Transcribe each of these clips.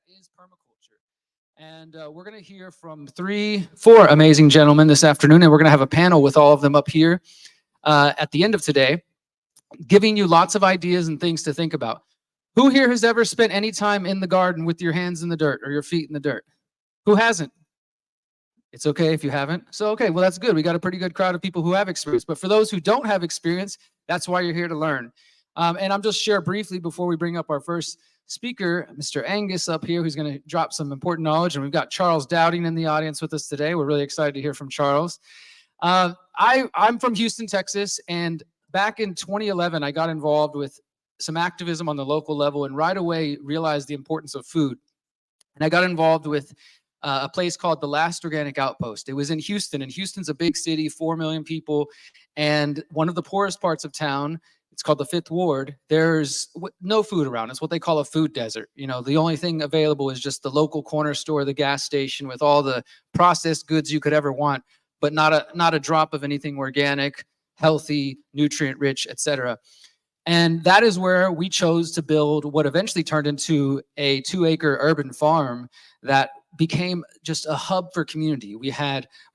that is permaculture. And we're going to hear from four amazing gentlemen this afternoon, and we're going to have a panel with all of them up here at the end of today, giving you lots of ideas and things to think about. Who here has ever spent any time in the garden with your hands in the dirt or your feet in the dirt? Who hasn't? It's okay if you haven't. So, okay, well, that's good. We got a pretty good crowd of people who have experience. But for those who don't have experience, that's why you're here to learn. And I'll just share briefly before we bring up our first speaker, Mr. Angus up here, who's going to drop some important knowledge. And we've got Charles Dowding in the audience with us today. We're really excited to hear from Charles. I'm from Houston, Texas, and back in 2011, I got involved with some activism on the local level and right away realized the importance of food. And I got involved with a place called the Last Organic Outpost. It was in Houston, and Houston's a big city, 4 million people, and one of the poorest parts of town. It's called the Fifth Ward. There's no food around. It's what they call a food desert. You know, the only thing available is just the local corner store, the gas station with all the processed goods you could ever want, but not a drop of anything organic, healthy, nutrient-rich, etc. And that is where we chose to build what eventually turned into a 2-acre urban farm that became just a hub for community. We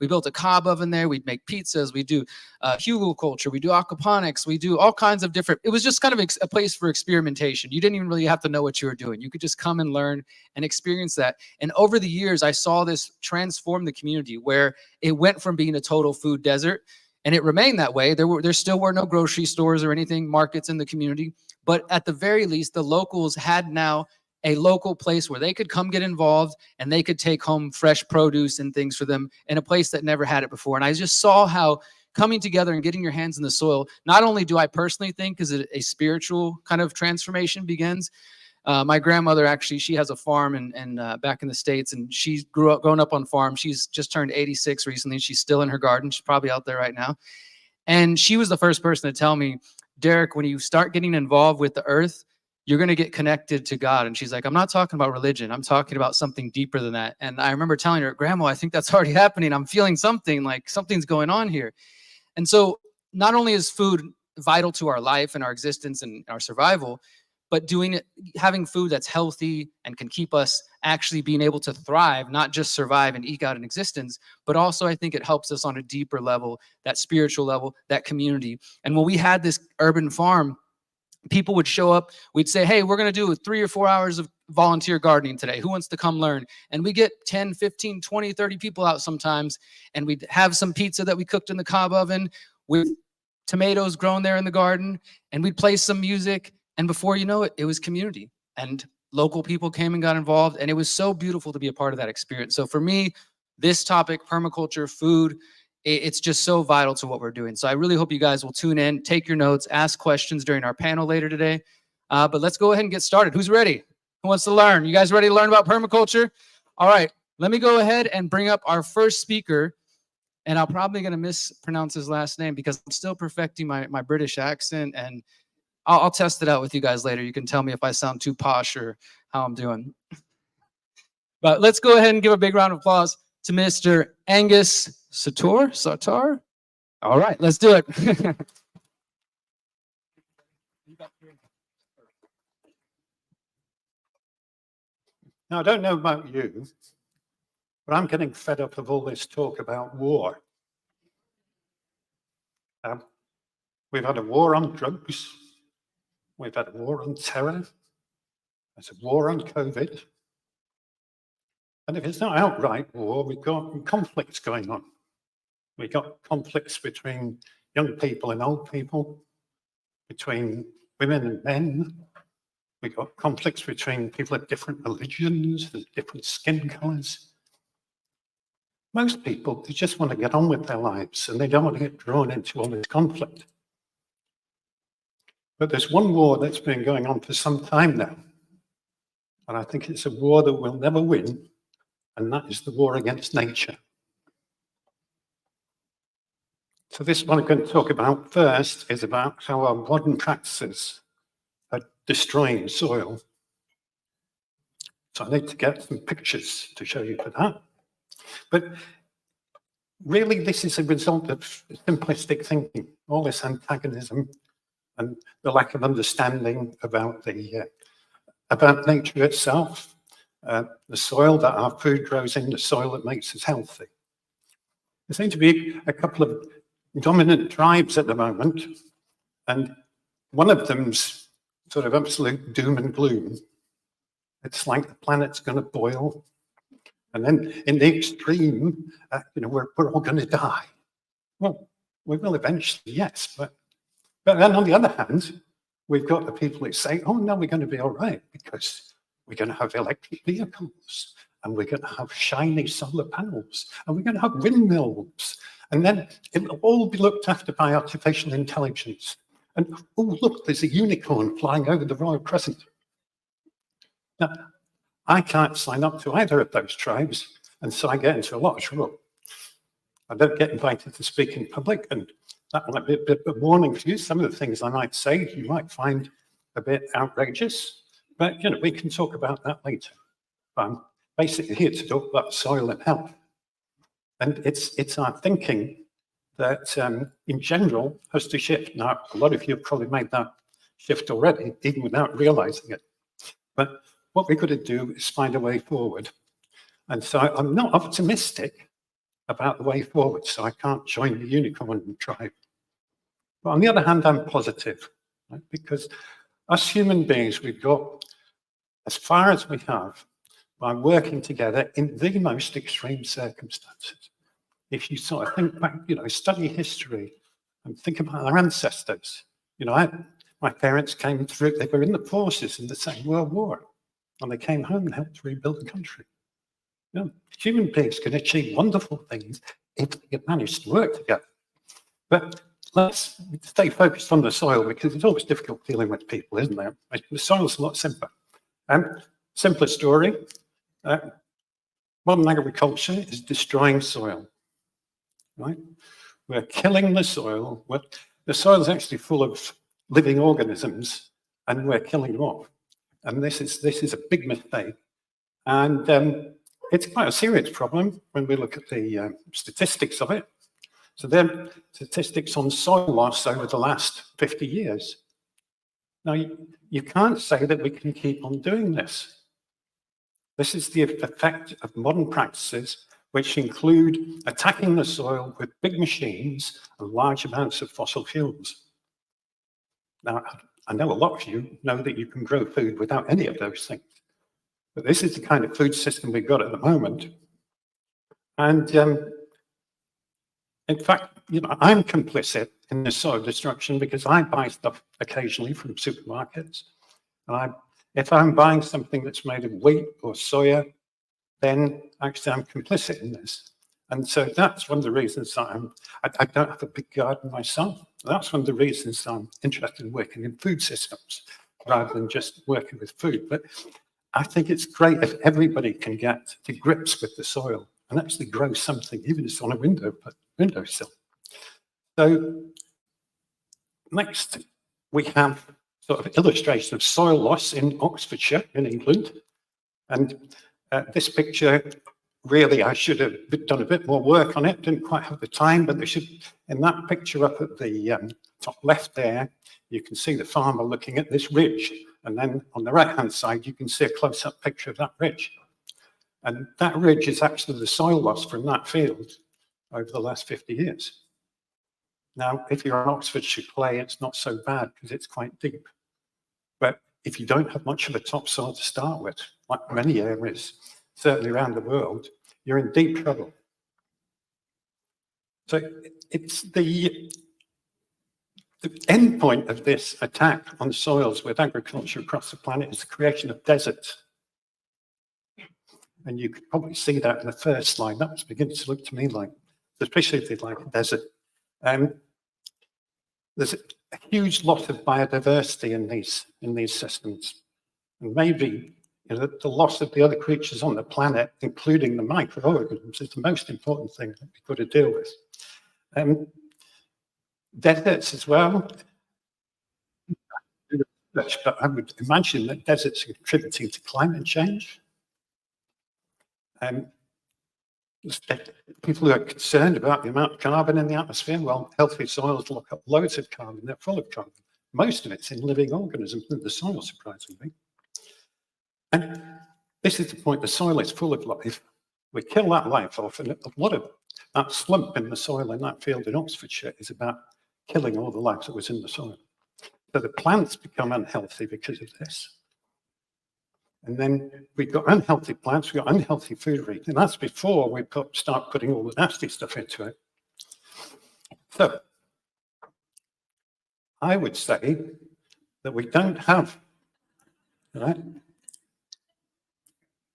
built a cob oven there. We'd make pizzas. We do hugelkulture. We do aquaponics. We do all kinds of different. It was just kind of a place for experimentation. You didn't even really have to know what you were doing. You could just come and learn and experience that. And over the years, I saw this transform the community where it went from being a total food desert, and it remained that way. There still were no grocery stores or anything, markets in the community. But at the very least, the locals had now a local place where they could come get involved and they could take home fresh produce and things for them in a place that never had it before. And I just saw how coming together and getting your hands in the soil, not only do I personally think is it a spiritual kind of transformation begins. My grandmother, actually, she has a farm and back in the States, and she's grown up on farms. She's just turned 86 recently. She's still in her garden. She's probably out there right now. And she was the first person to tell me, Derek, when you start getting involved with the earth, you're going to get connected to God. And she's like, I'm not talking about religion. I'm talking about something deeper than that. And I remember telling her, Grandma, I think that's already happening. I'm feeling something, like something's going on here. And so not only is food vital to our life and our existence and our survival, but having food that's healthy and can keep us actually being able to thrive, not just survive and eke out an existence, but also I think it helps us on a deeper level, that spiritual level, that community. And when we had this urban farm, people would show up. We'd say, hey, we're going to do 3 or 4 hours of volunteer gardening today. Who wants to come learn? And we get 10, 15, 20, 30 people out sometimes. And we'd have some pizza that we cooked in the cob oven with tomatoes grown there in the garden. And we'd play some music. And before you know it, it was community. And local people came and got involved. And it was so beautiful to be a part of that experience. So for me, this topic, permaculture, food, it's just so vital to what we're doing. So I really hope you guys will tune in, take your notes, ask questions during our panel later today. But let's go ahead and get started. Who's ready? Who wants to learn? You guys ready to learn about permaculture? All right, let me go ahead and bring up our first speaker. And I'm probably going to mispronounce his last name because I'm still perfecting my British accent. And I'll test it out with you guys later. You can tell me if I sound too posh or how I'm doing. But let's go ahead and give a big round of applause to Mr. Angus Sartar. All right, let's do it. Now, I don't know about you, but I'm getting fed up of all this talk about war. We've had a war on drugs. We've had a war on terror. There's a war on COVID. And if it's not outright war, we've got conflicts going on. We've got conflicts between young people and old people, between women and men. We've got conflicts between people of different religions, different skin colors. Most people, they just want to get on with their lives and they don't want to get drawn into all this conflict. But there's one war that's been going on for some time now. And I think it's a war that we'll never win. And that is the war against nature. So this one I'm going to talk about first is about how our modern practices are destroying soil. So I need to get some pictures to show you for that. But really, this is a result of simplistic thinking, all this antagonism and the lack of understanding about nature itself. the soil that our food grows in, the soil that makes us healthy. There seem to be a couple of dominant tribes at the moment, and one of them's sort of absolute doom and gloom. It's like the planet's going to boil, and then in the extreme, we're all going to die. Well, we will eventually, yes, but then on the other hand, we've got the people that say, oh no, we're going to be all right because we're going to have electric vehicles, and we're going to have shiny solar panels, and we're going to have windmills, and then it'll all be looked after by artificial intelligence. And oh, look, there's a unicorn flying over the Royal Crescent. Now, I can't sign up to either of those tribes, and so I get into a lot of trouble. I don't get invited to speak in public, and that might be a bit of a warning for you. Some of the things I might say you might find a bit outrageous, but we can talk about that later. I'm basically here to talk about soil and health. And it's our thinking that in general has to shift. Now, a lot of you have probably made that shift already, even without realizing it. But what we've got to do is find a way forward. And so I'm not optimistic about the way forward, so I can't join the unicorn tribe. But on the other hand, I'm positive, right? Because us human beings, we've got as far as we have by working together in the most extreme circumstances. If you sort of think back, study history and think about our ancestors. My parents came through, they were in the forces in the Second World War, and they came home and helped rebuild the country. Human beings can achieve wonderful things if they manage to work together. But let's stay focused on the soil, because it's always difficult dealing with people, isn't there? The soil's a lot simpler. Simpler story. Modern agriculture is destroying soil. Right? We're killing the soil. The soil is actually full of living organisms, and we're killing them off. And this is a big mistake. And it's quite a serious problem when we look at the statistics of it. So then, statistics on soil loss over the last 50 years. Now, you can't say that we can keep on doing this. This is the effect of modern practices, which include attacking the soil with big machines and large amounts of fossil fuels. Now, I know a lot of you know that you can grow food without any of those things, but this is the kind of food system we've got at the moment. And in fact, I'm complicit in this soil destruction because I buy stuff occasionally from supermarkets. And if I'm buying something that's made of wheat or soya, then actually I'm complicit in this. And so that's one of the reasons I don't have a big garden myself. That's one of the reasons I'm interested in working in food systems rather than just working with food. But I think it's great if everybody can get to grips with the soil and actually grow something, even if it's on a windowsill. So next, we have sort of illustration of soil loss in Oxfordshire in England. And this picture, really, I should have done a bit more work on it. Didn't quite have the time, but in that picture up at the top left there, you can see the farmer looking at this ridge. And then on the right-hand side, you can see a close-up picture of that ridge. And that ridge is actually the soil loss from that field over the last 50 years. Now, if you're on Oxfordshire clay, it's not so bad because it's quite deep. But if you don't have much of a topsoil to start with, like many areas, certainly around the world, you're in deep trouble. So it's the end point of this attack on soils with agriculture across the planet is the creation of deserts. And you could probably see that in the first slide. That was beginning to look to me like, especially if they like a desert. There's a huge lot of biodiversity in these systems. And maybe the loss of the other creatures on the planet, including the microorganisms, is the most important thing that we've got to deal with. Deserts as well. But I would imagine that deserts are contributing to climate change. People who are concerned about the amount of carbon in the atmosphere, well, healthy soils lock up loads of carbon. They're full of carbon. Most of it's in living organisms in the soil, surprisingly. And this is the point, the soil is full of life. We kill that life off, and a lot of that slump in the soil in that field in Oxfordshire is about killing all the life that was in the soil. So the plants become unhealthy because of this. And then we've got unhealthy plants, we've got unhealthy food read, and that's before we start putting all the nasty stuff into it. So I would say that we don't have, right?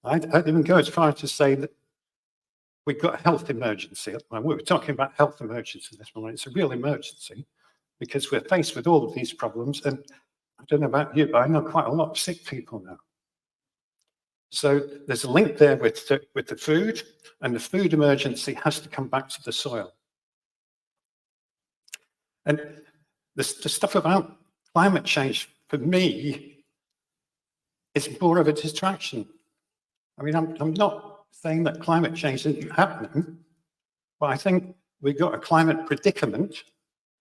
I'd even go as far as to say that we've got a health emergency at the moment. We were talking about health emergency this morning. It's a real emergency because we're faced with all of these problems. And I don't know about you, but I know quite a lot of sick people now. So there's a link there with the food, and the food emergency has to come back to the soil. And the stuff about climate change, for me, is more of a distraction. I mean, I'm not saying that climate change isn't happening, but I think we've got a climate predicament,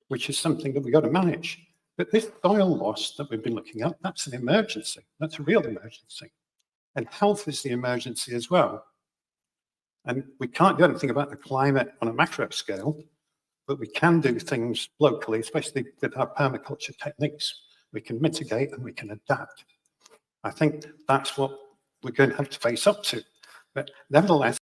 which is something that we've got to manage. But this soil loss that we've been looking at, that's an emergency. That's a real emergency. And health is the emergency as well. And we can't do anything about the climate on a macro scale, but we can do things locally, especially with our permaculture techniques. We can mitigate and we can adapt. I think that's what we're going to have to face up to. But nevertheless,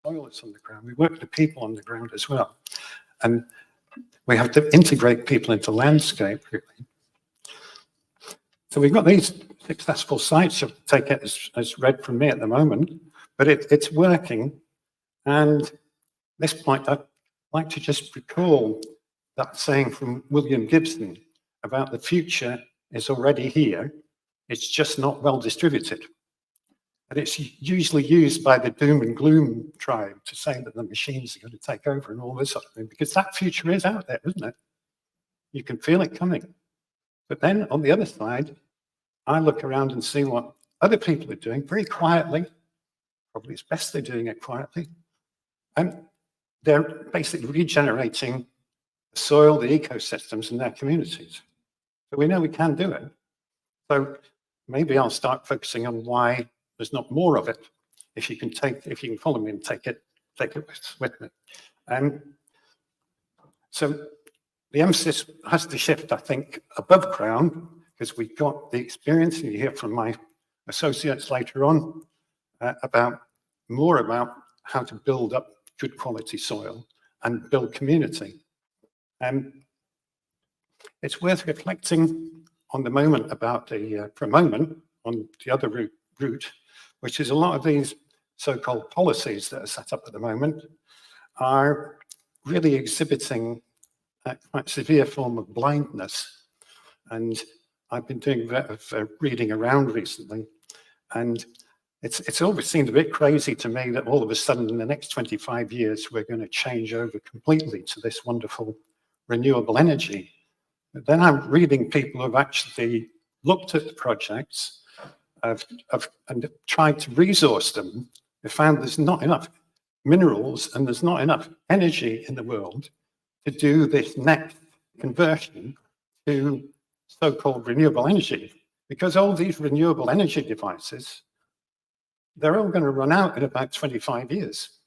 soil that's on the ground. We work with the people on the ground as well. And we have to integrate people into landscape, really. So we've got these successful sites. You'll take it as read from me at the moment, but it's working. And at this point, I'd like to just recall that saying from William Gibson about the future is already here. It's just not well distributed. And it's usually used by the doom and gloom tribe to say that the machines are going to take over and all this sort of thing, because that future is out there, isn't it? You can feel it coming. But then on the other side, I look around and see what other people are doing very quietly. Probably it's best they're doing it quietly. And they're basically regenerating the soil, the ecosystems in their communities. So we know we can do it. So maybe I'll start focusing on why there's not more of it. If you can follow me and take it with me. So the emphasis has to shift, I think, above ground, because we've got the experience, and you hear from my associates later on about how to build up good quality soil and build community. It's worth reflecting on the moment about for a moment on the other route, which is a lot of these so-called policies that are set up at the moment are really exhibiting a quite severe form of blindness. And I've been doing a bit of reading around recently, and it's always seemed a bit crazy to me that all of a sudden in the next 25 years, we're going to change over completely to this wonderful renewable energy. But then I'm reading people who have actually looked at the projects and tried to resource them. They found there's not enough minerals and there's not enough energy in the world to do this next conversion to so-called renewable energy, because all these renewable energy devices, they're all going to run out in about 25 years.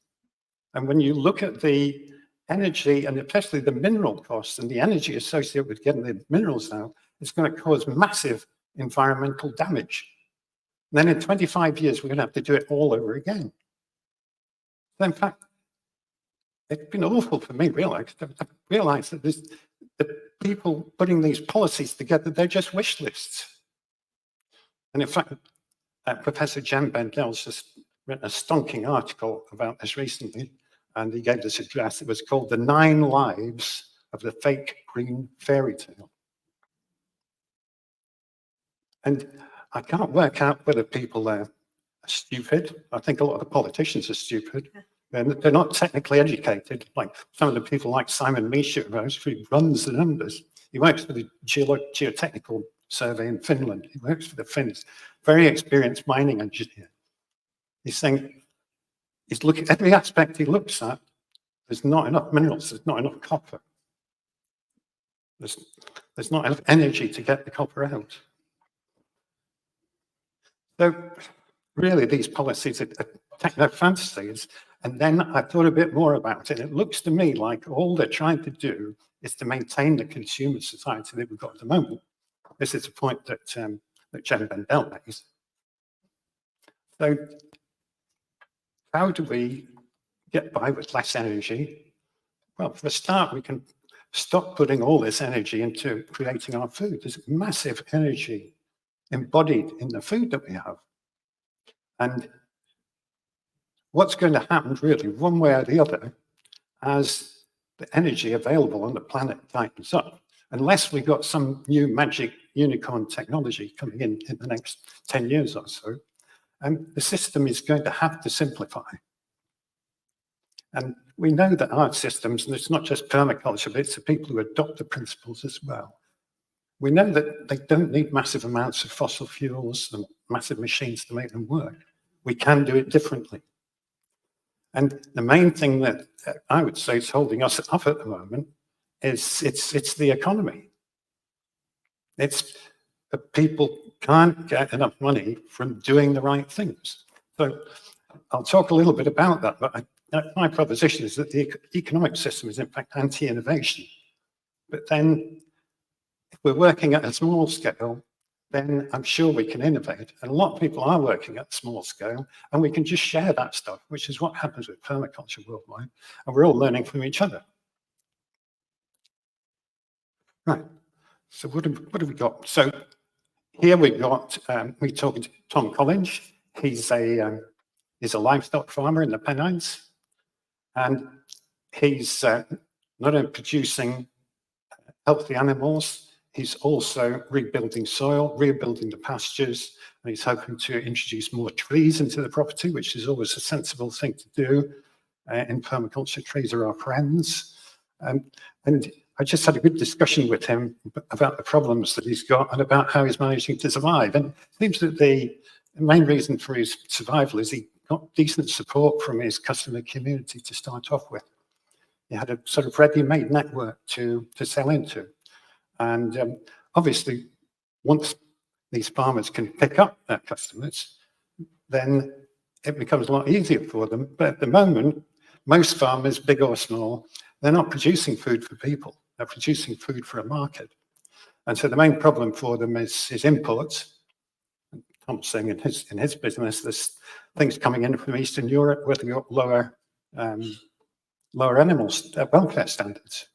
And when you look at the energy and especially the mineral costs and the energy associated with getting the minerals out, it's going to cause massive environmental damage. And then in 25 years, we're going to have to do it all over again. In fact, it's been awful for me, I've realized that the people putting these policies together, they're just wish lists. And in fact, Professor Jem Bendel's just written a stonking article about this recently, and he gave this address. It was called The 9 Lives of the Fake Green Fairy Tale. And I can't work out whether people are stupid. I think a lot of the politicians are stupid. And they're not technically educated, like some of the people like Simon Misha, who runs the numbers. He works for the Geotechnical Survey in Finland. He works for the Finns. Very experienced mining engineer. He's saying, he's looking at every aspect he looks at, there's not enough minerals, there's not enough copper. There's not enough energy to get the copper out. So really these policies are techno fantasies. And then I thought a bit more about it. It looks to me like all they're trying to do is to maintain the consumer society that we've got at the moment. This is a point that Jem Bendel makes. So how do we get by with less energy? Well, for a start, we can stop putting all this energy into creating our food. There's massive energy embodied in the food that we have. And what's going to happen really, one way or the other, as the energy available on the planet tightens up, unless we've got some new magic unicorn technology coming in the next 10 years or so, the system is going to have to simplify. And we know that our systems, and it's not just permaculture, but it's the people who adopt the principles as well. We know that they don't need massive amounts of fossil fuels and massive machines to make them work. We can do it differently. And the main thing that I would say is holding us up at the moment is it's the economy. It's that people can't get enough money from doing the right things. So I'll talk a little bit about that, but my proposition is that the economic system is in fact anti-innovation. But then if we're working at a small scale, then I'm sure we can innovate. And a lot of people are working at small scale, and we can just share that stuff, which is what happens with permaculture worldwide. And we're all learning from each other. Right. So what have we got? So here we've got, we're talking to Tom Collins. He's a livestock farmer in the Pennines. And he's not only producing healthy animals, he's also rebuilding soil, rebuilding the pastures, and he's hoping to introduce more trees into the property, which is always a sensible thing to do. In permaculture, trees are our friends. And I just had a good discussion with him about the problems that he's got and about how he's managing to survive. And it seems that the main reason for his survival is he got decent support from his customer community to start off with. He had a sort of ready-made network to sell into. And obviously, once these farmers can pick up their customers, then it becomes a lot easier for them. But at the moment, most farmers, big or small, they're not producing food for people. They're producing food for a market. And so the main problem for them is imports. Tom's saying in his business, there's things coming in from Eastern Europe where they've got lower animals welfare standards.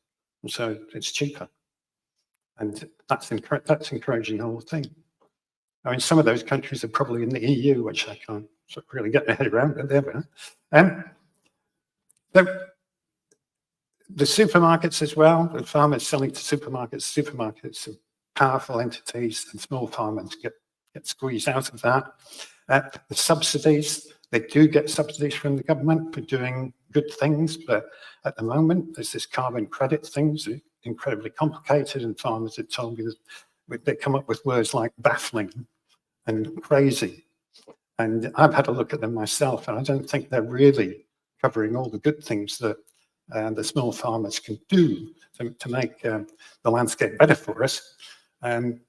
And so it's cheaper. And that's encouraging the whole thing. I mean, some of those countries are probably in the EU, which I can't sort of really get my head around, but there we are. The supermarkets as well, the farmers selling to supermarkets are powerful entities, and small farmers get squeezed out of that. The subsidies, they do get subsidies from the government for doing good things, but at the moment, there's this carbon credit thing, it's incredibly complicated, and farmers have told me that they come up with words like baffling and crazy. And I've had a look at them myself, and I don't think they're really covering all the good things that the small farmers can do to make the landscape better for us. And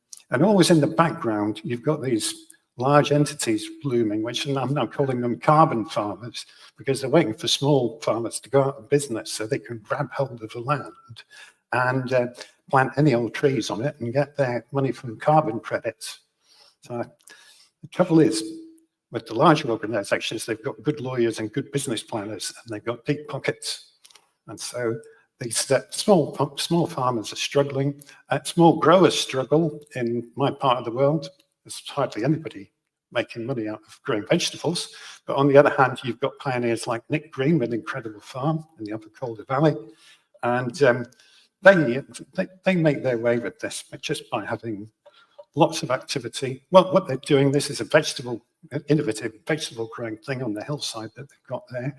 always in the background, you've got these large entities blooming, which I'm now calling them carbon farmers, because they're waiting for small farmers to go out of business so they can grab hold of the land and plant any old trees on it and get their money from carbon credits. So the trouble is, with the larger organizations, they've got good lawyers and good business planners, and they've got deep pockets. And so these small farmers are struggling. Small growers struggle in my part of the world. There's hardly anybody making money out of growing vegetables. But on the other hand, you've got pioneers like Nick Green with an incredible farm in the Upper Calder Valley. And they make their way with this just by having lots of activity. Well, what they're doing, this is a innovative vegetable growing thing on the hillside that they've got there.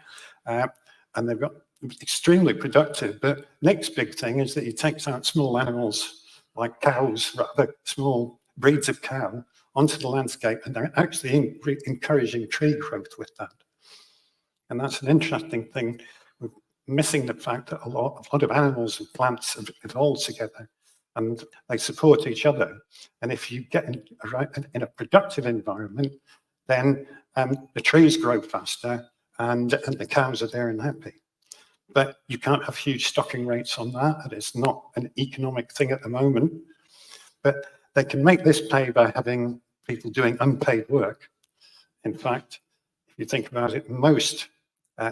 And they've got extremely productive. But next big thing is that he takes out small animals like cows, rather small breeds of cow, onto the landscape, and they're actually encouraging tree growth with that. And that's an interesting thing. We're missing the fact that a lot of animals and plants have evolved together, and they support each other. And if you get in a productive environment, then the trees grow faster, and the cows are there and happy. But you can't have huge stocking rates on that, and it's not an economic thing at the moment. But they can make this pay by having people doing unpaid work. In fact, if you think about it, most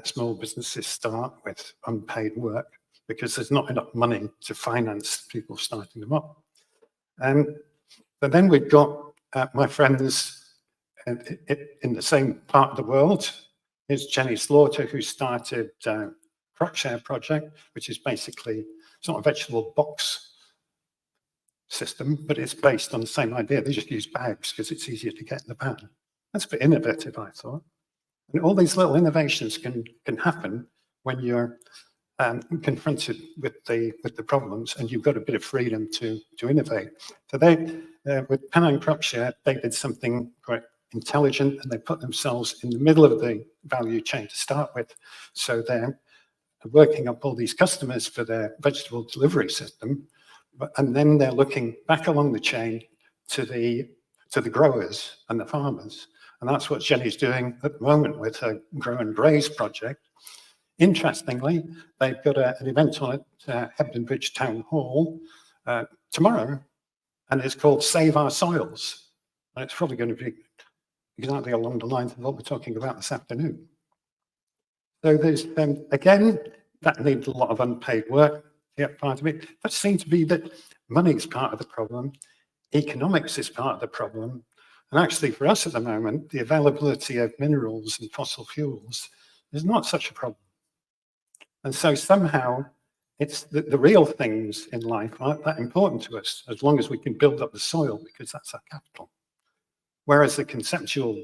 small businesses start with unpaid work because there's not enough money to finance people starting them up. But then we've got my friends in the same part of the world. Here's Jenny Slaughter, who started Crop Share Project, which is basically, it's not a vegetable box system, but it's based on the same idea. They just use bags because it's easier to get in the van. That's a bit innovative, I thought. And all these little innovations can happen when you're confronted with the problems, and you've got a bit of freedom to innovate. So with Pennine Crop Share, they did something quite intelligent, and they put themselves in the middle of the value chain to start with. So they're working up all these customers for their vegetable delivery system, and then they're looking back along the chain to the growers and the farmers. And that's what Jenny's doing at the moment with her Grow and Graze project. Interestingly, they've got an event on at Hebden Bridge Town Hall tomorrow, and it's called Save Our Soils. And it's probably going to be exactly along the lines of what we're talking about this afternoon. So there's, again, that needs a lot of unpaid work to get part of it. That seems to be that money is part of the problem, economics is part of the problem, and actually for us at the moment, the availability of minerals and fossil fuels is not such a problem. And so somehow it's the real things in life aren't that important to us as long as we can build up the soil, because that's our capital. Whereas the conceptual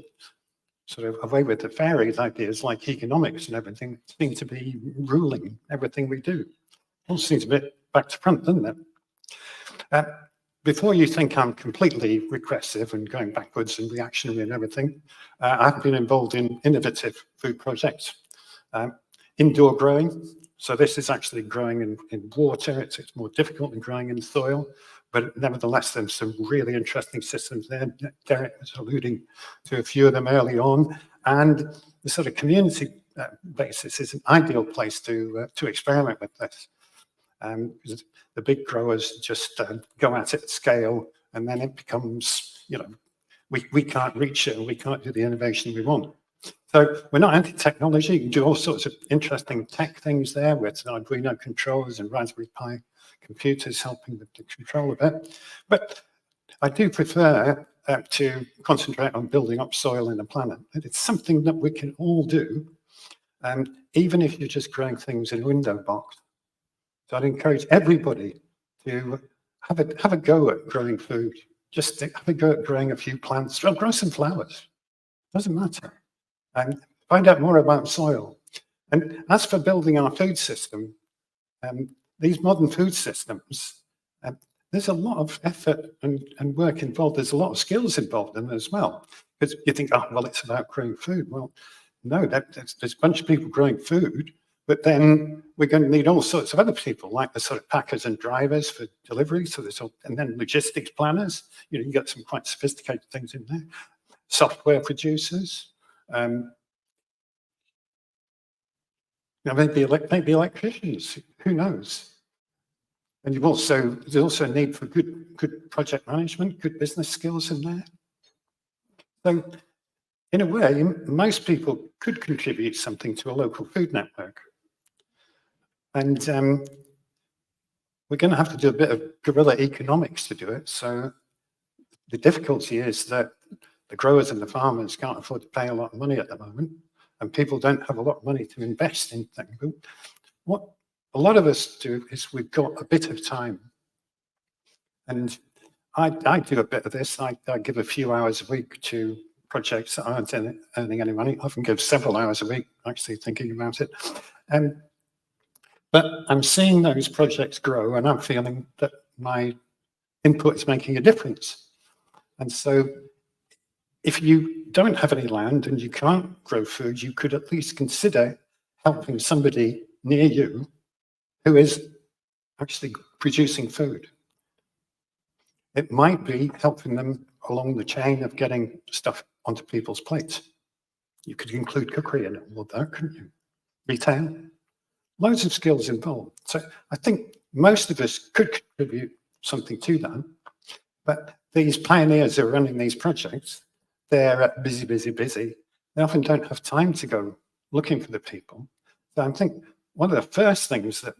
sort of away with the fairies ideas like economics and everything seem to be ruling everything we do. All seems a bit back to front, doesn't it? Before you think I'm completely regressive and going backwards and reactionary and everything, I've been involved in innovative food projects. Indoor growing, so this is actually growing in water. It's more difficult than growing in soil, but nevertheless, there's some really interesting systems there. Derek was alluding to a few of them early on, and the sort of community basis is an ideal place to experiment with this. Because the big growers just go at it at scale, and then it becomes, you know, we can't reach it and we can't do the innovation we want. So we're not anti-technology. You can do all sorts of interesting tech things there with Arduino controllers and Raspberry Pi computers helping with the control of it. But I do prefer to concentrate on building up soil in the planet. It's something that we can all do, even if you're just growing things in a window box. So I'd encourage everybody to have a go at growing food. Just have a go at growing a few plants. Grow some flowers. Doesn't matter. And find out more about soil. And as for building our food system, these modern food systems, there's a lot of effort and work involved. There's a lot of skills involved in it as well. Because you think, oh, well, it's about growing food. Well, no, there's a bunch of people growing food, but then we're going to need all sorts of other people, like the sort of packers and drivers for delivery. So there's all, and then logistics planners. You know, you get some quite sophisticated things in there. Software producers. You know, maybe electricians, who knows? And there's also a need for good project management, good business skills in there. So in a way, most people could contribute something to a local food network. And we're going to have to do a bit of guerrilla economics to do it. So the difficulty is that the growers and the farmers can't afford to pay a lot of money at the moment, and people don't have a lot of money to invest in things. But what a lot of us do is we've got a bit of time. And I do a bit of this. I give a few hours a week to projects that aren't earning any money. I often give several hours a week actually thinking about it. But I'm seeing those projects grow, and I'm feeling that my input is making a difference. And so if you don't have any land and you can't grow food, you could at least consider helping somebody near you who is actually producing food. It might be helping them along the chain of getting stuff onto people's plates. You could include cookery in all of that, couldn't you? Retail. Loads of skills involved. So I think most of us could contribute something to that. But these pioneers who are running these projects, they're busy. They often don't have time to go looking for the people. So I think one of the first things that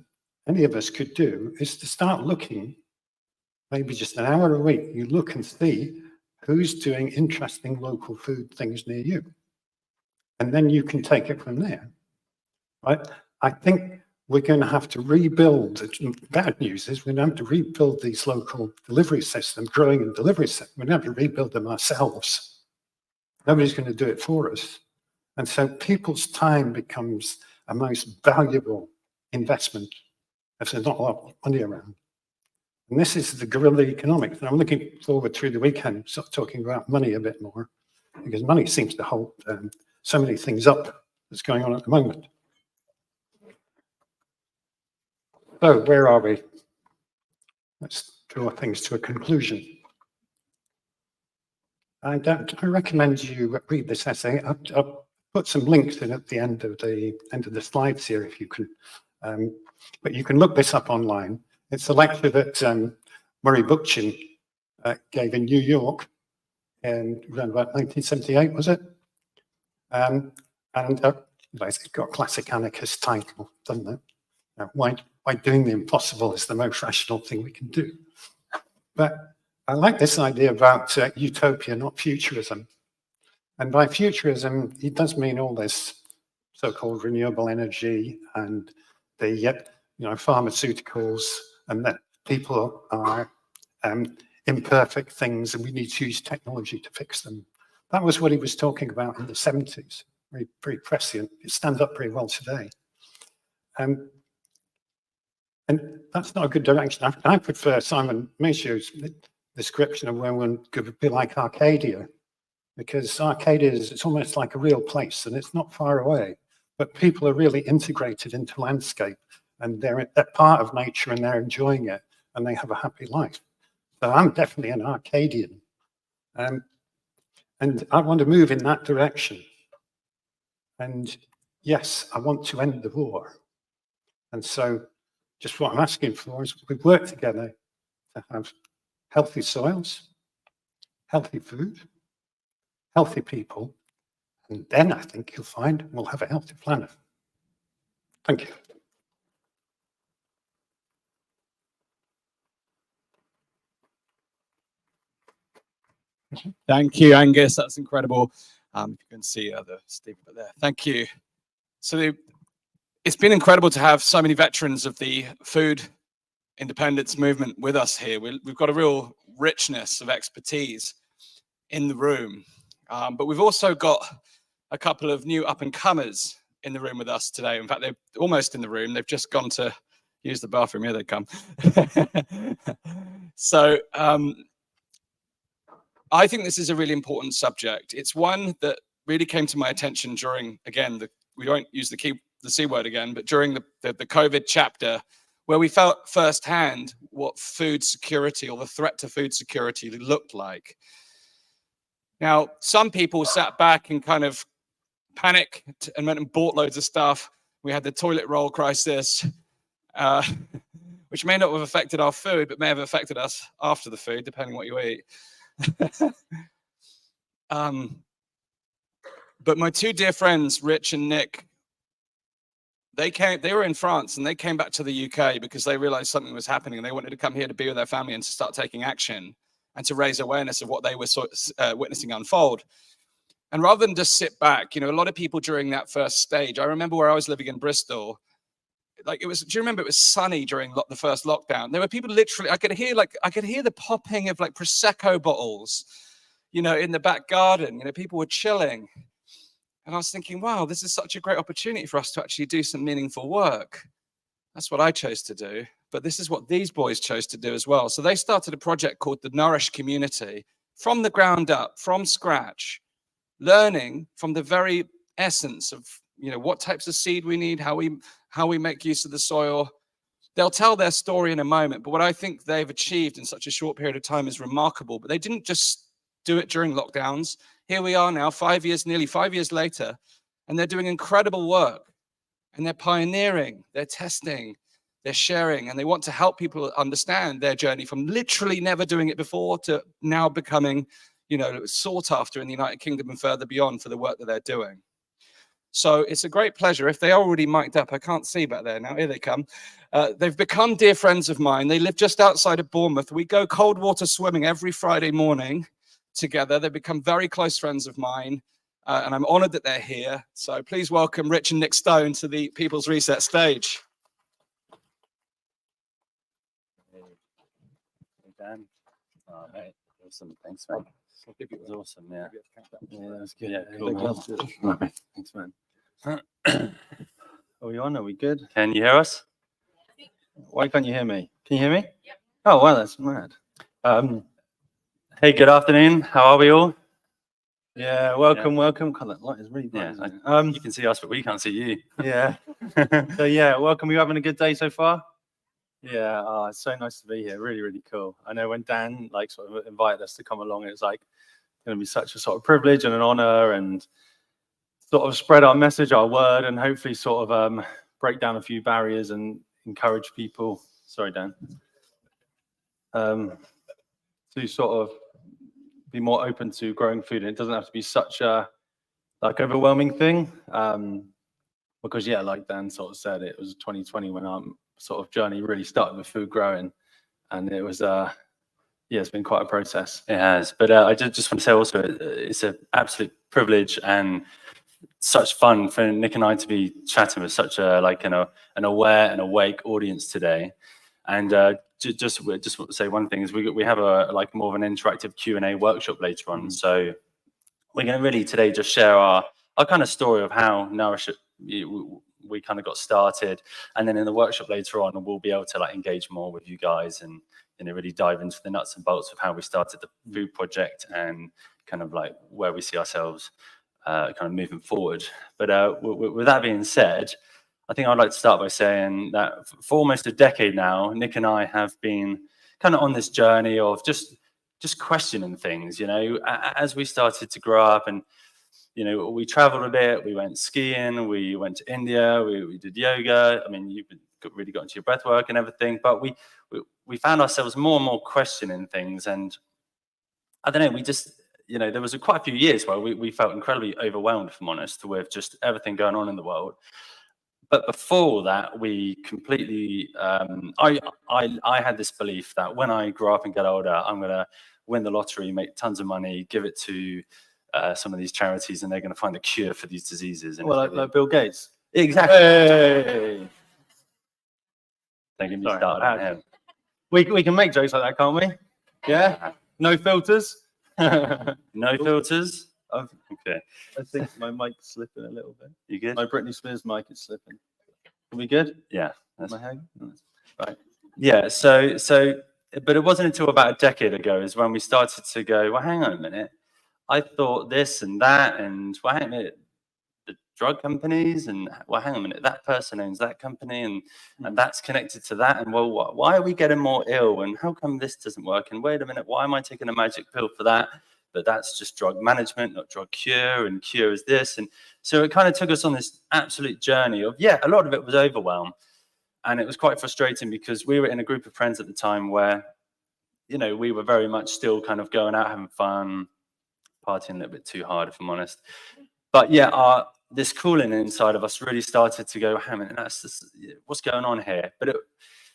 any of us could do is to start looking, maybe just an hour a week, you look and see who's doing interesting local food things near you. And then you can take it from there, right? I think we're going to have to rebuild. The bad news is we're going to have to rebuild these local delivery systems, growing and delivery systems. We're going to have to rebuild them ourselves. Nobody's going to do it for us. And so people's time becomes a most valuable investment if there's not a lot of money around. And this is the guerrilla economics. And I'm looking forward through the weekend talking about money a bit more, because money seems to hold so many things up that's going on at the moment. So where are we? Let's draw things to a conclusion. I recommend you read this essay. I'll put some links in at the end of the slides here, if you can. But you can look this up online. It's a lecture that Murray Bookchin gave in New York in around about 1978, was it? It's got a classic anarchist title, doesn't it? Why doing the impossible is the most rational thing we can do. But I like this idea about utopia, not futurism. And by futurism, he does mean all this so-called renewable energy and the pharmaceuticals, and that people are imperfect things and we need to use technology to fix them. That was what he was talking about in the 70s. Very, very prescient. It stands up very well today. And that's not a good direction. I prefer Simon Michaux's description of where one could be like Arcadia, because Arcadia it's almost like a real place and it's not far away, but people are really integrated into landscape and they're part of nature and they're enjoying it and they have a happy life. So I'm definitely an Arcadian. And I want to move in that direction. And yes, I want to end the war. And so just what I'm asking for is we work together to have healthy soils, healthy food, healthy people, and then I think you'll find we'll have a healthy planet. Thank you. Thank you, Angus. That's incredible. If you can see the Steve there. Thank you. So it's been incredible to have so many veterans of the food independence movement with us here. We've got a real richness of expertise in the room, but we've also got a couple of new up-and-comers in the room with us today. In fact, they're almost in the room. They've just gone to use the bathroom. Here they come. So I think this is a really important subject. It's one that really came to my attention during, again, we won't use the C word again, but during the COVID chapter, where we felt firsthand what food security or the threat to food security looked like. Now, some people sat back and kind of panicked and went and bought loads of stuff. We had the toilet roll crisis, which may not have affected our food, but may have affected us after the food, depending what you eat. But my two dear friends, Rich and Nick, they were in France and they came back to the UK because they realized something was happening and they wanted to come here to be with their family and to start taking action and to raise awareness of what they were witnessing unfold. And rather than just sit back, a lot of people during that first stage, I remember where I was living in Bristol, do you remember it was sunny during the first lockdown? There were people literally, I could hear the popping of like Prosecco bottles, in the back garden, people were chilling. And I was thinking, wow, this is such a great opportunity for us to actually do some meaningful work. That's what I chose to do. But this is what these boys chose to do as well. So they started a project called the Nourish Community from the ground up, from scratch, learning from the very essence of, what types of seed we need, how we make use of the soil. They'll tell their story in a moment, but what I think they've achieved in such a short period of time is remarkable. But they didn't just do it during lockdowns. Here we are now, nearly 5 years later, and they're doing incredible work. And they're pioneering, they're testing, they're sharing, and they want to help people understand their journey from literally never doing it before to now becoming, sought after in the United Kingdom and further beyond for the work that they're doing. So it's a great pleasure. If they are already mic'd up, I can't see back there now. Here they come. They've become dear friends of mine. They live just outside of Bournemouth. We go cold water swimming every Friday morning together. They've become very close friends of mine, and I'm honored that they're here. So please welcome Rich and Nick Stone to the People's Reset stage. Hey, Dan. Oh, mate. Awesome. Thanks, mate. It was awesome, yeah. Yeah, that was good. Yeah, cool. Right. Thanks, man. Are we on? Are we good? Can you hear us? Why can't you hear me? Can you hear me? Yep. Oh, wow, that's mad. Hey, good afternoon. How are we all? Yeah, welcome. God, that light is really bright. Yeah, you can see us, but we can't see you. Yeah. So, yeah, welcome. You having a good day so far? Yeah, oh, it's so nice to be here. Really, really cool. I know when Dan sort of invited us to come along, it was going to be such a sort of privilege and an honor, and sort of spread our message, our word, and hopefully sort of break down a few barriers and encourage people. Sorry, Dan. to sort of be more open to growing food, and it doesn't have to be such a like overwhelming thing. Because yeah, like Dan sort of said, it was 2020 when our sort of journey really started with food growing, and it was yeah, it's been quite a process. It has, but I just want to say also, it's an absolute privilege and such fun for Nick and I to be chatting with such a like an aware and awake audience today. And just want to say one thing is we have a like more of an interactive Q&A workshop later on. So we're going to really today just share our kind of story of how Nourish we kind of got started, and then in the workshop later on we'll be able to like engage more with you guys and really dive into the nuts and bolts of how we started the food project and kind of like where we see ourselves kind of moving forward. But with that being said, I think I'd like to start by saying that for almost a decade now, Nick and I have been kind of on this journey of just questioning things, you know, as we started to grow up. And you know, we traveled a bit, we went skiing, we went to India, we did yoga. I mean, you've really got into your breath work and everything, but we found ourselves more and more questioning things. And I don't know, we just, you know, there was quite a few years where we felt incredibly overwhelmed, if I'm honest, with just everything going on in the world. But before that, we completely, I had this belief that when I grow up and get older, I'm going to win the lottery, make tons of money, give it to some of these charities, and they're going to find a cure for these diseases. And Well, like Bill Gates. Exactly. Hey. Don't get me Sorry, started on him. We can make jokes like that, can't we? Yeah. No filters. No filters. Okay. I think my mic's slipping a little bit. You good? My Britney Spears mic is slipping. Are we good? Yeah. My hang? Right. Yeah. So, but it wasn't until about a decade ago is when we started to go, well, hang on a minute. I thought this and that, and well, hang on a minute, the drug companies, and well, hang on a minute, that person owns that company, and that's connected to that, and well, why are we getting more ill, and how come this doesn't work, and wait a minute, why am I taking a magic pill for that? But that's just drug management, not drug cure, and cure is this, and so it kind of took us on this absolute journey of, yeah, a lot of it was overwhelm, and it was quite frustrating because we were in a group of friends at the time where, you know, we were very much still kind of going out having fun, partying a little bit too hard, if I'm honest. But yeah, this cooling inside of us really started to go, hey, man, what's going on here? But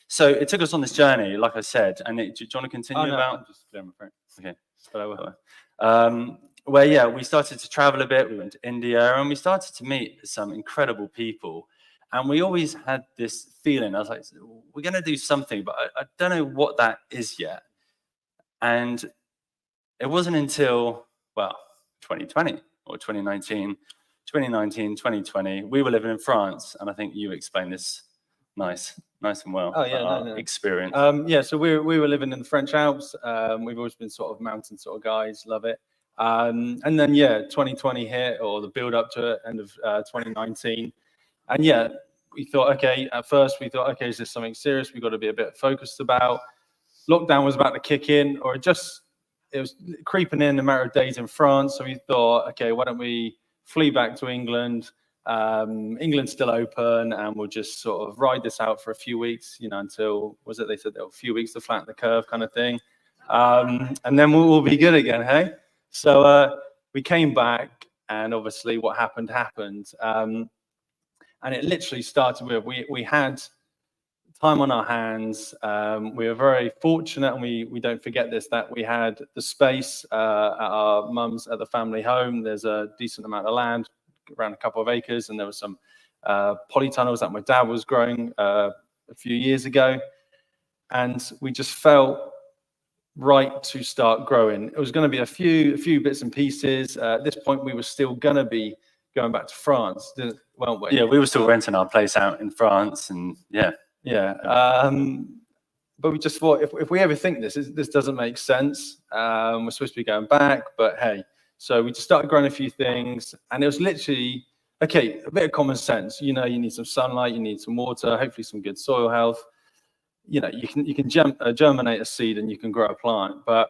so it took us on this journey, like I said. And do you want to continue about? I'm just clearing my throat. Okay. But I will. Where yeah, we started to travel a bit. We went to India, and we started to meet some incredible people. And we always had this feeling. I was like, we're going to do something, but I don't know what that is yet. And it wasn't until, well, 2020 or 2019, 2020, we were living in France, and I think you explained this nice and well. Oh yeah, no. Experience. Yeah, so we were living in the French Alps. We've always been sort of mountain sort of guys, love it. And then yeah, 2020 hit, or the build up to it, end of 2019, and yeah, we thought, okay, at first we thought, okay, is this something serious? We've got to be a bit focused about. Lockdown was about to kick in, or it was creeping in a matter of days in France. So we thought, okay, why don't we flee back to England? England's still open, and we'll just sort of ride this out for a few weeks, you know, until, they said there were a few weeks to flatten the curve kind of thing. And then we'll be good again, hey? So we came back, and obviously what happened. And it literally started with, we had time on our hands. We were very fortunate, and we don't forget this, that we had the space at our mum's, at the family home. There's a decent amount of land, around a couple of acres, and there were some polytunnels that my dad was growing a few years ago. And we just felt right to start growing. It was going to be a few bits and pieces. At this point, we were still going to be going back to France, weren't we? Yeah, we were still renting our place out in France, and yeah. But we just thought, if we ever think this doesn't make sense, we're supposed to be going back, but hey. So we just started growing a few things, and it was literally, okay, a bit of common sense. You know, you need some sunlight, you need some water, hopefully some good soil health. You know, you can germinate a seed and you can grow a plant. But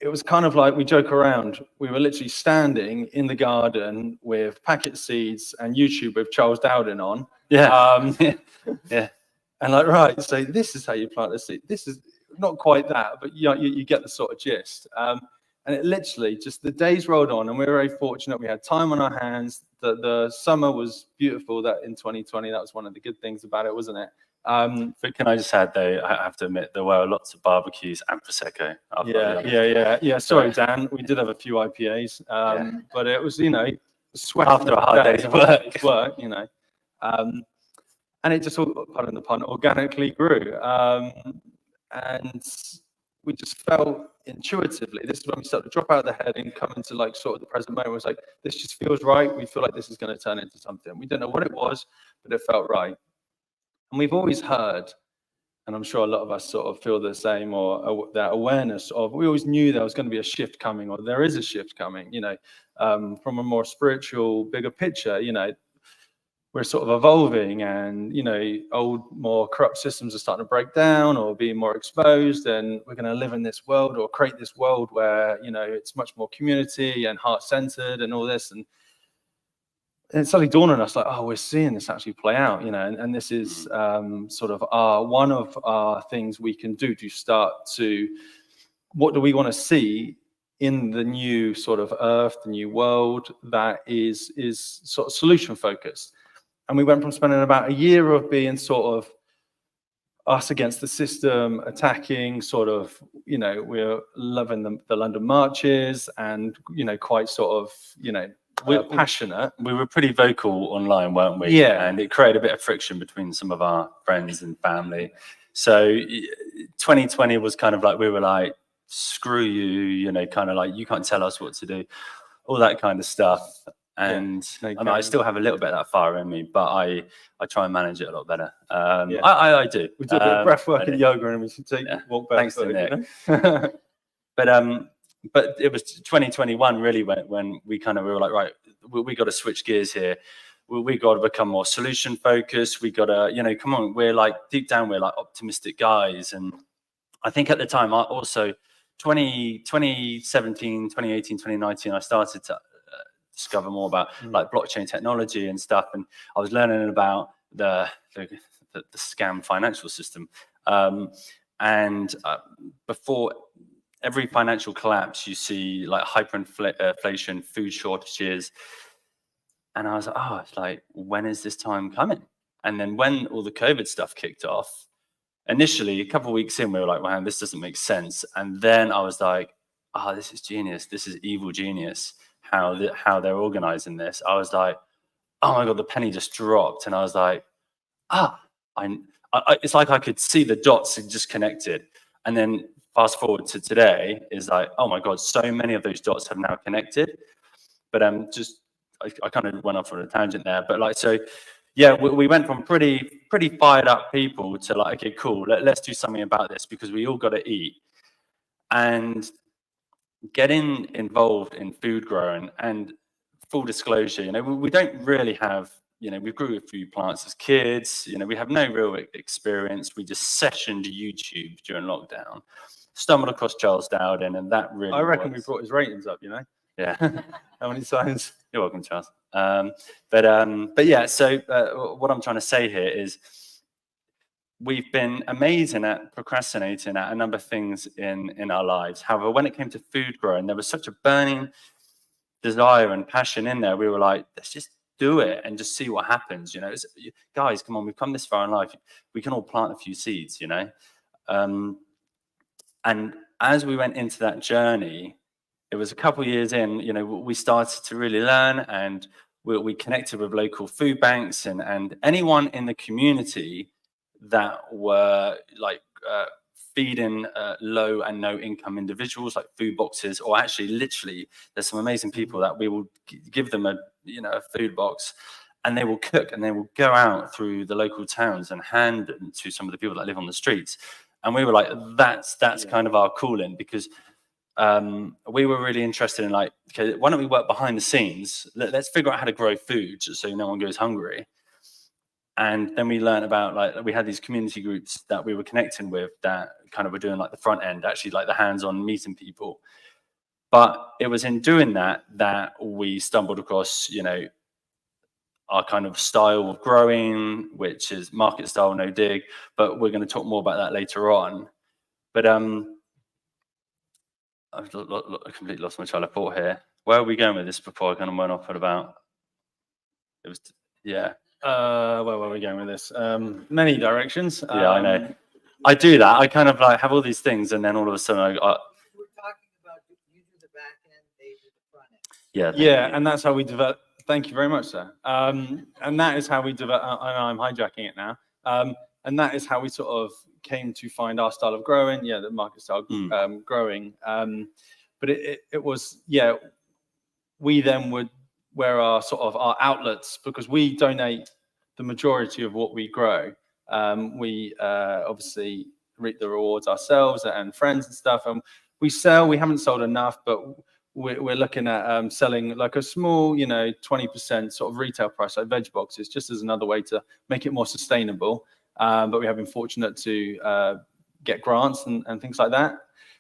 it was kind of like, we joke around, we were literally standing in the garden with packet seeds and YouTube with Charles Dowden on. Yeah. Yeah. And like, right, so this is how you plant a seed. not quite that, but you get the sort of gist. And it literally just the days rolled on, and we were very fortunate. We had time on our hands. The summer was beautiful. That in 2020, that was one of the good things about it, wasn't it? But can I just add, though, I have to admit, there were lots of barbecues and Prosecco. Yeah. Sorry, Dan. We did have a few IPAs, but it was, sweat After a hard day's work. And it just all, pardon the pun, organically grew. And we just felt intuitively, this is when we started to drop out of the head and come into like sort of the present moment. It was like, this just feels right. We feel like this is going to turn into something. We don't know what it was, but it felt right. And we've always heard, and I'm sure a lot of us sort of feel the same, or that awareness of, we always knew there was going to be a shift coming, or there is a shift coming, from a more spiritual, bigger picture, we're sort of evolving, and, old, more corrupt systems are starting to break down or be more exposed, and we're going to live in this world or create this world where, it's much more community and heart-centered and all this. And it suddenly dawned on us like, oh, we're seeing this actually play out, and this is sort of one of our things we can do to start to, what do we want to see in the new sort of earth, the new world that is sort of solution focused. And we went from spending about a year of being sort of us against the system, attacking sort of, we're loving the London marches and, quite sort of, we're passionate. We were pretty vocal online, weren't we? Yeah. And it created a bit of friction between some of our friends and family. So 2020 was kind of like, we were like, screw you, kind of like, you can't tell us what to do, all that kind of stuff. And I still have a little bit of that fire in me, but I try and manage it a lot better. I do. We do a bit of breath work and yoga, and we should walk back. Thanks to Nick. But it was 2021 really when we were like, right, we got to switch gears here. We got to become more solution focused. We got to, come on, we're like, deep down, we're like optimistic guys. And I think at the time, I also 2017, 2018, 2019, I started to discover more about like blockchain technology and stuff. And I was learning about the scam financial system. Before every financial collapse, you see like hyperinflation, food shortages. And I was like, oh, it's like, when is this time coming? And then when all the COVID stuff kicked off, initially, a couple of weeks in, we were like, wow, this doesn't make sense. And then I was like, oh, this is genius. This is evil genius, how they're organizing this. I was like, oh my God, the penny just dropped. And I was like, it's like I could see the dots and just connected. And then fast forward to today is like, oh my God, so many of those dots have now connected. But I kind of went off on a tangent there. But like, so yeah, we went from pretty fired up people to like, okay, cool, let's do something about this because we all got to eat. And getting involved in food growing, and full disclosure, we don't really have, we grew a few plants as kids, we have no real experience. We just sessioned YouTube during lockdown, stumbled across Charles Dowden, and that really, I reckon we brought his ratings up, Yeah. How many times? You're welcome, Charles. But yeah, so what I'm trying to say here is we've been amazing at procrastinating at a number of things in our lives. However, when it came to food growing, there was such a burning desire and passion in there. We were like, let's just do it and just see what happens. Guys, come on, we've come this far in life. We can all plant a few seeds, And as we went into that journey, it was a couple of years in, we started to really learn, and we connected with local food banks and anyone in the community that were like feeding low and no income individuals, like food boxes, or actually literally there's some amazing people that we will give them a food box, and they will cook and they will go out through the local towns and hand them to some of the people that live on the streets. And we were like, that's kind of our calling, because we were really interested in like, okay, why don't we work behind the scenes? Let's figure out how to grow food so no one goes hungry. And then we learned about, like, we had these community groups that we were connecting with that kind of were doing like the front end, actually like the hands-on meeting people. But it was in doing that we stumbled across, our kind of style of growing, which is market style, no dig. But we're going to talk more about that later on. But I've completely lost my train of thought here. Where are we going with this before I kind of went off at about? It was, yeah. Where were we going with this? Many directions. Yeah, I know. I do that. I kind of like have all these things, and then all of a sudden, We're talking about you do the back end, they do the front end. yeah, Yeah, and that's how we develop. Thank you very much, sir. And that is how we develop. I'm hijacking it now. And that is how we sort of came to find our style of growing. Yeah, the market style growing. But it was, yeah, we then would where our sort of our outlets, because we donate the majority of what we grow. We obviously reap the rewards ourselves and friends and stuff. And we haven't sold enough, but we're looking at selling like a small, 20% sort of retail price, like veg boxes, just as another way to make it more sustainable. But we have been fortunate to get grants and things like that.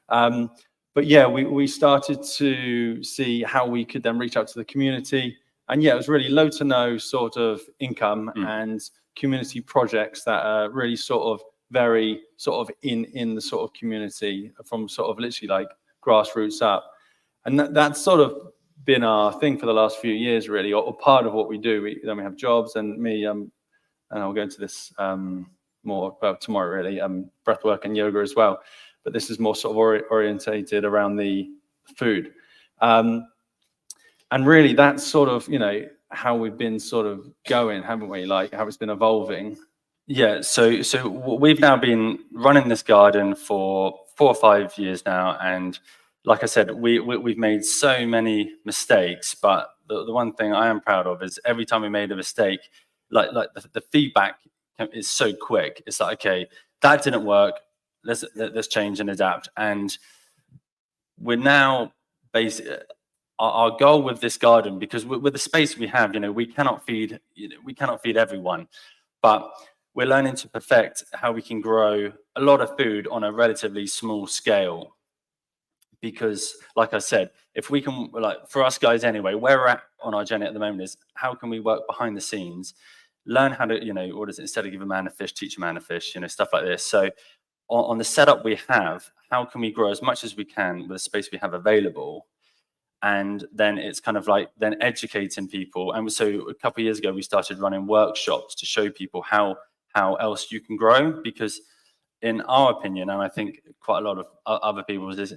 But yeah, we started to see how we could then reach out to the community. And yeah, it was really low to no sort of income and community projects that are really sort of very sort of in the sort of community from sort of literally like grassroots up. And that's sort of been our thing for the last few years, really, or part of what we do. Then we have jobs, and me, and I'll go into this more about tomorrow, really, breathwork and yoga as well. But this is more sort of orientated around the food. And really, that's sort of, how we've been sort of going, haven't we? Like how it's been evolving. Yeah, so we've now been running this garden for 4 or 5 years now, and like I said, we've made so many mistakes, but the one thing I am proud of is every time we made a mistake, like the feedback is so quick. It's like, okay, that didn't work. Let's change and adapt. And we're now basically our goal with this garden, because with the space we have, we cannot feed everyone, but we're learning to perfect how we can grow a lot of food on a relatively small scale. Because like I said, if we can, like for us guys anyway, where we're at on our journey at the moment is how can we work behind the scenes, learn how to, what is it, instead of give a man a fish, teach a man a fish, stuff like this. So on the setup we have, how can we grow as much as we can with the space we have available? And then it's kind of like then educating people. And so a couple of years ago, we started running workshops to show people how else you can grow. Because in our opinion, and I think quite a lot of other people's, is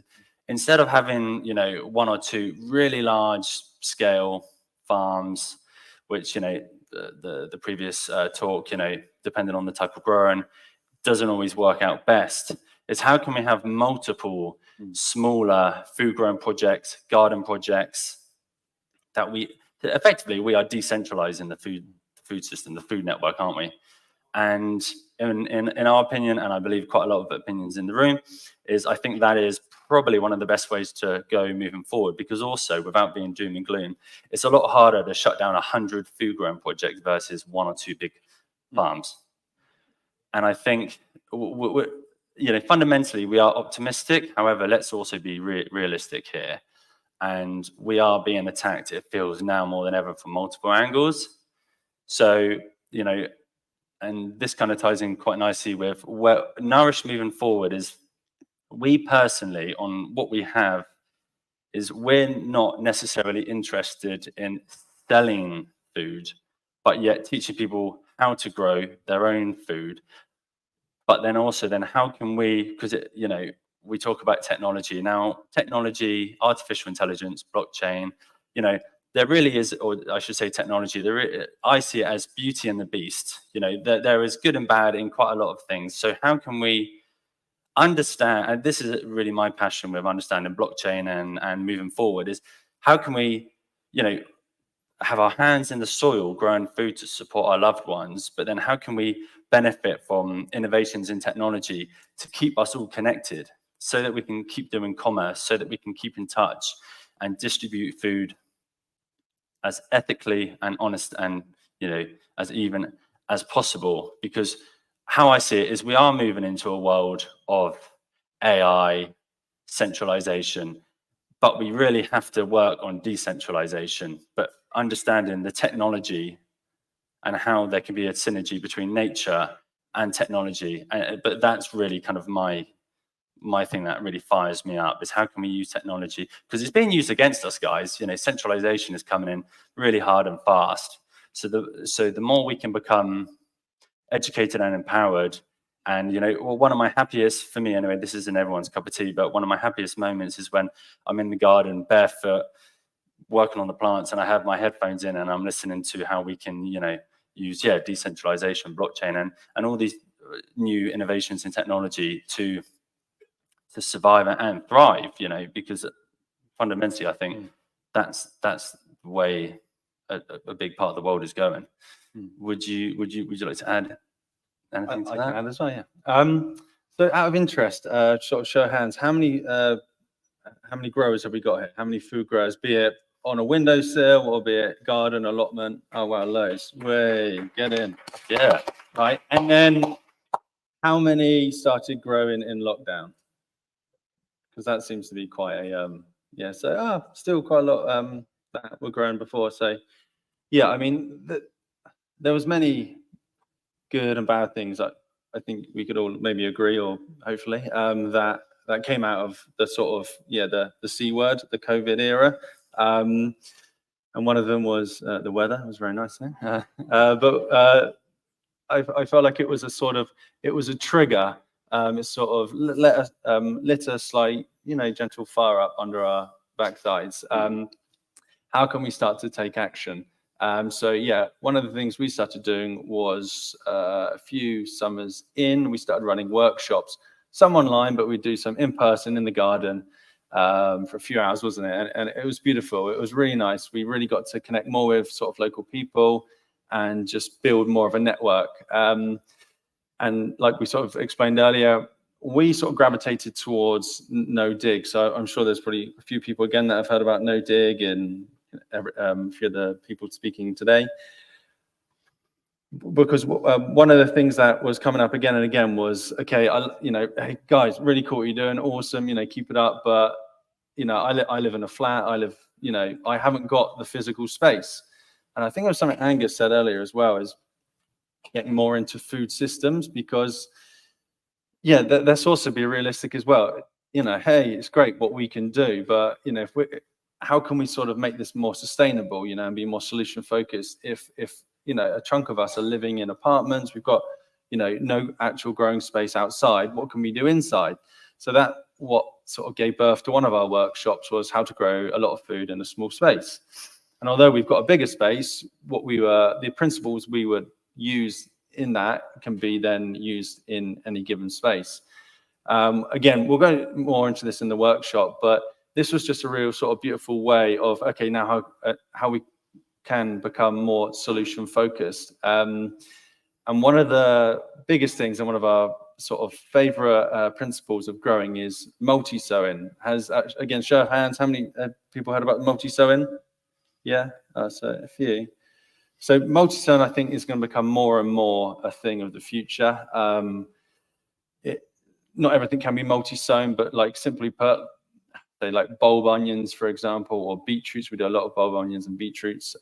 instead of having, 1 or 2 really large scale farms, which, the previous talk, depending on the type of growing, doesn't always work out best. Is how can we have multiple smaller food growing projects, garden projects that we are decentralizing the food system, the food network, aren't we? And in our opinion, and I believe quite a lot of opinions in the room, is I think that is probably one of the best ways to go moving forward, because also without being doom and gloom, it's a lot harder to shut down 100 food growing projects versus 1 or 2 big farms. And I think fundamentally we are optimistic. However, let's also be realistic here. And we are being attacked, it feels now more than ever, from multiple angles. So, and this kind of ties in quite nicely with where Nourish moving forward is, we personally, on what we have, is we're not necessarily interested in selling food, but yet teaching people how to grow their own food. But then also how can we, because we talk about technology now, artificial intelligence, blockchain, there really is, or I should say technology, I see it as beauty and the beast. There is good and bad in quite a lot of things. So how can we understand, and this is really my passion with understanding blockchain and moving forward, is how can we, have our hands in the soil growing food to support our loved ones, but then how can we benefit from innovations in technology to keep us all connected so that we can keep doing commerce, so that we can keep in touch and distribute food as ethically and honest and, as even as possible. Because how I see it is we are moving into a world of AI centralization, but we really have to work on decentralization, but understanding the technology and how there can be a synergy between nature and technology. But that's really kind of my my thing that really fires me up is how can we use technology, because it's being used against us, guys. Centralization is coming in really hard and fast. So the more we can become educated and empowered, and one of my happiest, for me anyway, this isn't everyone's cup of tea, but one of my happiest moments is when I'm in the garden barefoot working on the plants, and I have my headphones in and I'm listening to how we can use decentralization, blockchain, and all these new innovations in technology to survive and thrive, because fundamentally I think that's the way a big part of the world is going. Would you like to add anything to I that? can add as well, yeah. So out of interest, sort of show of hands, how many growers have we got here? How many food growers, be it on a windowsill or be it garden allotment? Oh wow, loads. Way, get in. Yeah. Right. And then how many started growing in lockdown? Because that seems to be quite a so still quite a lot that were growing before. So yeah, I mean there was many good and bad things that I think we could all maybe agree, or hopefully that came out of the sort of the C word, the COVID era. And one of them was the weather. It was very nice there. But I felt like it was a trigger. It sort of lit a slight, gentle fire up under our backsides. How can we start to take action? So yeah, one of the things we started doing was a few summers in, we started running workshops, some online, but we'd do some in person in the garden for a few hours, wasn't it? And it was beautiful. It was really nice. We really got to connect more with sort of local people and just build more of a network. And like we sort of explained earlier, we sort of gravitated towards no dig. So I'm sure there's probably a few people again that have heard about no dig, and a few of the people speaking today. Because one of the things that was coming up again and again was, okay, hey guys, really cool what you're doing, awesome, keep it up, but I live in a flat, I haven't got the physical space. And I think it was something Angus said earlier as well, is getting more into food systems, because let's also be realistic as well. Hey, it's great what we can do, but how can we sort of make this more sustainable, and be more solution focused? If a chunk of us are living in apartments, we've got no actual growing space outside, what can we do inside? So that what sort of gave birth to one of our workshops was how to grow a lot of food in a small space. And although we've got a bigger space, the principles we would use in that can be then used in any given space. Again, we'll go more into this in the workshop, but this was just a real sort of beautiful way of, okay, now how we can become more solution focused. And one of the biggest things and one of our sort of favorite principles of growing is multi-sowing. Again, show of hands, how many people heard about multi-sowing? Yeah, so a few. So multi-sowing, I think, is going to become more and more a thing of the future. Not everything can be multi-sown, but like simply put, say like bulb onions, for example, or beetroots. We do a lot of bulb onions and beetroots.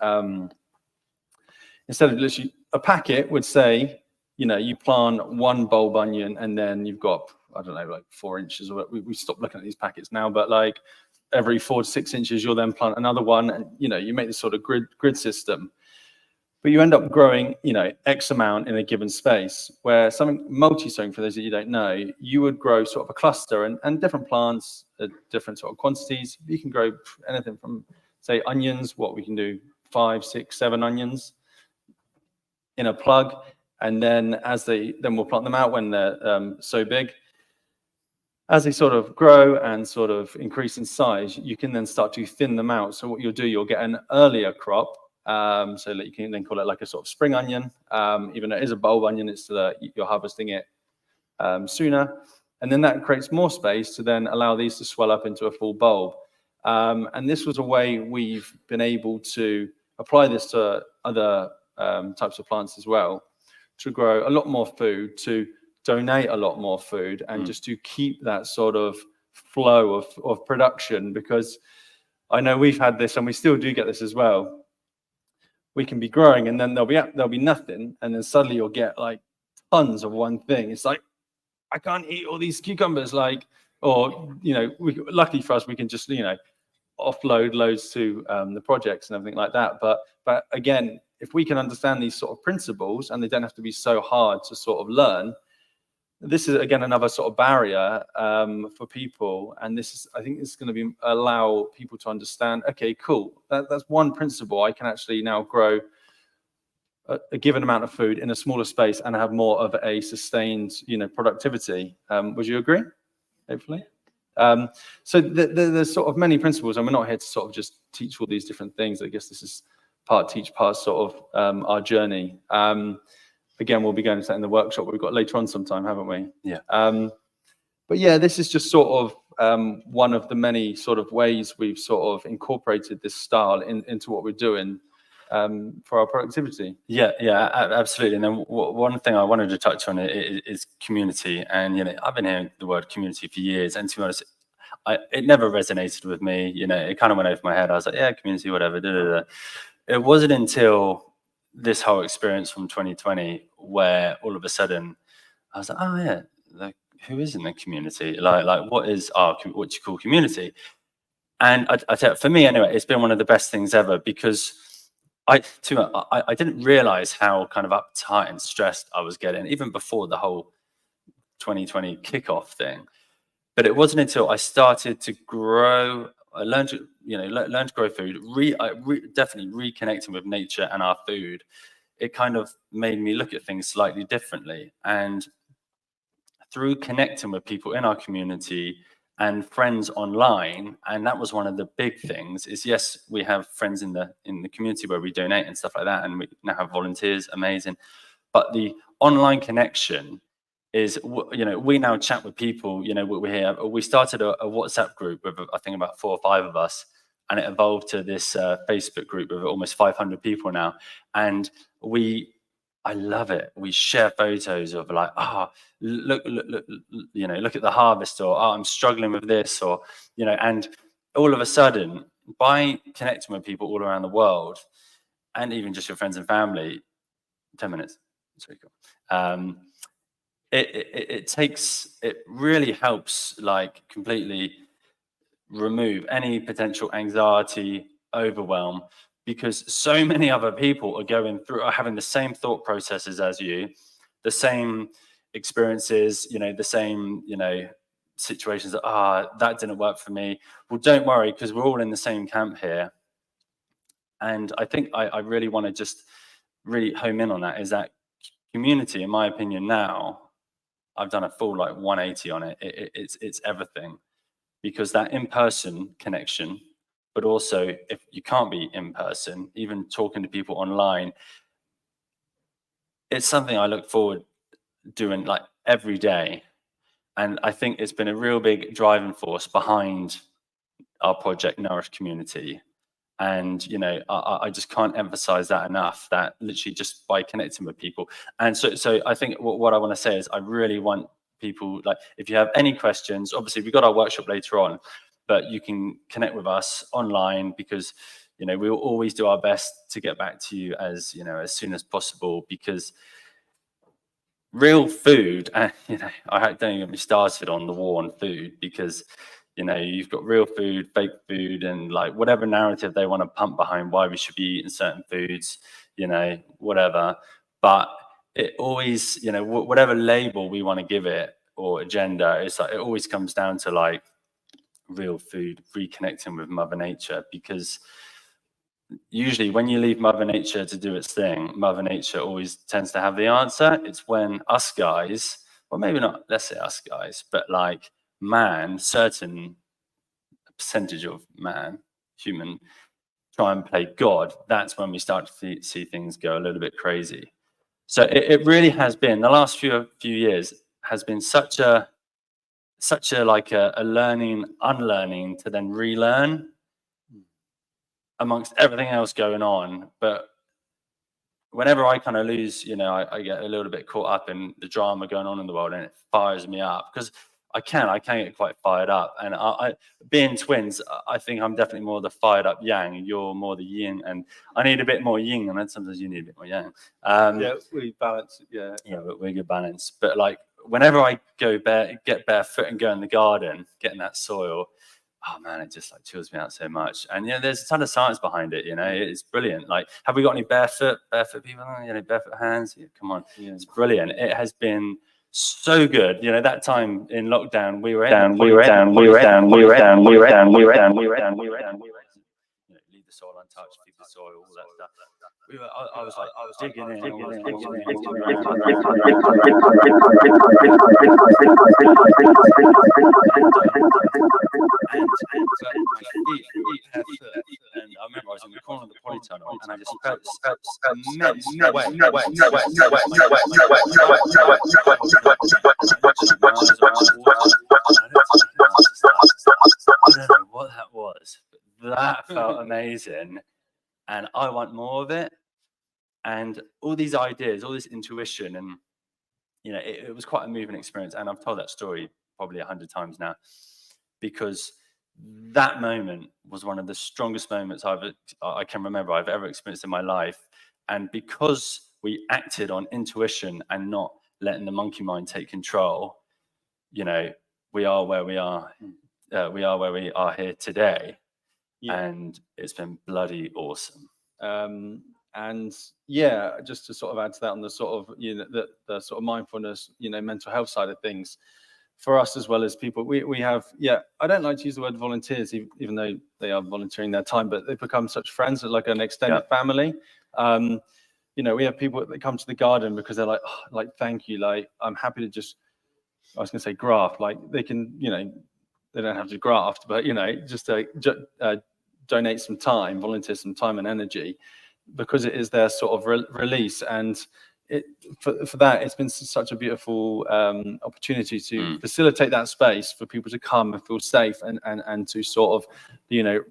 Instead of literally a packet would say, you plant one bulb onion and then you've got, I don't know, like 4 inches, or we stopped looking at these packets now, but like every 4 to 6 inches, you'll then plant another one, and you make this sort of grid system. But you end up growing, X amount in a given space, where something multi-sowing, for those of you who don't know, you would grow sort of a cluster and different plants at different sort of quantities. You can grow anything from, say, onions, what we can do, 5, 6, 7 onions in a plug. And then we'll plant them out when they're so big. As they sort of grow and sort of increase in size, you can then start to thin them out. So what you'll do, you'll get an earlier crop. So that you can then call it like a sort of spring onion. Even though it is a bulb onion, it's you're harvesting it sooner. And then that creates more space to then allow these to swell up into a full bulb. And this was a way we've been able to apply this to other types of plants as well, to grow a lot more food, to donate a lot more food, and just to keep that sort of flow of production. Because I know we've had this, and we still do get this as well. We can be growing, and then there'll be nothing, and then suddenly you'll get like tons of one thing. It's like, I can't eat all these cucumbers, like, or, you know, luckily for us, we can just, you know, offload loads to the projects and everything like that. But again, if we can understand these sort of principles and they don't have to be so hard to sort of learn, this is again another sort of barrier for people. And this is, I think, it's going to allow people to understand. Okay, cool. That's one principle. I can actually now grow a given amount of food in a smaller space and have more of a sustained, you know, productivity. Would you agree? Hopefully. So there's sort of many principles, and we're not here to sort of just teach all these different things. I guess this is part sort of our journey. Again, we'll be going to that in the workshop we've got later on sometime, haven't we? Yeah. But yeah, this is just sort of one of the many sort of ways we've sort of incorporated this style into what we're doing for our productivity. Yeah, absolutely. And then one thing I wanted to touch on is community. And, you know, I've been hearing the word community for years, and to be honest, it never resonated with me. You know, it kind of went over my head. I was like, yeah, community, whatever. Da, da, da. It wasn't until this whole experience from 2020 where all of a sudden I was like, oh yeah, like, who is in the community? Like what is what you call community? And I tell you, for me anyway, it's been one of the best things ever, because I didn't realize how kind of uptight and stressed I was getting even before the whole 2020 kickoff thing. But it wasn't until I started to grow, I learned to grow food, definitely reconnecting with nature and our food. It kind of made me look at things slightly differently. And through connecting with people in our community and friends online, and that was one of the big things, is yes, we have friends in the community where we donate and stuff like that, and we now have volunteers, amazing. But the online connection is, you know, we now chat with people. You know, we're here. We started a WhatsApp group with I think about 4 or 5 of us, and it evolved to this Facebook group with almost 500 people now. And I love it. We share photos of like, look, you know, look at the harvest, or I'm struggling with this, or, you know, and all of a sudden, by connecting with people all around the world, and even just your friends and family, 10 minutes, it's really cool. It really helps, like, completely remove any potential anxiety, overwhelm, because so many other people are having the same thought processes as you, the same experiences, you know, the same, you know, situations that, that didn't work for me. Well, don't worry, because we're all in the same camp here. And I think I really want to just really home in on that, is that community, in my opinion, now, I've done a full like 180 on it. It's everything, because that in-person connection, but also if you can't be in person, even talking to people online, it's something I look forward doing like every day. And I think it's been a real big driving force behind our project, Nourish Community. And, you know, I just can't emphasize that enough, that literally just by connecting with people. And so I think what I want to say is, I really want people, like, if you have any questions, obviously we've got our workshop later on, but you can connect with us online, because, you know, we will always do our best to get back to you as, you know, as soon as possible, because real food, and, you know, I don't even get me started on the war on food, because, you know, you've got real food, fake food, and like whatever narrative they want to pump behind why we should be eating certain foods, you know, whatever. But it always, you know, whatever label we want to give it, or agenda, it's like, it always comes down to like real food, reconnecting with Mother Nature, because usually when you leave Mother Nature to do its thing, Mother Nature always tends to have the answer. It's when us guys, well, maybe not, let's say us guys, but like man, certain percentage of man, human, try and play God, that's when we start to see things go a little bit crazy. So it really has been, the last few years has been such a like a learning, unlearning, to then relearn amongst everything else going on. But whenever I kind of lose, you know, I get a little bit caught up in the drama going on in the world, and it fires me up, because I can get quite fired up. And I being twins, I think I'm definitely more the fired up yang, and you're more the yin, and I need a bit more yin, and then sometimes you need a bit more yang. Yeah, we balance. Yeah, but we're good balance. But like whenever I get barefoot and go in the garden, get in that soil, oh man, it just like chills me out so much. And there's a ton of science behind it. It's brilliant. Like, have we got any barefoot people? Barefoot hands? Yeah, come on, it's brilliant. It has been so good. That time in lockdown, we were down. Leave the soil untouched, keep the soil, all that stuff. I was digging in. And I remember I was in the corner of the polytunnel and I just felt immense I don't know what that was. That felt amazing. And I want more of it. And all these ideas, all this intuition, and it was quite a moving experience. And I've told that story probably 100 times now, because that moment was one of the strongest moments I can remember I've ever experienced in my life. And because we acted on intuition and not letting the monkey mind take control, we are where we are. We are where we are here today. Yeah. And it's been bloody awesome. And yeah, just to sort of add to that on the sort of the sort of mindfulness, mental health side of things, for us as well as people, we have, I don't like to use the word volunteers, even though they are volunteering their time, but they've become such friends, like an extended family. We have people that come to the garden because they're like, thank you, like I'm happy to just, I was going to say graft, like they can, they don't have to graft, but just donate some time, volunteer some time and energy, because it is their sort of release. And for that, it's been such a beautiful opportunity to facilitate that space for people to come and feel safe and to sort of,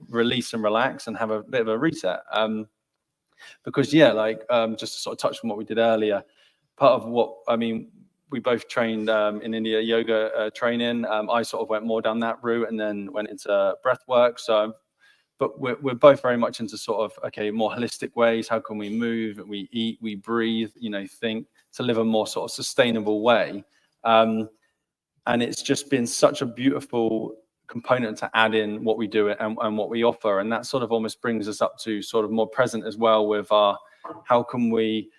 release and relax and have a bit of a reset. Because just to sort of touch on what we did earlier, part of what, we both trained in India yoga training. I sort of went more down that route and then went into breath work. But we're both very much into sort of, more holistic ways. How can we move, we eat, we breathe, think, to live a more sort of sustainable way. And it's just been such a beautiful component to add in what we do and what we offer. And that sort of almost brings us up to sort of more present as well with our, how can we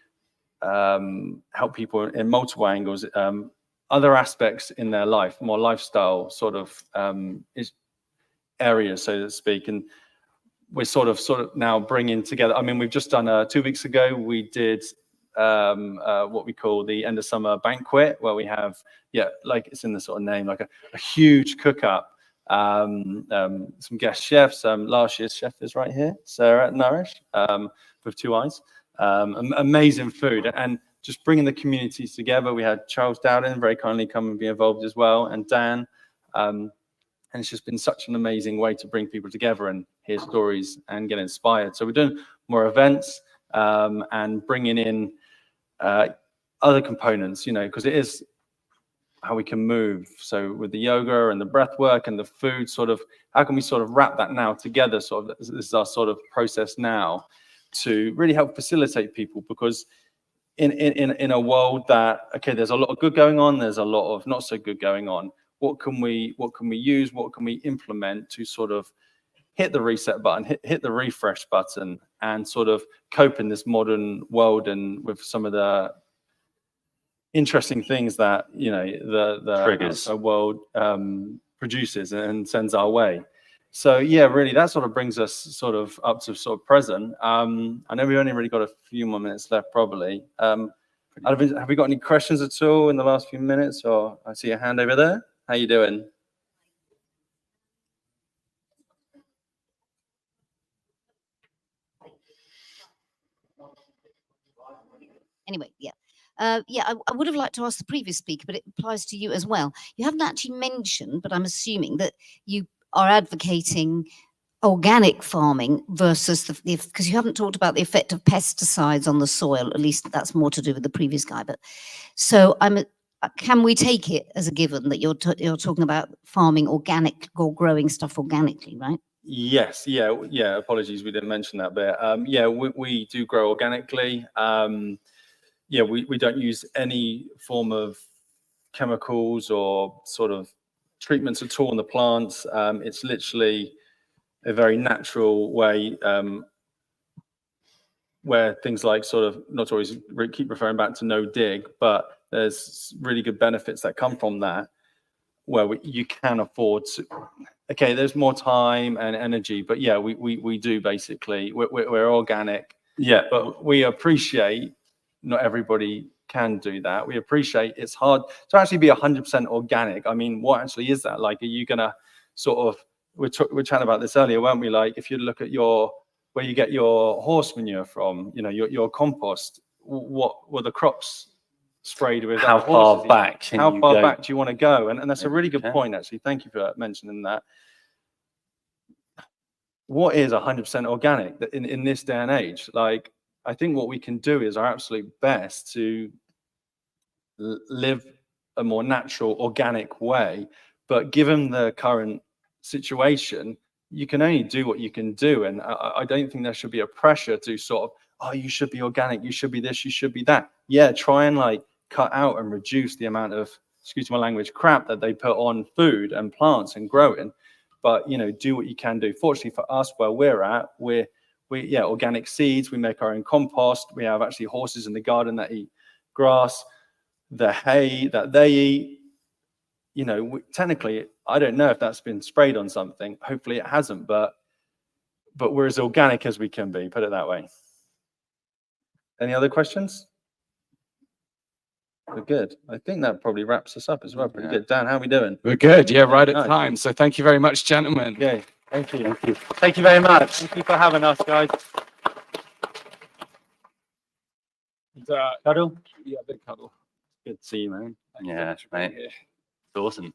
help people in multiple angles, other aspects in their life, more lifestyle sort of areas, so to speak. And we're sort of now bringing together, we've just done 2 weeks ago, we did what we call the end of summer banquet, where we have, like it's in the sort of name, like a huge cook up, some guest chefs. Last year's chef is right here, Sarah at Nourish, with 2 eyes. Amazing food, and just bringing the communities together. We had Charles Dowden very kindly come and be involved as well, and Dan, and it's just been such an amazing way to bring people together and hear stories and get inspired. So we're doing more events and bringing in other components, because it is how we can move. So with the yoga and the breath work and the food, sort of, how can we sort of wrap that now together? Sort of, this is our sort of process now to really help facilitate people, because in a world that, there's a lot of good going on, there's a lot of not so good going on. What can we use? What can we implement to sort of hit the reset button, hit the refresh button, and sort of cope in this modern world and with some of the interesting things that the triggers world produces and sends our way. So really, that sort of brings us sort of up to sort of present. I know we've only really got a few more minutes left, probably. Have we got any questions at all in the last few minutes? Or I see a hand over there. How you doing? Anyway, I would have liked to ask the previous speaker, but it applies to you as well. You haven't actually mentioned, but I'm assuming that you are advocating organic farming versus because you haven't talked about the effect of pesticides on the soil. At least that's more to do with the previous guy. But so can we take it as a given that you're talking about farming organic or growing stuff organically, right? Yes, yeah. Apologies, we didn't mention that bit. We do grow organically. We don't use any form of chemicals or sort of treatments at all on the plants. It's literally a very natural way where things like sort of, not to always keep referring back to no dig, but there's really good benefits that come from that, where you can afford to, okay, there's more time and energy, but yeah, we do basically, we're organic. Yeah. But we appreciate not everybody can do that. We appreciate it's hard to actually be 100% organic. I mean, what actually is that? Like, are you gonna sort of, we're chatting about this earlier, weren't we? Like, if you look at where you get your horse manure from, you know, your compost, what were the crops sprayed with? How far back can How you far go? back do you want to go? And that's a really good Okay. point, actually. Thank you for mentioning that. What is 100% organic in this day and age? Like, I think what we can do is our absolute best to live a more natural, organic way. But given the current situation, you can only do what you can do. And I don't think there should be a pressure to sort of, oh, you should be organic, you should be this, you should be that. Yeah, try and like cut out and reduce the amount of, excuse my language, crap that they put on food and plants and growing. But, you know, do what you can do. Fortunately for us, where we're at, we organic seeds, we make our own compost. We have actually horses in the garden that eat grass, the hay that they eat. You know, technically, I don't know if that's been sprayed on something. Hopefully it hasn't, but we're as organic as we can be, put it that way. Any other questions? We're good. I think that probably wraps us up as well. Pretty good. Dan, how are we doing? We're good. Yeah, right at Nice. time. So thank you very much, gentlemen. Okay, thank you. Thank you. Thank you very much. Thank you for having us, guys. Cuddle? Yeah, big cuddle. Good to see you, man. Yeah, mate. Yeah. It's awesome.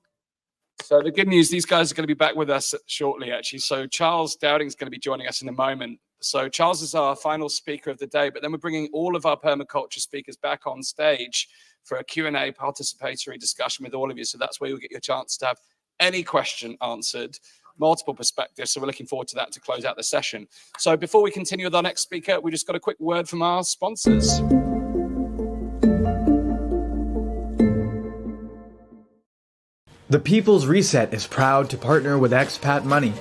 So the good news, these guys are going to be back with us shortly, actually. So Charles Dowding is going to be joining us in a moment. So Charles is our final speaker of the day, but then we're bringing all of our permaculture speakers back on stage for a Q&A participatory discussion with all of you. So that's where you'll get your chance to have any question answered, multiple perspectives. So we're looking forward to that to close out the session. So before we continue with our next speaker, we just got a quick word from our sponsors. The People's Reset is proud to partner with Expat Money,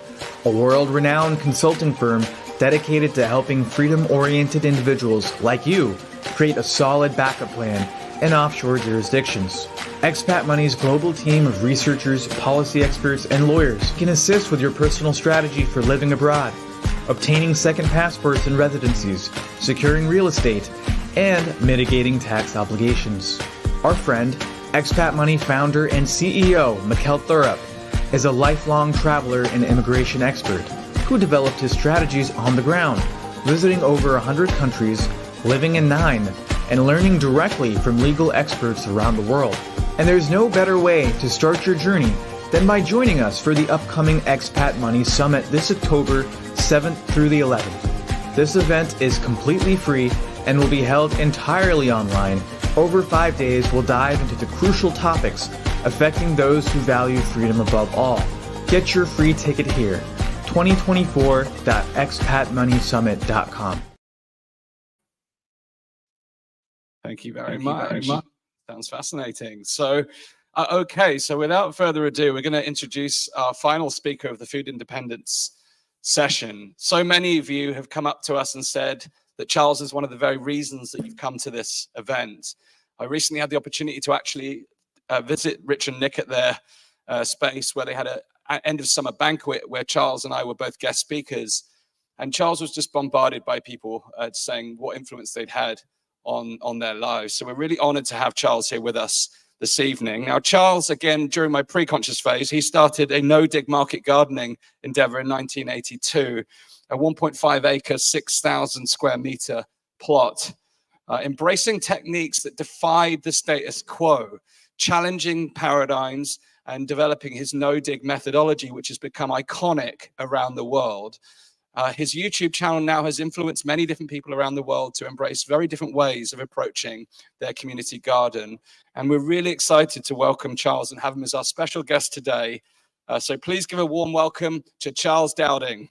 a world-renowned consulting firm dedicated to helping freedom-oriented individuals like you create a solid backup plan in offshore jurisdictions. Expat Money's global team of researchers, policy experts, and lawyers can assist with your personal strategy for living abroad, obtaining second passports and residencies, securing real estate, and mitigating tax obligations. Our friend, Expat Money founder and CEO Mikkel Thurup is a lifelong traveler and immigration expert who developed his strategies on the ground, visiting over 100 countries, living in 9, and learning directly from legal experts around the world. And there's no better way to start your journey than by joining us for the upcoming Expat Money Summit this October 7th through the 11th. This event is completely free and will be held entirely online. Over 5 days, we'll dive into the crucial topics affecting those who value freedom above all. Get your free ticket here, 2024.expatmoneysummit.com. Thank you very much. Sounds fascinating. So, okay, so without further ado, we're going to introduce our final speaker of the Food Independence session. So many of you have come up to us and said that Charles is one of the very reasons that you've come to this event. I recently had the opportunity to actually visit Rich and Nick at their space where they had an end of summer banquet where Charles and I were both guest speakers. And Charles was just bombarded by people saying what influence they'd had on their lives. So we're really honored to have Charles here with us this evening. Now, Charles, again, during my pre-conscious phase, he started a no-dig market gardening endeavor in 1982, a 1.5 acre, 6,000 square meter plot, embracing techniques that defied the status quo, challenging paradigms and developing his no-dig methodology, which has become iconic around the world. His YouTube channel now has influenced many different people around the world to embrace very different ways of approaching their community garden. And we're really excited to welcome Charles and have him as our special guest today. So please give a warm welcome to Charles Dowding.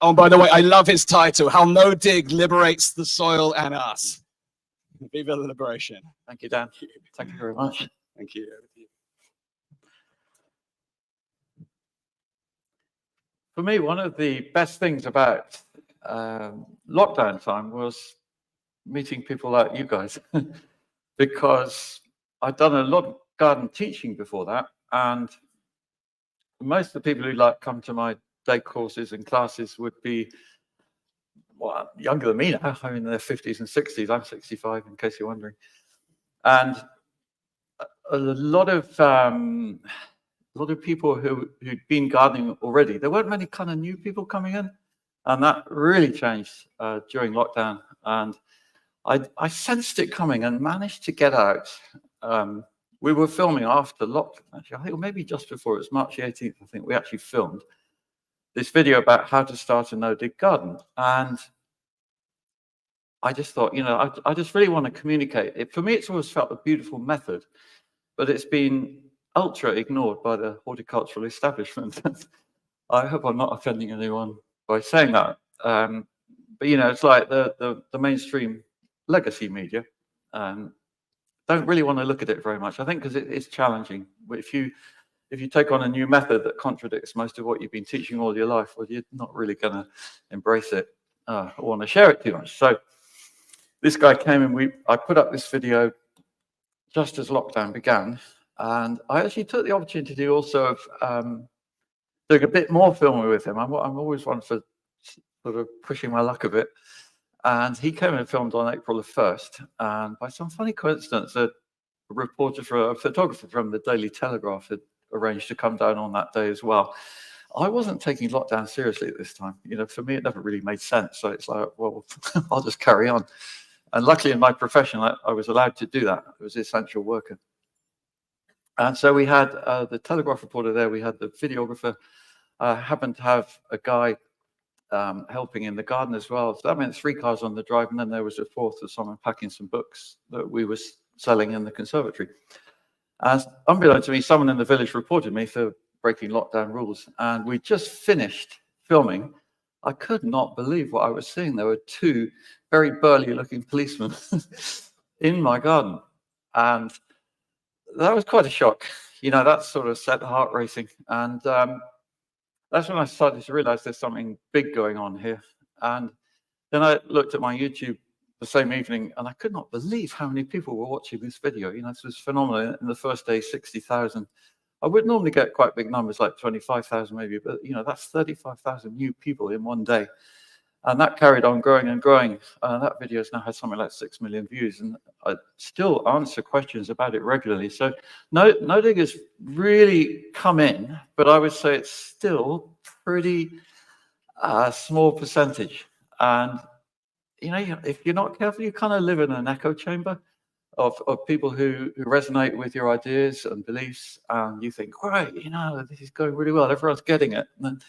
Oh, by the way, I love his title, How No Dig Liberates the Soil and Us. Viva la liberation. Thank you, Dan. Thank you very much. Thank you. Over to you. For me, one of the best things about lockdown time was meeting people like you guys, because I'd done a lot of garden teaching before that, and most of the people who come to my day courses and classes would be younger than me now. I'm in their 50s and 60s. I'm 65, in case you're wondering. And a lot of people who'd been gardening already. There weren't many kind of new people coming in, and that really changed during lockdown. And I sensed it coming and managed to get out. We were filming after lockdown, actually. I think maybe just before. It was March the 18th, I think. We actually filmed this video about how to start a no-dig garden. And I just thought, I just really want to communicate it. For me, it's always felt a beautiful method, but it's been ultra ignored by the horticultural establishment. I hope I'm not offending anyone by saying that. But it's like the mainstream legacy media don't really want to look at it very much. I think because it's challenging. But if you take on a new method that contradicts most of what you've been teaching all your life, well, you're not really going to embrace it or want to share it too much. So this guy came and I put up this video just as lockdown began. And I actually took the opportunity to also of doing a bit more filming with him. I'm always one for sort of pushing my luck a bit. And he came and filmed on April the 1st. And by some funny coincidence, a photographer from the Daily Telegraph had arranged to come down on that day as well. I wasn't taking lockdown seriously at this time. For me, it never really made sense. So it's like, well, I'll just carry on. And luckily in my profession, I was allowed to do that. I was an essential worker. And so we had the Telegraph reporter there. We had the videographer. Happened to have a guy helping in the garden as well. So that meant 3 cars on the drive, and then there was a 4th of someone packing some books that we were selling in the conservatory. As unbeknownst to me, someone in the village reported me for breaking lockdown rules, and we just finished filming. I could not believe what I was seeing. There were 2 very burly-looking policemen in my garden, and that was quite a shock. That sort of set the heart racing, and that's when I started to realize there's something big going on here. And then I looked at my YouTube the same evening, and I could not believe how many people were watching this video. This was phenomenal. In the first day, 60,000. I would normally get quite big numbers, like 25,000 maybe, but that's 35,000 new people in one day. And that carried on growing and growing. That video has now had something like 6 million views, and I still answer questions about it regularly. So no-dig has really come in, but I would say it's still pretty small percentage. And if you're not careful, you kind of live in an echo chamber of people who resonate with your ideas and beliefs, and you think, right, this is going really well. Everyone's getting it. And then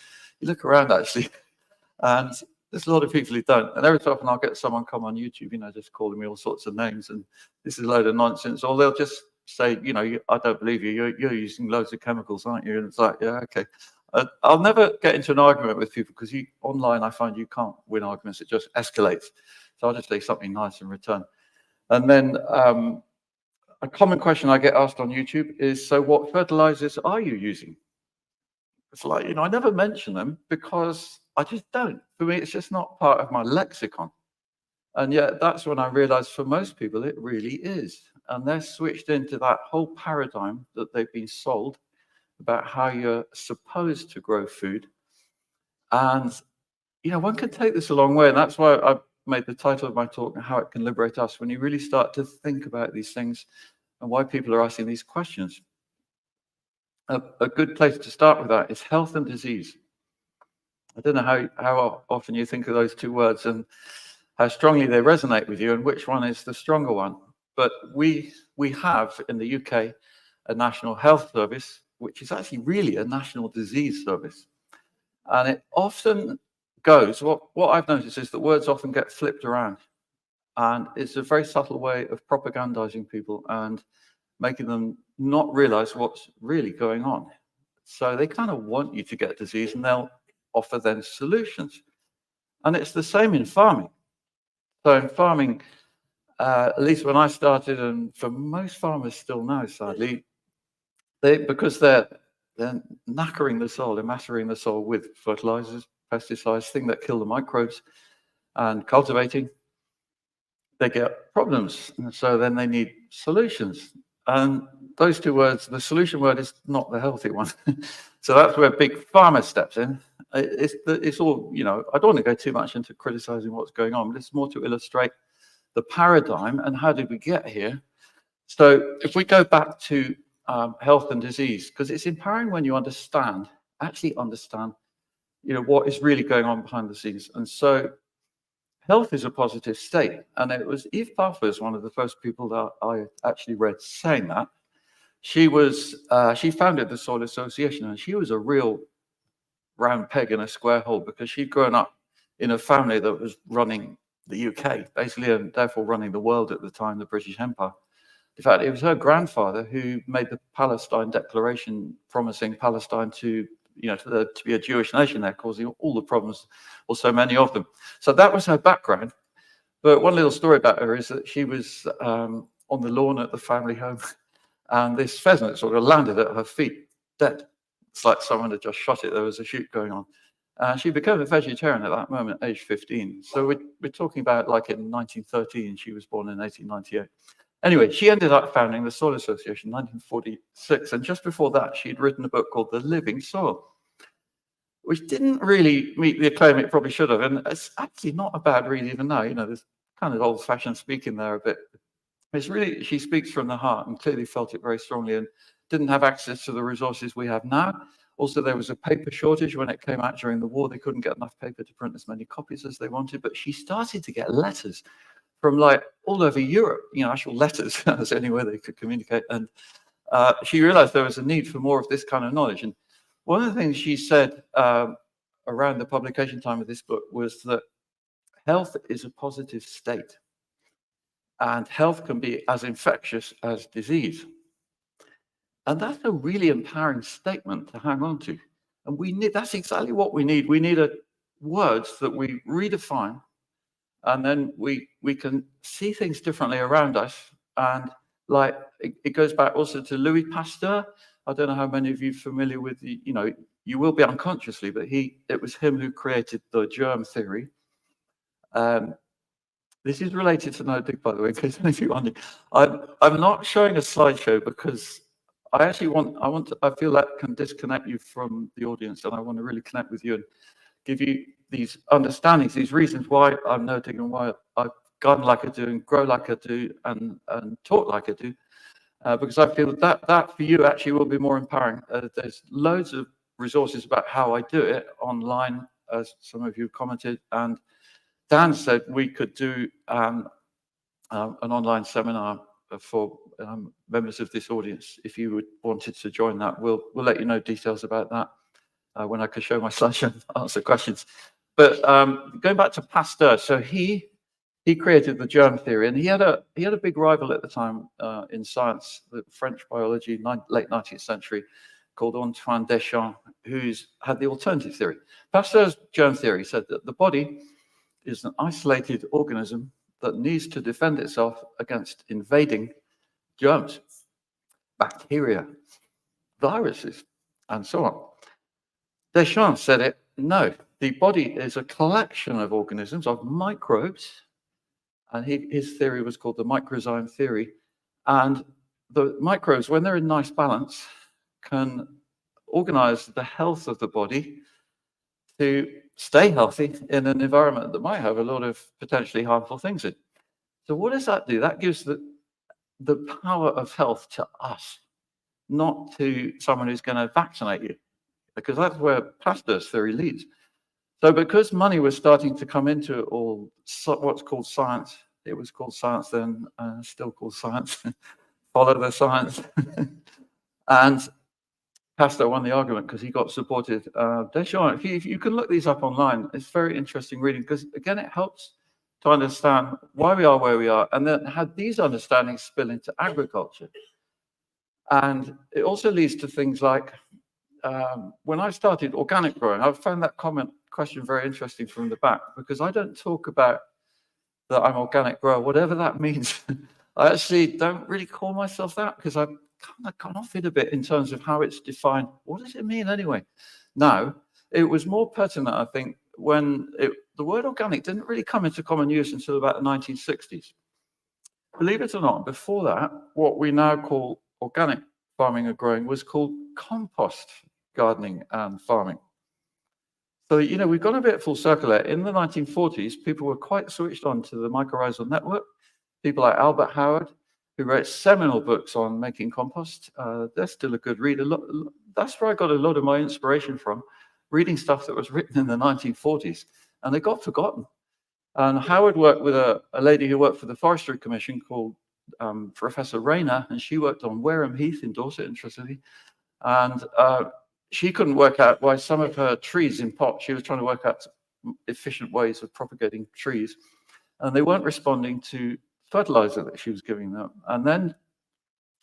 you look around actually, and there's a lot of people who don't. And every so often I'll get someone come on YouTube, just calling me all sorts of names, and this is a load of nonsense. Or they'll just say, I don't believe you. You're using loads of chemicals, aren't you? And it's like, yeah, okay. I'll never get into an argument with people, because online I find you can't win arguments. It just escalates. So I'll just say something nice in return. And then a common question I get asked on YouTube is, so what fertilizers are you using? It's like, I never mention them because I just don't. For me, it's just not part of my lexicon. And yet that's when I realized for most people, it really is. And they're switched into that whole paradigm that they've been sold about how you're supposed to grow food. And, one can take this a long way. And that's why I made the title of my talk, How It Can Liberate Us, when you really start to think about these things and why people are asking these questions. A good place to start with that is health and disease. I don't know how often you think of those 2 words and how strongly they resonate with you and which one is the stronger one. But we have in the UK a National Health Service, which is actually really a national disease service. And it often goes, what I've noticed is that words often get flipped around. And it's a very subtle way of propagandizing people and making them not realize what's really going on. So they kind of want you to get disease, and they'll offer then solutions. And it's the same in farming. So in farming, at least when I started, and for most farmers still now, sadly, because they're knackering the soil, they're macerating the soil with fertilizers, pesticides, things that kill the microbes, and cultivating, they get problems. And so then they need solutions. And those two words, the solution word is not the healthy one. So that's where Big Pharma steps in. It's all, you know, I don't want to go too much into criticizing what's going on, but it's more to illustrate the paradigm and how did we get here. So if we go back to health and disease, because it's empowering when you actually understand, you know, what is really going on behind the scenes. And so health is a positive state. And it was Eve Parfus, one of the first people that I actually read saying that. She founded the Soil Association, and she was a real round peg in a square hole because she'd grown up in a family that was running the UK, basically, and therefore running the world at the time, the British Empire. In fact, it was her grandfather who made the Palestine Declaration, promising Palestine to, you know, to be a Jewish nation there, causing all the problems, or so many of them. So that was her background. But one little story about her is that she was on the lawn at the family home, and this pheasant sort of landed at her feet, dead. It's like someone had just shot it. There was a shoot going on. She became a vegetarian at that moment, age 15. So we're talking about like in 1913. She was born in 1898. Anyway, she ended up founding the Soil Association in 1946. And just before that, she'd written a book called The Living Soil, which didn't really meet the acclaim it probably should have. And it's actually not a bad read even now. You know, there's kind of old-fashioned speaking there a bit. It's really, she speaks from the heart and clearly felt it very strongly and didn't have access to the resources we have now. Also, there was a paper shortage when it came out during the war. They couldn't get enough paper to print as many copies as they wanted, but she started to get letters from like all over Europe, you know, actual letters. That's the only way they could communicate. And she realized there was a need for more of this kind of knowledge. And one of the things she said around the publication time of this book was that health is a positive state, and health can be as infectious as disease. And that's a really empowering statement to hang on to. And we need, that's exactly what we need. We need words that we redefine, and then we can see things differently around us. And like, it goes back also to Louis Pasteur. I don't know how many of you are familiar with the, you know, you will be unconsciously, but it was him who created the germ theory. This is related to no dig, by the way, in case any of you wondering. I'm not showing a slideshow because I feel that can disconnect you from the audience, and I want to really connect with you and give you these understandings, these reasons why I'm no dig and why I garden like I do and grow like I do and talk like I do, because I feel that for you actually will be more empowering. There's loads of resources about how I do it online, as some of you commented, and Dan said we could do an online seminar for members of this audience. If you wanted to join that, we'll let you know details about that when I can show my slideshow and answer questions. But going back to Pasteur, so he created the germ theory, and he had a big rival at the time in science, the French biology, late 19th century, called Antoine Deschamps, who's had the alternative theory. Pasteur's germ theory said that the body is an isolated organism that needs to defend itself against invading germs, bacteria, viruses, and so on. Deschamps said no, the body is a collection of organisms, of microbes, and his theory was called the microzyme theory. And the microbes, when they're in nice balance, can organize the health of the body to stay healthy in an environment that might have a lot of potentially harmful things in. So what does that do? That gives the power of health to us, not to someone who's going to vaccinate you, because that's where Pasteur's theory leads. So because money was starting to come into all what's called science, it was called science then, still called science, follow the science. And Pasteur won the argument because he got supported. Deschamps, if you can look these up online, it's very interesting reading because, again, it helps to understand why we are where we are, and then how these understandings spill into agriculture. And it also leads to things like, when I started organic growing, I found that question very interesting from the back, because I don't talk about that I'm organic grower, whatever that means. I actually don't really call myself that because I've kind of gone off it a bit in terms of how it's defined. What does it mean anyway? Now, it was more pertinent, I think, when the word organic didn't really come into common use until about the 1960s. Believe it or not, before that, what we now call organic farming and growing was called compost gardening and farming. So, you know, we've gone a bit full circle there. In the 1940s, people were quite switched on to the mycorrhizal network. People like Albert Howard, who wrote seminal books on making compost. They're still a good read. That's where I got a lot of my inspiration from, reading stuff that was written in the 1940s, and they got forgotten. And Howard worked with a lady who worked for the Forestry Commission called Professor Rayner, and she worked on Wareham Heath in Dorset, interestingly. And she couldn't work out why some of her trees in pots, she was trying to work out efficient ways of propagating trees, and they weren't responding to fertilizer that she was giving them. And then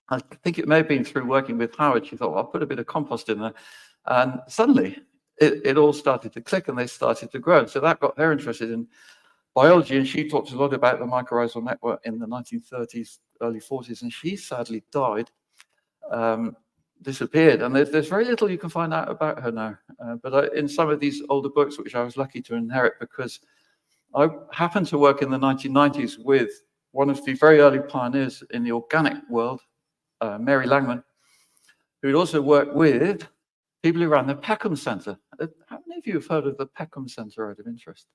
I think it may have been through working with Howard, she thought, well, I'll put a bit of compost in there. And suddenly it all started to click and they started to grow. And so that got her interested in biology. And she talked a lot about the mycorrhizal network in the 1930s, early 40s. And she sadly died, disappeared. And there's very little you can find out about her now. But in some of these older books, which I was lucky to inherit because I happened to work in the 1990s with one of the very early pioneers in the organic world, Mary Langman, who'd also worked with people who ran the Peckham Centre. How many of you have heard of the Peckham Centre out of interest?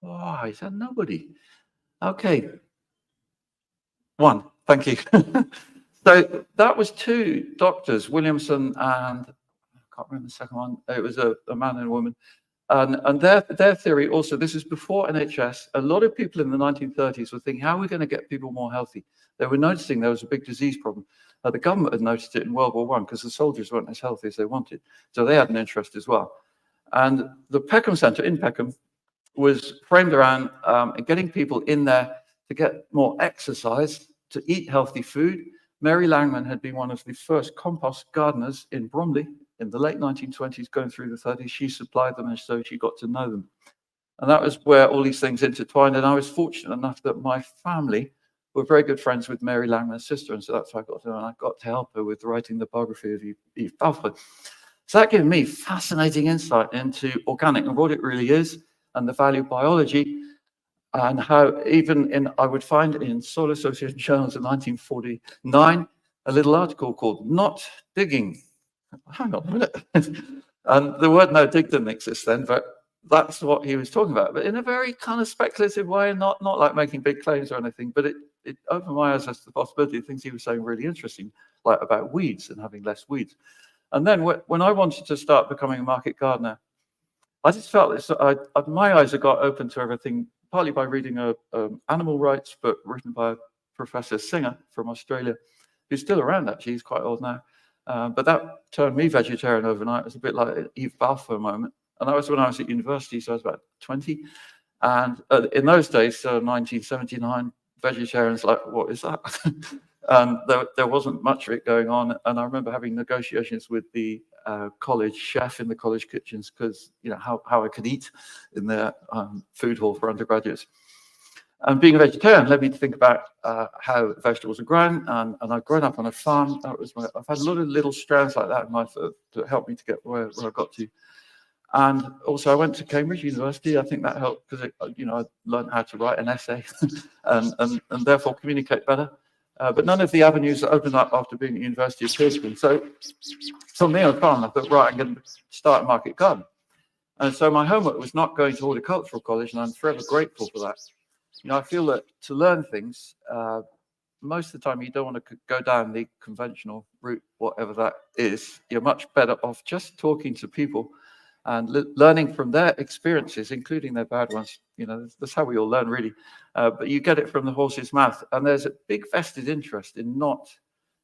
Oh, is that nobody? Okay. One, thank you. So that was two doctors, Williamson and, I can't remember the second one. It was a man and a woman. And their theory also, this is before NHS, a lot of people in the 1930s were thinking, how are we going to get people more healthy? They were noticing there was a big disease problem. The government had noticed it in World War I because the soldiers weren't as healthy as they wanted. So they had an interest as well. And the Peckham Centre in Peckham was framed around getting people in there to get more exercise, to eat healthy food. Mary Langman had been one of the first compost gardeners in Bromley in the late 1920s, going through the 30s. She supplied them, and so she got to know them. And that was where all these things intertwined. And I was fortunate enough that my family were very good friends with Mary Langman's sister. And so that's how I got to know, and I got to help her with writing the biography of Eve Balfour. So that gave me fascinating insight into organic and what it really is, and the value of biology, and how even in, I would find in Soil Association journals in 1949, a little article called Not Digging. Hang on a minute. And the word no dig didn't exist then, but that's what he was talking about. But in a very kind of speculative way, not like making big claims or anything, but it opened my eyes as to the possibility of things he was saying really interesting, like about weeds and having less weeds. And then when I wanted to start becoming a market gardener, I just felt this, my eyes had got open to everything, partly by reading a animal rights book written by Professor Singer from Australia, who's still around actually, he's quite old now. But that turned me vegetarian overnight. It was a bit like an Eve Balfour moment. And that was when I was at university, so I was about 20. And in those days, so 1979, vegetarians like, what is that? And there wasn't much of it going on. And I remember having negotiations with the college chef in the college kitchens because, you know, how I could eat in the food hall for undergraduates. And being a vegetarian led me to think about how vegetables are grown. And I've grown up on a farm. I've had a lot of little strands like that in life that helped me to get where I got to. And also I went to Cambridge University. I think that helped because, you know, I learned how to write an essay and therefore communicate better. But none of the avenues that opened up after being at university appeared to me. So for me on the farm, I thought, right, I'm going to start a market garden. And so my homework was not going to horticultural college, and I'm forever grateful for that. You know, I feel that to learn things, most of the time you don't want to go down the conventional route, whatever that is. You're much better off just talking to people and learning from their experiences, including their bad ones. You know, that's how we all learn, really. But you get it from the horse's mouth. And there's a big vested interest in not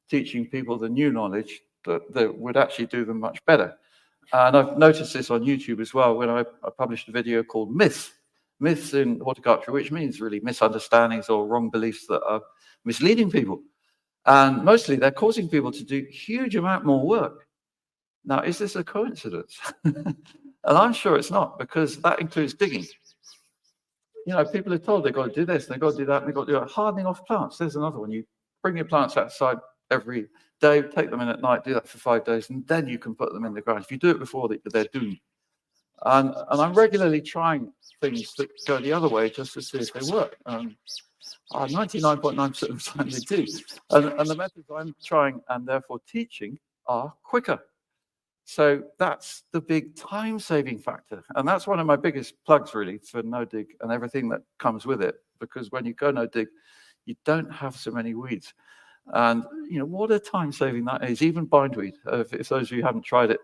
teaching people the new knowledge that would actually do them much better. And I've noticed this on YouTube as well, when I published a video called Myths in Horticulture, which means really misunderstandings or wrong beliefs that are misleading people. And mostly they're causing people to do huge amount more work. Now, is this a coincidence? And I'm sure it's not, because that includes digging. You know, people are told they've got to do this, they've got to do that, and they've got to do it. Hardening off plants. There's another one. You bring your plants outside every day, take them in at night, do that for 5 days, and then you can put them in the ground. If you do it before, they're doomed. And I'm regularly trying things that go the other way just to see if they work. 99.9% of the time they do. And the methods I'm trying and therefore teaching are quicker. So that's the big time-saving factor. And that's one of my biggest plugs, really, for no-dig and everything that comes with it. Because when you go no-dig, you don't have so many weeds. And, you know, what a time-saving that is. Even bindweed, if those of you haven't tried it,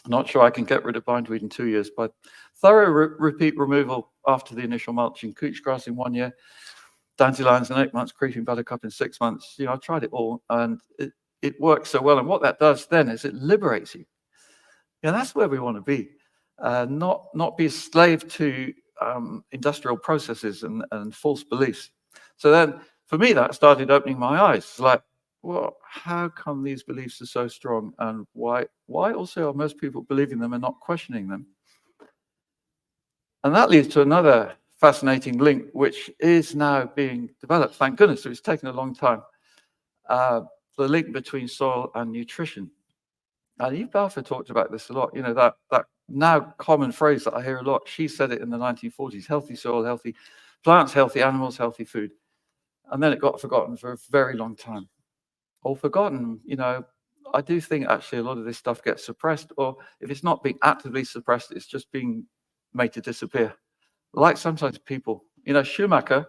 I'm not sure I can get rid of bindweed in 2 years. But thorough repeat removal after the initial mulching, couch grass in 1 year, dandelions in 8 months, creeping buttercup in 6 months. You know, I tried it all, and it works so well. And what that does then is it liberates you. Yeah, that's where we want to be, not be a slave to industrial processes and false beliefs. So then, for me, that started opening my eyes. It's like, well, how come these beliefs are so strong, and why also are most people believing them and not questioning them? And that leads to another fascinating link, which is now being developed. Thank goodness, it's taken a long time. The link between soil and nutrition. And Eve Balfour talked about this a lot. You know, that now common phrase that I hear a lot. She said it in the 1940s: healthy soil, healthy plants, healthy animals, healthy food. And then it got forgotten for a very long time. Or forgotten, you know, I do think actually a lot of this stuff gets suppressed, or if it's not being actively suppressed, it's just being made to disappear. Like sometimes people, you know, Schumacher,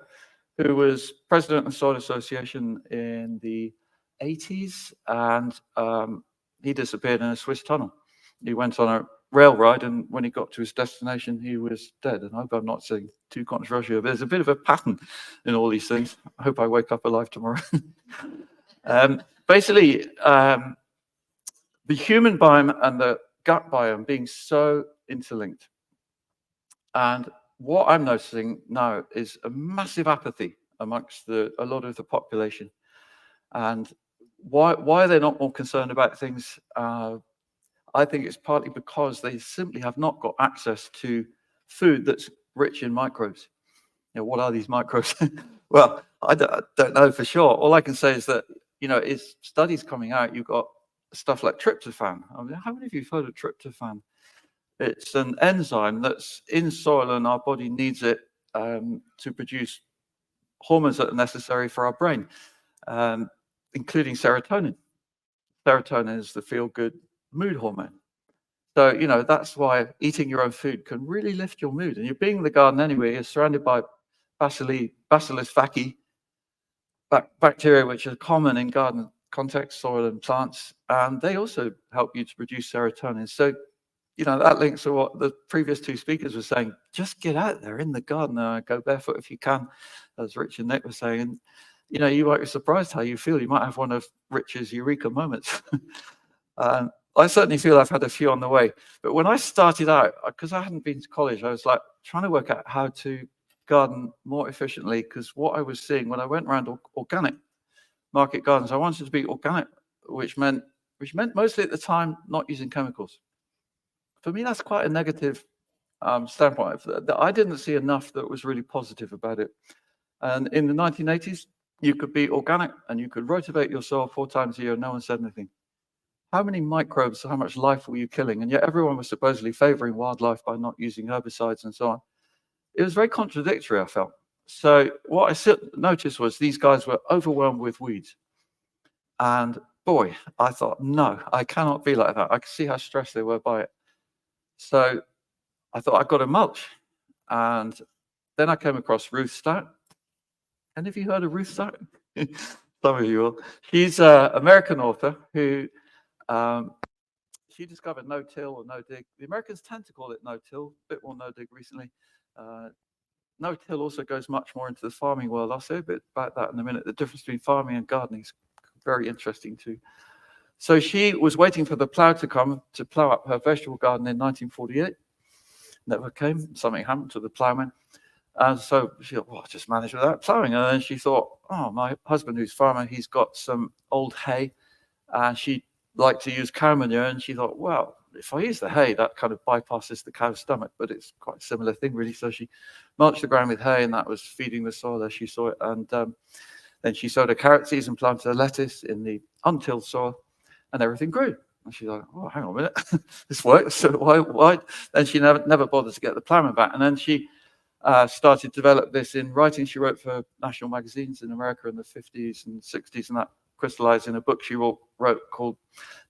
who was president of the Soil Association in the 80s, and he disappeared in a Swiss tunnel. He went on a rail ride, and when he got to his destination, he was dead. And I hope I'm not saying too controversial, but there's a bit of a pattern in all these things. I hope I wake up alive tomorrow. Basically, the human biome and the gut biome being so interlinked. And what I'm noticing now is a massive apathy amongst a lot of the population. And why they're not more concerned about things, I think it's partly because they simply have not got access to food that's rich in microbes. You know, what are these microbes? Well, I don't know for sure. All I can say is that, you know, it's studies coming out. You've got stuff like tryptophan. I mean, how many of you have heard of tryptophan? It's an enzyme that's in soil, and our body needs it to produce hormones that are necessary for our brain, including serotonin. Serotonin is the feel-good mood hormone. So, you know, that's why eating your own food can really lift your mood. And you're being in the garden anyway, you're surrounded by Bacillus vaccae, bacteria which are common in garden context, soil and plants, and they also help you to produce serotonin. So, you know, that links to what the previous two speakers were saying. Just get out there in the garden, go barefoot if you can, as Rich and Nick were saying. And, you know, you might be surprised how you feel. You might have one of Rich's eureka moments. I certainly feel I've had a few on the way. But when I started out, because I hadn't been to college, I was like trying to work out how to garden more efficiently, because what I was seeing when I went around organic market gardens, I wanted to be organic, which meant mostly at the time not using chemicals. For me, that's quite a negative standpoint. I didn't see enough that was really positive about it. And in the 1980s, you could be organic and you could rotivate your soil 4 times a year and no one said anything. How many microbes, how much life were you killing? And yet everyone was supposedly favoring wildlife by not using herbicides and so on. It was very contradictory, I felt. So what I noticed was these guys were overwhelmed with weeds. And boy, I thought, no, I cannot be like that. I could see how stressed they were by it. So I thought, I've got to mulch. And then I came across Ruth Stout. Any of you heard of Ruth Stout? Some of you will. She's an American author who she discovered no-till or no-dig. The Americans tend to call it no-till, a bit more no-dig recently. No-till also goes much more into the farming world. I'll say a bit about that in a minute. The difference between farming and gardening is very interesting too. So she was waiting for the plow to come to plow up her vegetable garden in 1948. Never came. Something happened to the plowman. And so she thought, well, I'll just manage without plowing. And then she thought, oh, my husband, who's a farmer, he's got some old hay. And she'd like to use cow manure. And she thought, well, if I use the hay, that kind of bypasses the cow's stomach, but it's quite a similar thing, really. So she mulched the ground with hay, and that was feeding the soil as she saw it. And then she sowed her carrot seeds and planted her lettuce in the untilled soil, and everything grew. And she's like, oh, hang on a minute, this works. So why? Then she never bothered to get the ploughman back. And then she started to develop this in writing she wrote for national magazines in America in the 50s and 60s, and that crystallized in a book she wrote called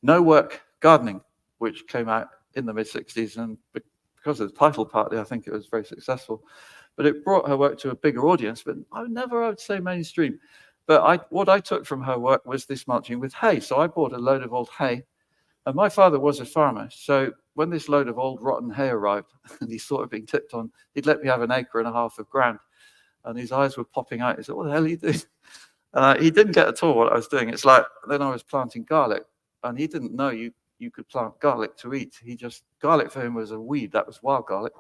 No Work Gardening, which came out in the mid-60s. And because of the title partly, I think it was very successful. But it brought her work to a bigger audience, but I would say mainstream. But what I took from her work was this mulching with hay. So I bought a load of old hay. And my father was a farmer. So when this load of old rotten hay arrived, and he's sort of being tipped on, he'd let me have 1.5 acres of ground. And his eyes were popping out. He said, what the hell are you doing? He didn't get at all what I was doing. It's like, then I was planting garlic. And he didn't know you could plant garlic to eat. Garlic for him was a weed. That was wild garlic.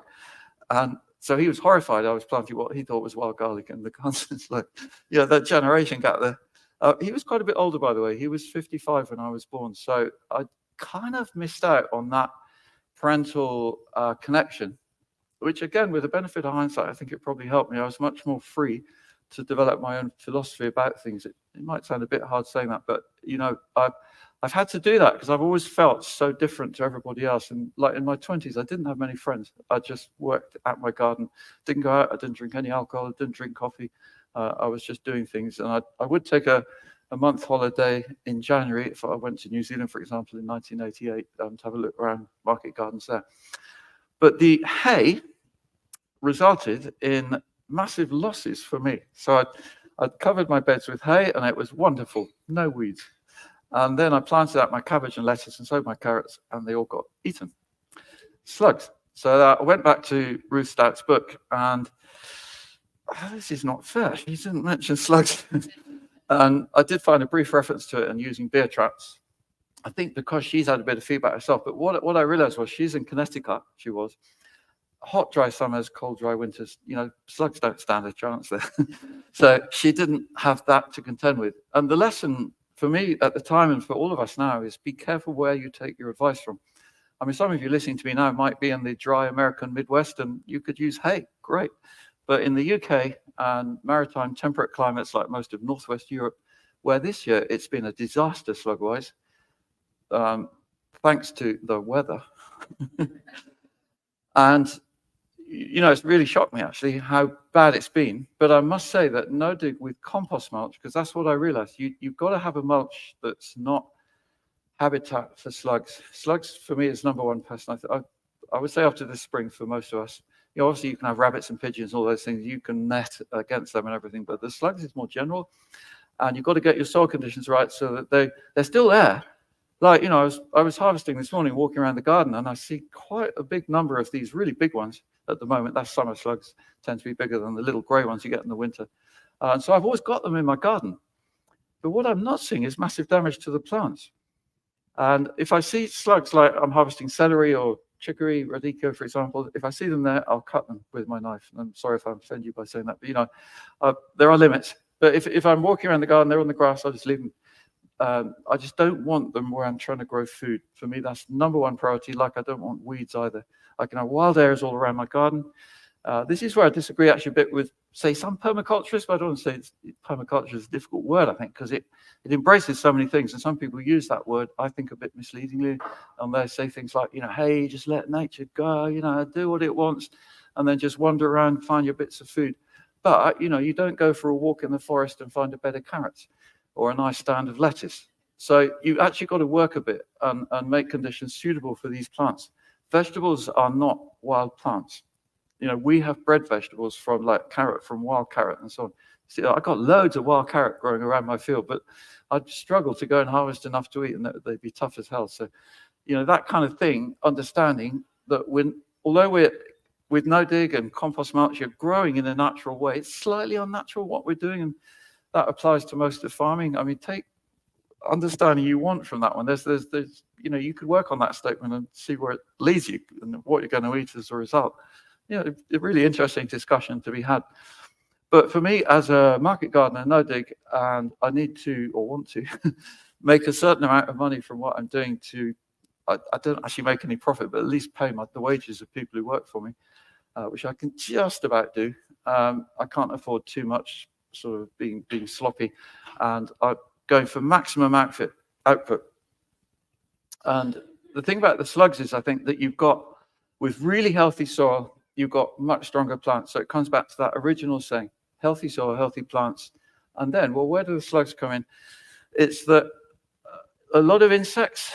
And so he was horrified I was planting what he thought was wild garlic in the constants. Like, that generation gap there. He was quite a bit older, by the way. He was 55 when I was born. So I kind of missed out on that parental connection, which again, with the benefit of hindsight, I think it probably helped me. I was much more free to develop my own philosophy about things. It might sound a bit hard saying that, but I've had to do that because I've always felt so different to everybody else. And like in my 20s, I didn't have many friends. I just worked at my garden, didn't go out, I didn't drink any alcohol, I didn't drink coffee. I was just doing things. And I would take a month holiday in January if I went to New Zealand, for example, in 1988, to have a look around market gardens there. But the hay resulted in massive losses for me. So I'd covered my beds with hay, and it was wonderful, no weeds. And then I planted out my cabbage and lettuce and sowed my carrots, and they all got eaten. Slugs. So I went back to Ruth Stout's book, and this is not fair. She didn't mention slugs. And I did find a brief reference to it and using beer traps. I think because she's had a bit of feedback herself. But what I realized was she's in Connecticut. She was. Hot, dry summers, cold, dry winters. Slugs don't stand a chance there. So she didn't have that to contend with. And the lesson for me at the time and for all of us now is be careful where you take your advice from. I mean, some of you listening to me now might be in the dry American Midwest and you could use hay. Great. But in the UK and maritime temperate climates like most of Northwest Europe, where this year it's been a disaster slug-wise, thanks to the weather. And, it's really shocked me actually how bad it's been. But I must say that no dig with compost mulch, because that's what I realized. You've got to have a mulch that's not habitat for slugs. Slugs for me is number one pest. I would say after this spring for most of us. Obviously you can have rabbits and pigeons, all those things. You can net against them and everything, but the slugs is more general. And you've got to get your soil conditions right so that they're still there. Like, I was harvesting this morning, walking around the garden, and I see quite a big number of these really big ones at the moment. That's summer slugs, tend to be bigger than the little grey ones you get in the winter. And so I've always got them in my garden. But what I'm not seeing is massive damage to the plants. And if I see slugs, like I'm harvesting celery or chicory, radicchio, for example, if I see them there, I'll cut them with my knife. And I'm sorry if I offend you by saying that, but there are limits. But if I'm walking around the garden, they're on the grass, I'll just leave them. I just don't want them where I'm trying to grow food. For me, that's number one priority. Like I don't want weeds either. I can have wild areas all around my garden. This is where I disagree actually a bit with, say, some permaculturists, but I don't want to say permaculture is a difficult word, I think, because it embraces so many things. And some people use that word, I think, a bit misleadingly. And they say things like, hey, just let nature go, do what it wants, and then just wander around, find your bits of food. But, you don't go for a walk in the forest and find a bed of carrots or a nice stand of lettuce. So you actually got to work a bit and make conditions suitable for these plants. Vegetables are not wild plants. We have bred vegetables from like carrot, from wild carrot and so on. See, I got loads of wild carrot growing around my field, but I'd struggle to go and harvest enough to eat, and they'd be tough as hell. So, that kind of thing, understanding that although we're with no dig and compost mulch, you're growing in a natural way. It's slightly unnatural what we're doing, and that applies to most of farming. I mean, take understanding you want from that one. There's you could work on that statement and see where it leads you and what you're going to eat as a result. A really interesting discussion to be had. But for me, as a market gardener, no dig, and I need to or want to make a certain amount of money from what I'm doing to I don't actually make any profit, but at least pay the wages of people who work for me, which I can just about do. I can't afford too much sort of being sloppy, and I'm going for maximum output. And the thing about the slugs is, I think that you've got, with really healthy soil, you've got much stronger plants. So it comes back to that original saying, healthy soil, healthy plants. And then, well, where do the slugs come in? It's that a lot of insects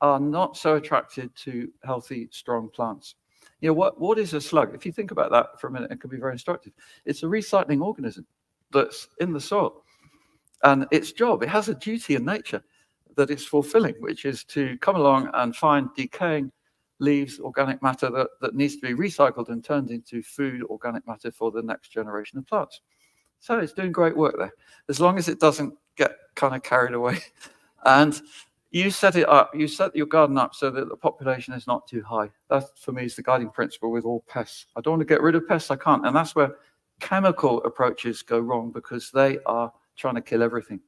are not so attracted to healthy, strong plants. You know, what is a slug? If you think about that for a minute, it can be very instructive. It's a recycling organism that's in the soil. And its job, it has a duty in nature that it's fulfilling, which is to come along and find decaying leaves, organic matter that needs to be recycled and turned into food, organic matter for the next generation of plants. So it's doing great work there, as long as it doesn't get kind of carried away. And you set it up, you set your garden up so that the population is not too high. That, for me, is the guiding principle with all pests. I don't want to get rid of pests, I can't. And that's where chemical approaches go wrong, because they are trying to kill everything.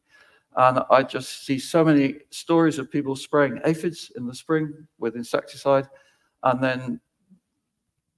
And I just see so many stories of people spraying aphids in the spring with insecticide, and then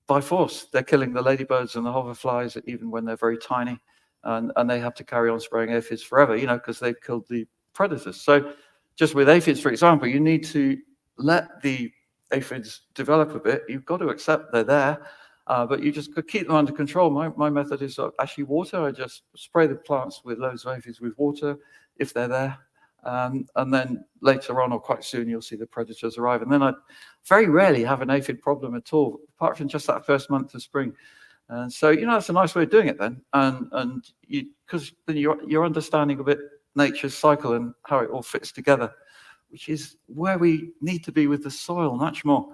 by force, they're killing the ladybirds and the hoverflies, even when they're very tiny. And they have to carry on spraying aphids forever, you know, because they've killed the predators. So just with aphids, for example, you need to let the aphids develop a bit. You've got to accept they're there, but you just keep them under control. My method is actually water. I just spray the plants with loads of aphids with water if they're there. And then later on, or quite soon, you'll see the predators arrive. And then I very rarely have an aphid problem at all, apart from just that first month of spring. And so, you know, that's a nice way of doing it then. And you, because then you're understanding a bit nature's cycle and how it all fits together, which is where we need to be with the soil much more.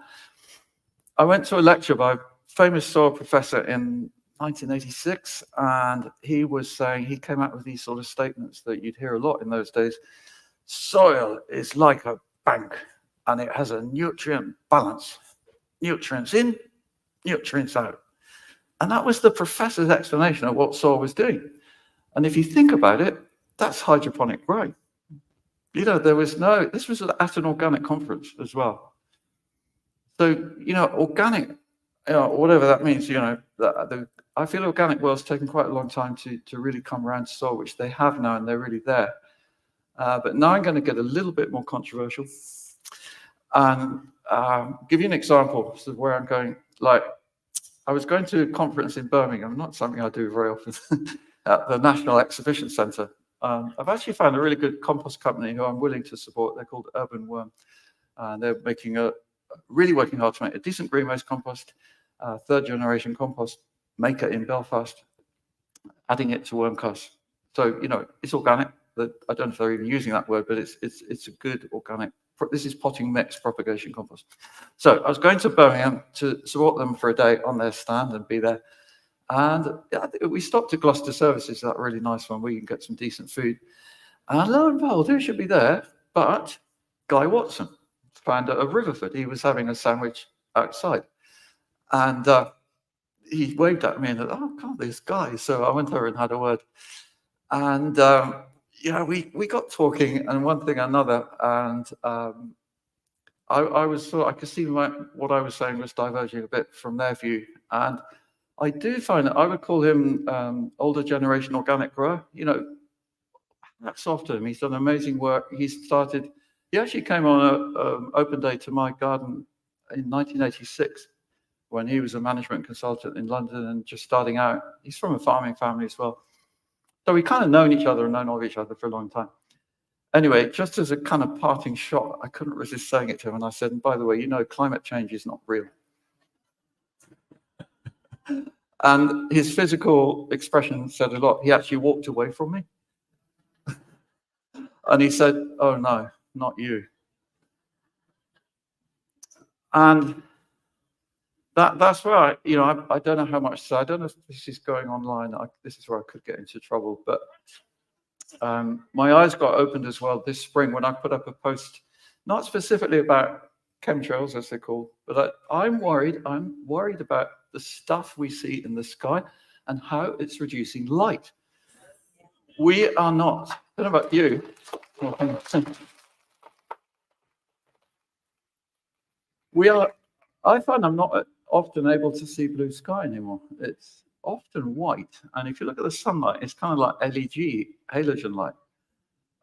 I went to a lecture by a famous soil professor in 1986, and he was saying, he came out with these sort of statements that you'd hear a lot in those days. Soil is like a bank, and it has a nutrient balance. Nutrients in, nutrients out. And that was the professor's explanation of what soil was doing. And if you think about it, that's hydroponic growing. You know, this was at an organic conference as well. So, you know, organic, you know, whatever that means, you know, I feel organic world's taken quite a long time to really come around to soil, which they have now, and they're really there. But now I'm going to get a little bit more controversial and give you an example of where I'm going. Like, I was going to a conference in Birmingham, not something I do very often, at the National Exhibition Centre. I've actually found a really good compost company who I'm willing to support. They're called Urban Worm. And they're really working hard to make a decent greenhouse compost, third generation compost maker in Belfast, adding it to worm cast. So, you know, it's organic. I don't know if they're even using that word, but it's a good organic. This is potting mix propagation compost. So I was going to Birmingham to support them for a day on their stand and be there. And we stopped at Gloucester Services, that really nice one where you can get some decent food. And lo and behold, who should be there but Guy Watson, founder of Riverford. He was having a sandwich outside. And he waved at me and said, oh, God, this guy. So I went over and had a word. And yeah, we got talking and one thing another, and I could see what I was saying was diverging a bit from their view. And I do find that I would call him older generation organic grower. You know, hats off to him. He's done amazing work. He actually came on an open day to my garden in 1986 when he was a management consultant in London and just starting out. He's from a farming family as well. So we kind of known each other and known of each other for a long time. Anyway, just as a kind of parting shot, I couldn't resist saying it to him. And I said, and by the way, you know, climate change is not real. And his physical expression said a lot. He actually walked away from me. And he said, oh, no, not you. And that's where I don't know how much. So I don't know if this is going online. This is where I could get into trouble. But my eyes got opened as well this spring when I put up a post, not specifically about chemtrails, as they're called, but I'm worried. I'm worried about the stuff we see in the sky and how it's reducing light. We are not. I don't know about you. I find I'm not often able to see blue sky anymore. It's often white. And if you look at the sunlight, it's kind of like LED, halogen light.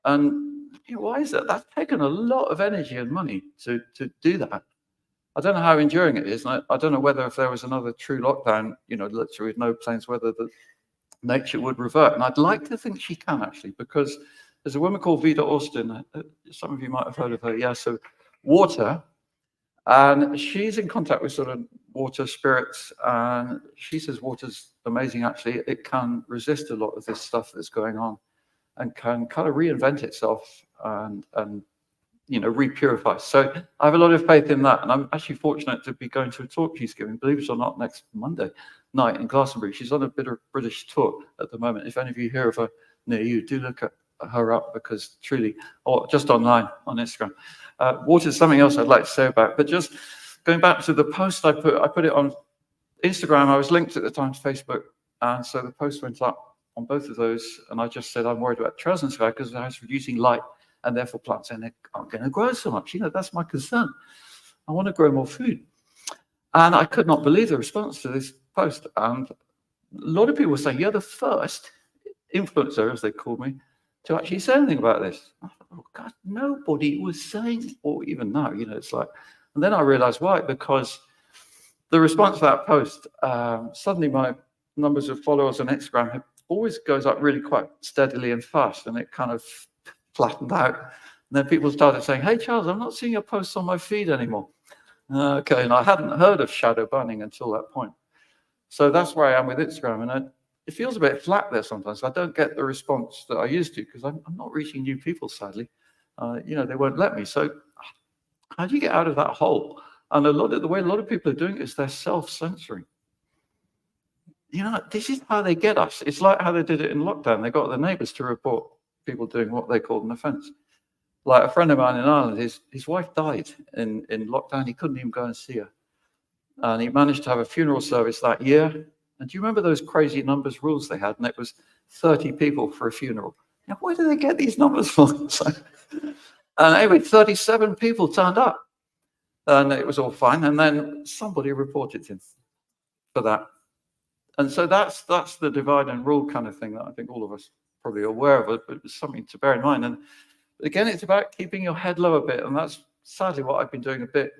And why is that? That's taken a lot of energy and money to do that. I don't know how enduring it is. And I don't know whether if there was another true lockdown, literally with no planes, whether the nature would revert. And I'd like to think she can actually, because there's a woman called Vida Austin. Some of you might have heard of her. Yeah, so water. And she's in contact with sort of water spirits. And she says water's amazing, actually. It can resist a lot of this stuff that's going on and can kind of reinvent itself and repurify. So I have a lot of faith in that. And I'm actually fortunate to be going to a talk she's giving, believe it or not, next Monday night in Glastonbury. She's on a bit of British tour at the moment. If any of you hear of her near you, do look at her up, because truly, or just online on Instagram. Water is something else I'd like to say about, but just going back to the post I put it on Instagram. I was linked at the time to Facebook, and so the post went up on both of those, and I just said I'm worried about troughs and sky because the house reducing light, and therefore plants aren't going to grow so much. That's my concern. I want to grow more food, and I could not believe the response to this post. And a lot of people were saying, "You're the first influencer," as they called me, to actually say anything about this. I thought, oh God, nobody was saying, or even now, it's like, and then I realized why, because the response to that post, suddenly my numbers of followers on Instagram always goes up really quite steadily and fast, and it kind of flattened out. And then people started saying, hey, Charles, I'm not seeing your posts on my feed anymore. Okay, and I hadn't heard of shadow banning until that point. So that's where I am with Instagram, and it feels a bit flat there sometimes. I don't get the response that I used to because I'm not reaching new people, sadly. They won't let me. So how do you get out of that hole? And the way a lot of people are doing it is they're self-censoring. This is how they get us. It's like how they did it in lockdown. They got their neighbors to report people doing what they called an offense. Like a friend of mine in Ireland, his wife died in lockdown. He couldn't even go and see her. And he managed to have a funeral service that year. And do you remember those crazy numbers rules they had? And it was 30 people for a funeral. Now, where do they get these numbers from? And anyway, 37 people turned up. And it was all fine. And then somebody reported him for that. And so that's the divide and rule kind of thing that I think all of us probably are aware of, but it's something to bear in mind. And again, it's about keeping your head low a bit. And that's sadly what I've been doing a bit.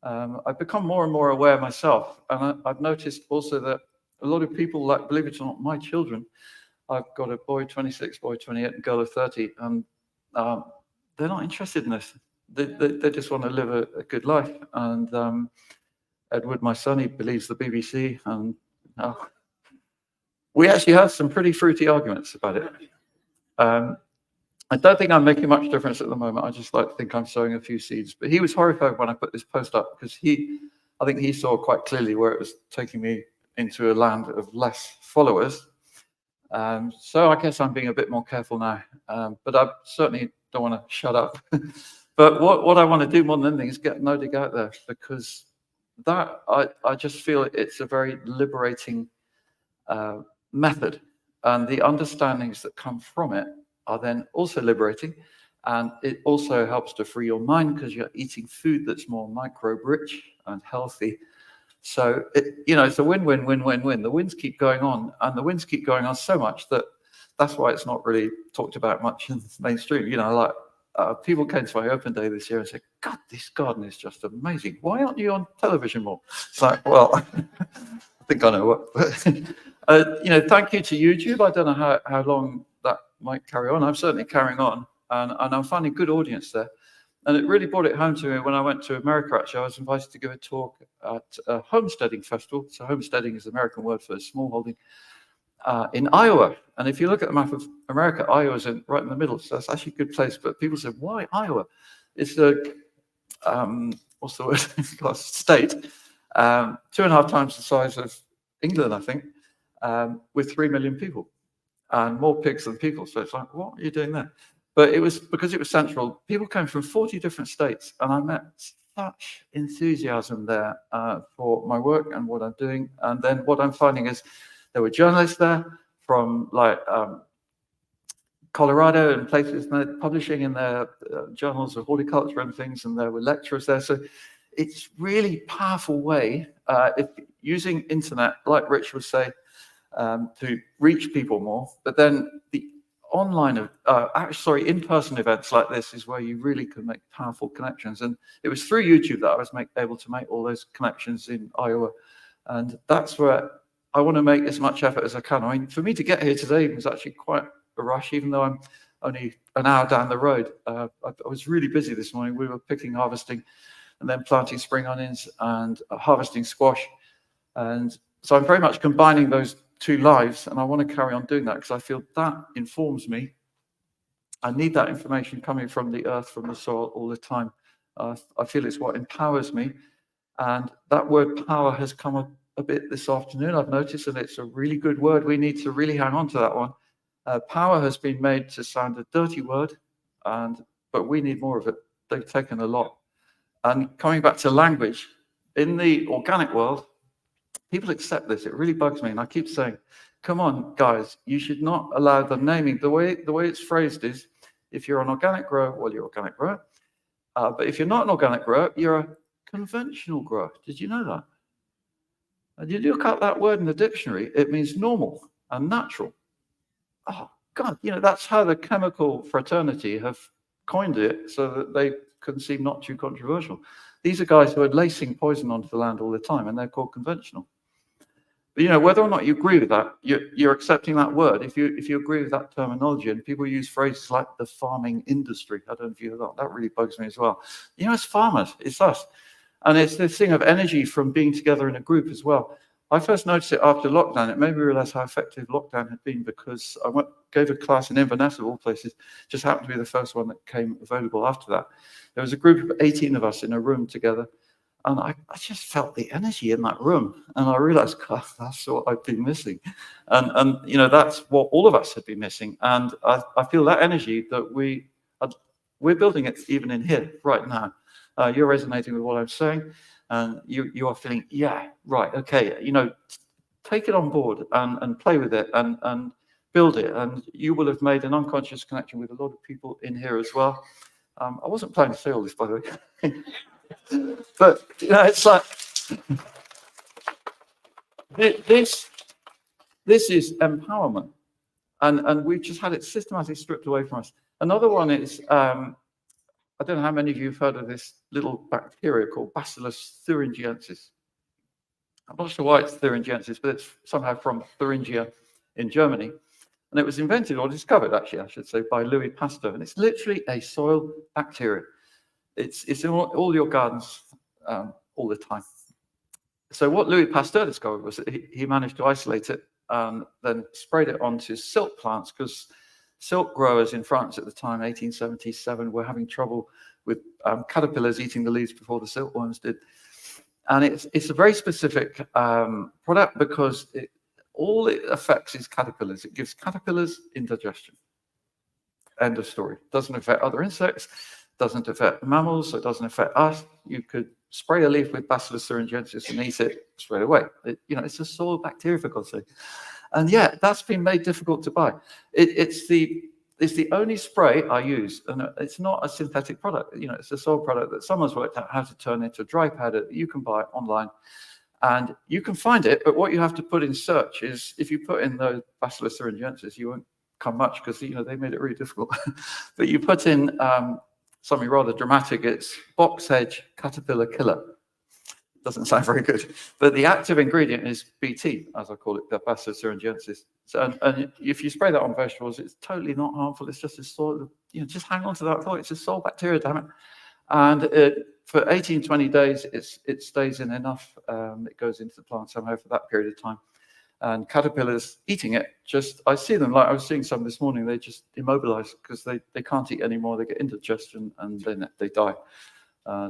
I've become more and more aware myself. And I've noticed also that a lot of people, like, believe it or not, my children, I've got a boy 26, boy 28, and girl of 30, and they're not interested in this. They just want to live a good life. And Edward, my son, he believes the BBC, and we actually have some pretty fruity arguments about it. I don't think I'm making much difference at the moment. I just like to think I'm sowing a few seeds. But he was horrified when I put this post up because I think he saw quite clearly where it was taking me into a land of less followers. So I guess I'm being a bit more careful now. But I certainly don't want to shut up. But what I want to do more than anything is get Nodig out there, because that I just feel it's a very liberating method, and the understandings that come from it are then also liberating, and it also helps to free your mind because you're eating food that's more microbe rich and healthy. So it's a win-win-win-win-win. The wins keep going on, and the wins keep going on so much that's why it's not really talked about much in the mainstream. People came to my open day this year and said, God, this garden is just amazing. Why aren't you on television more? It's like, well, I think I know what. Thank you to YouTube. I don't know how long that might carry on. I'm certainly carrying on, and I'm finding good audience there. And it really brought it home to me when I went to America. Actually, I was invited to give a talk at a homesteading festival. So homesteading is the American word for smallholding. In Iowa. And if you look at the map of America, Iowa's right in the middle. So that's actually a good place. But people say, why Iowa? It's the, what's the word? State. 2.5 times the size of England, I think, with 3 million people and more pigs than people. So it's like, what are you doing there? But it was because it was central. People came from 40 different states, and I met such enthusiasm there for my work and what I'm doing. And then what I'm finding is there were journalists there from Colorado and places, and they're publishing in their journals of horticulture and things, and there were lecturers there. So it's really powerful way, if using internet, like Rich would say, to reach people more. But then the online, in-person events like this is where you really can make powerful connections. And it was through YouTube that I was able to make all those connections in Iowa. And that's where I want to make as much effort as I can. I mean, for me to get here today was actually quite a rush, even though I'm only an hour down the road. I was really busy this morning. We were picking, harvesting, and then planting spring onions and harvesting squash. And so I'm very much combining those two lives, and I want to carry on doing that because I feel that informs me. I need that information coming from the earth, from the soil all the time. I feel it's what empowers me. And that word power has come up a bit this afternoon, I've noticed, and it's a really good word. We need to really hang on to that one. Power has been made to sound a dirty word, but we need more of it. They've taken a lot. And coming back to language, in the organic world, people accept this. It really bugs me. And I keep saying, come on, guys, you should not allow the naming. The way it's phrased is, if you're an organic grower, well, you're an organic grower. But if you're not an organic grower, you're a conventional grower. Did you know that? And you look up that word in the dictionary, it means normal and natural. Oh, God, that's how the chemical fraternity have coined it so that they can seem not too controversial. These are guys who are lacing poison onto the land all the time, and they're called conventional. But whether or not you agree with that, you're accepting that word. If you agree with that terminology, and people use phrases like the farming industry, I don't know if you heard that. That really bugs me as well. It's farmers, it's us, and it's this thing of energy from being together in a group as well. I first noticed it after lockdown. It made me realize how effective lockdown had been, because I gave a class in Inverness, of all places. Just happened to be the first one that came available after that. There was a group of 18 of us in a room together, and I just felt the energy in that room, and I realized, God, that's what I've been missing. And that's what all of us had been missing. And I feel that energy that we're building it even in here right now. You're resonating with what I'm saying, and you are feeling, yeah, right, okay, take it on board and play with it and build it. And you will have made an unconscious connection with a lot of people in here as well. I wasn't planning to say all this, by the way. But it's like this is empowerment, and we've just had it systematically stripped away from us. Another one is, I don't know how many of you have heard of this little bacteria called Bacillus thuringiensis. I'm not sure why it's thuringiensis, but it's somehow from Thuringia in Germany. And it was invented, or discovered actually, I should say, by Louis Pasteur. And it's literally a soil bacteria. It's in all your gardens all the time. So what Louis Pasteur discovered was that he managed to isolate it and then sprayed it onto silk plants, because silk growers in France at the time, 1877, were having trouble with caterpillars eating the leaves before the silkworms did. And it's a very specific product, because all it affects is caterpillars. It gives caterpillars indigestion. End of story. Doesn't affect other insects, doesn't affect mammals, so it doesn't affect us. You could spray a leaf with Bacillus thuringiensis and eat it straight away. It's a soil bacteria, for God's sake. And yeah, that's been made difficult to buy. It's the only spray I use, and it's not a synthetic product. It's a soil product that someone's worked out how to turn into dry powder that you can buy online. And you can find it, but what you have to put in search is, if you put in the Bacillus thuringiensis, you won't come much, because they made it really difficult. But you put in something rather dramatic. It's box hedge caterpillar killer. Doesn't sound very good, but the active ingredient is BT, as I call it, the Bacillus thuringiensis. So, and if you spray that on vegetables, it's totally not harmful. It's just a soil. Just hang on to that thought. It's a soil bacteria, damn it. And for 18, 20 days, it stays in enough. It goes into the plant somehow for that period of time. And caterpillars eating it, I see them, like I was seeing some this morning, they just immobilize because they can't eat anymore. They get indigestion and then they die.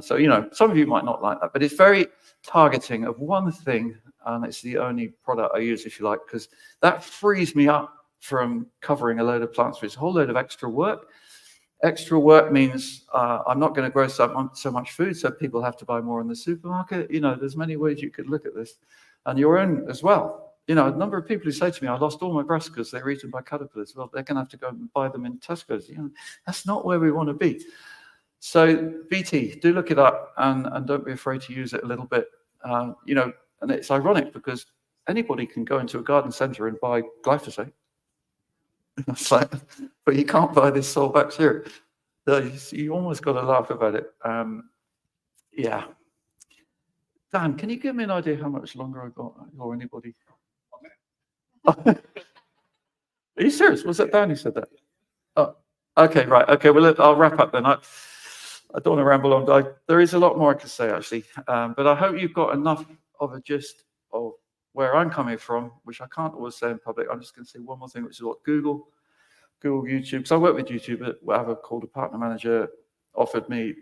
So, some of you might not like that, but it's very targeting of one thing. And it's the only product I use, if you like, because that frees me up from covering a load of plants, which is a whole load of extra work. Extra work means I'm not going to grow so much food, so people have to buy more in the supermarket. There's many ways you could look at this, and your own as well. A number of people who say to me, I lost all my brassicas, they were eaten by caterpillars. Well, they're going to have to go and buy them in Tesco's. That's not where we want to be. So BT, do look it up and don't be afraid to use it a little bit. You know, and it's ironic because anybody can go into a garden centre and buy glyphosate. It's like, but you can't buy this soil bacteria. So you almost got to laugh about it. Yeah. Dan, can you give me an idea how much longer I got, or anybody? Are you serious? Was that Dan who said that? Oh, okay, right. Okay, well, I'll wrap up then. I don't want to ramble on. There is a lot more I could say, actually. But I hope you've got enough of a gist of where I'm coming from, which I can't always say in public. I'm just going to say one more thing, which is what Google, YouTube. So I work with YouTube, but I have called a partner manager, offered me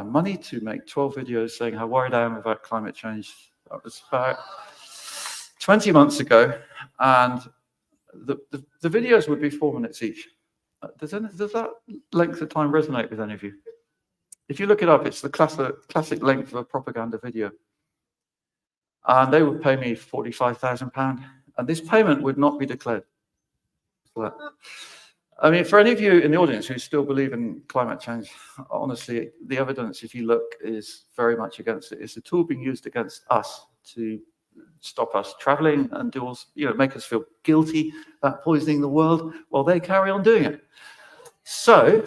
money to make 12 videos saying how worried I am about climate change. That was about 20 months ago. And the videos would be 4 minutes each. Does that length of time resonate with any of you? If you look it up, it's the classic length of a propaganda video. And they would pay me £45,000. And this payment would not be declared. I mean, for any of you in the audience who still believe in climate change, honestly, the evidence, if you look, is very much against it. It's a tool being used against us to stop us traveling and do all, you know, make us feel guilty about poisoning the world while they carry on doing it. So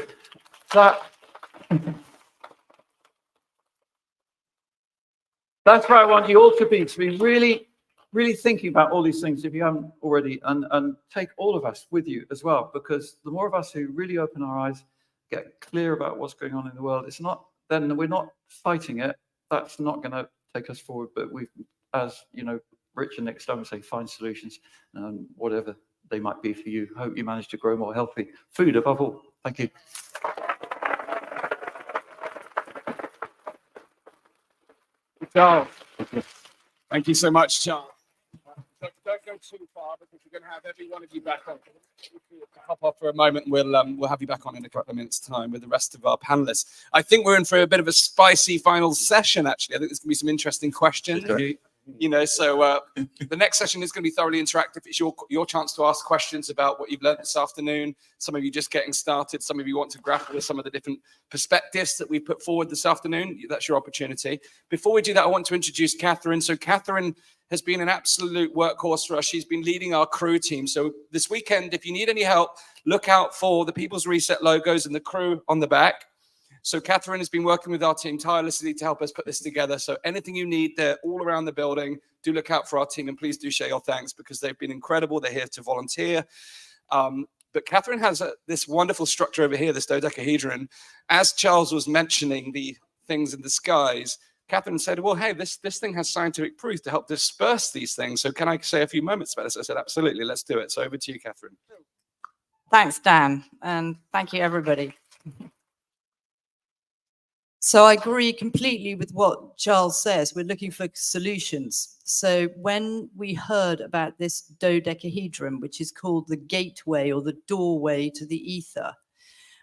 that's where I want you all to be really, really thinking about all these things if you haven't already, and take all of us with you as well, because the more of us who really open our eyes, get clear about what's going on in the world, it's not, then we're not fighting it. That's not going to take us forward, but we've, as you know, Rich and Nick Stone say, find solutions, whatever they might be for you. Hope you manage to grow more healthy food above all. Thank you. Charles. Thank you so much, Charles. Don't go too far because we're going to have every one of you back on. Hop off for a moment. We'll have you back on in a couple of minutes' time with the rest of our panelists. I think we're in for a bit of a spicy final session. Actually, I think there's going to be some interesting questions. You know, so the next session is going to be thoroughly interactive. It's your chance to ask questions about what you've learned this afternoon. Some of you just getting started. Some of you want to grapple with some of the different perspectives that we put forward this afternoon. That's your opportunity. Before we do that, I want to introduce Catherine. So Catherine has been an absolute workhorse for us. She's been leading our crew team. So this weekend, if you need any help, look out for the People's Reset logos and the crew on the back. So Catherine has been working with our team tirelessly to help us put this together. So anything you need, they're all around the building. Do look out for our team, and please do share your thanks because they've been incredible. They're here to volunteer. But Catherine has this wonderful structure over here, this dodecahedron. As Charles was mentioning the things in the skies, Catherine said, well, hey, this thing has scientific proof to help disperse these things. So can I say a few moments about this? I said, absolutely, let's do it. So over to you, Catherine. Thanks, Dan. And thank you, everybody. So I agree completely with what Charles says. We're looking for solutions. So when we heard about this dodecahedron, which is called the gateway or the doorway to the ether,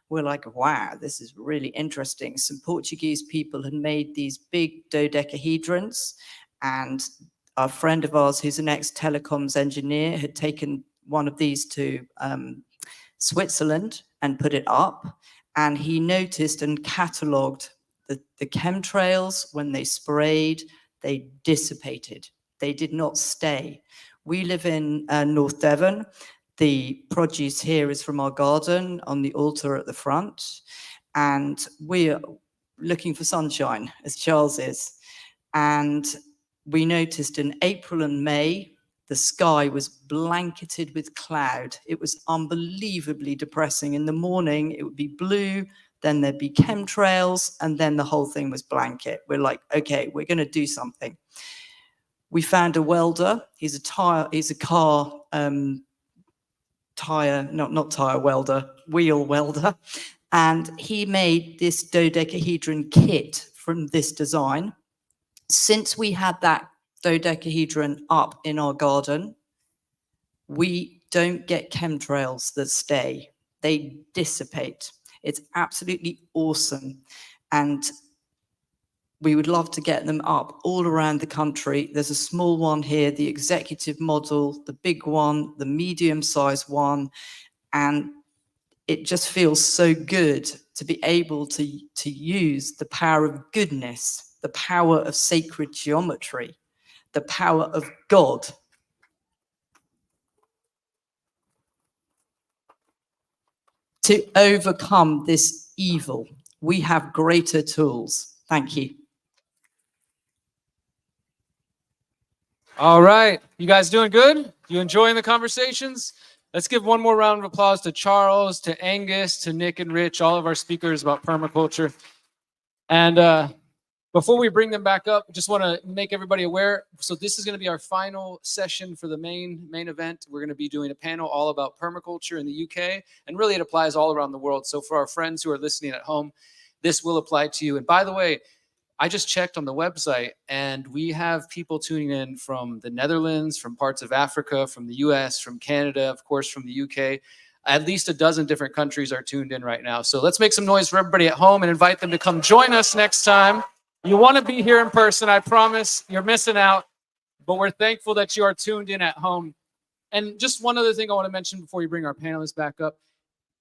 we're like, wow, this is really interesting. Some Portuguese people had made these big dodecahedrons, and a friend of ours who's an ex-telecoms engineer had taken one of these to Switzerland and put it up, and he noticed and catalogued the chemtrails. When they sprayed, they dissipated. They did not stay. We live in North Devon. The produce here is from our garden on the altar at the front, and we're looking for sunshine, as Charles is. And we noticed in April and May, the sky was blanketed with cloud. It was unbelievably depressing. In the morning, it would be blue, then there'd be chemtrails, and then the whole thing was blanket. We're like, okay, we're going to do something. We found a welder. He's a car wheel welder. And he made this dodecahedron kit from this design. Since we had that dodecahedron up in our garden, we don't get chemtrails that stay. They dissipate. It's absolutely awesome. And we would love to get them up all around the country. There's a small one here, the executive model, the big one, the medium-sized one. And it just feels so good to be able to use the power of goodness, the power of sacred geometry, the power of God to overcome this evil. We have greater tools. Thank you. All right. You guys doing good? You enjoying the conversations? Let's give one more round of applause to Charles, to Angus, to Nick and Rich, all of our speakers about permaculture. And before we bring them back up, just want to make everybody aware. So this is going to be our final session for the main event. We're going to be doing a panel all about permaculture in the UK, and really it applies all around the world. So for our friends who are listening at home, this will apply to you. And by the way, I just checked on the website, and we have people tuning in from the Netherlands, from parts of Africa, from the US, from Canada, of course, from the UK. At least a dozen different countries are tuned in right now. So let's make some noise for everybody at home and invite them to come join us next time. You want to be here in person, I promise. You're missing out, but we're thankful that you are tuned in at home. And just one other thing I want to mention before you bring our panelists back up.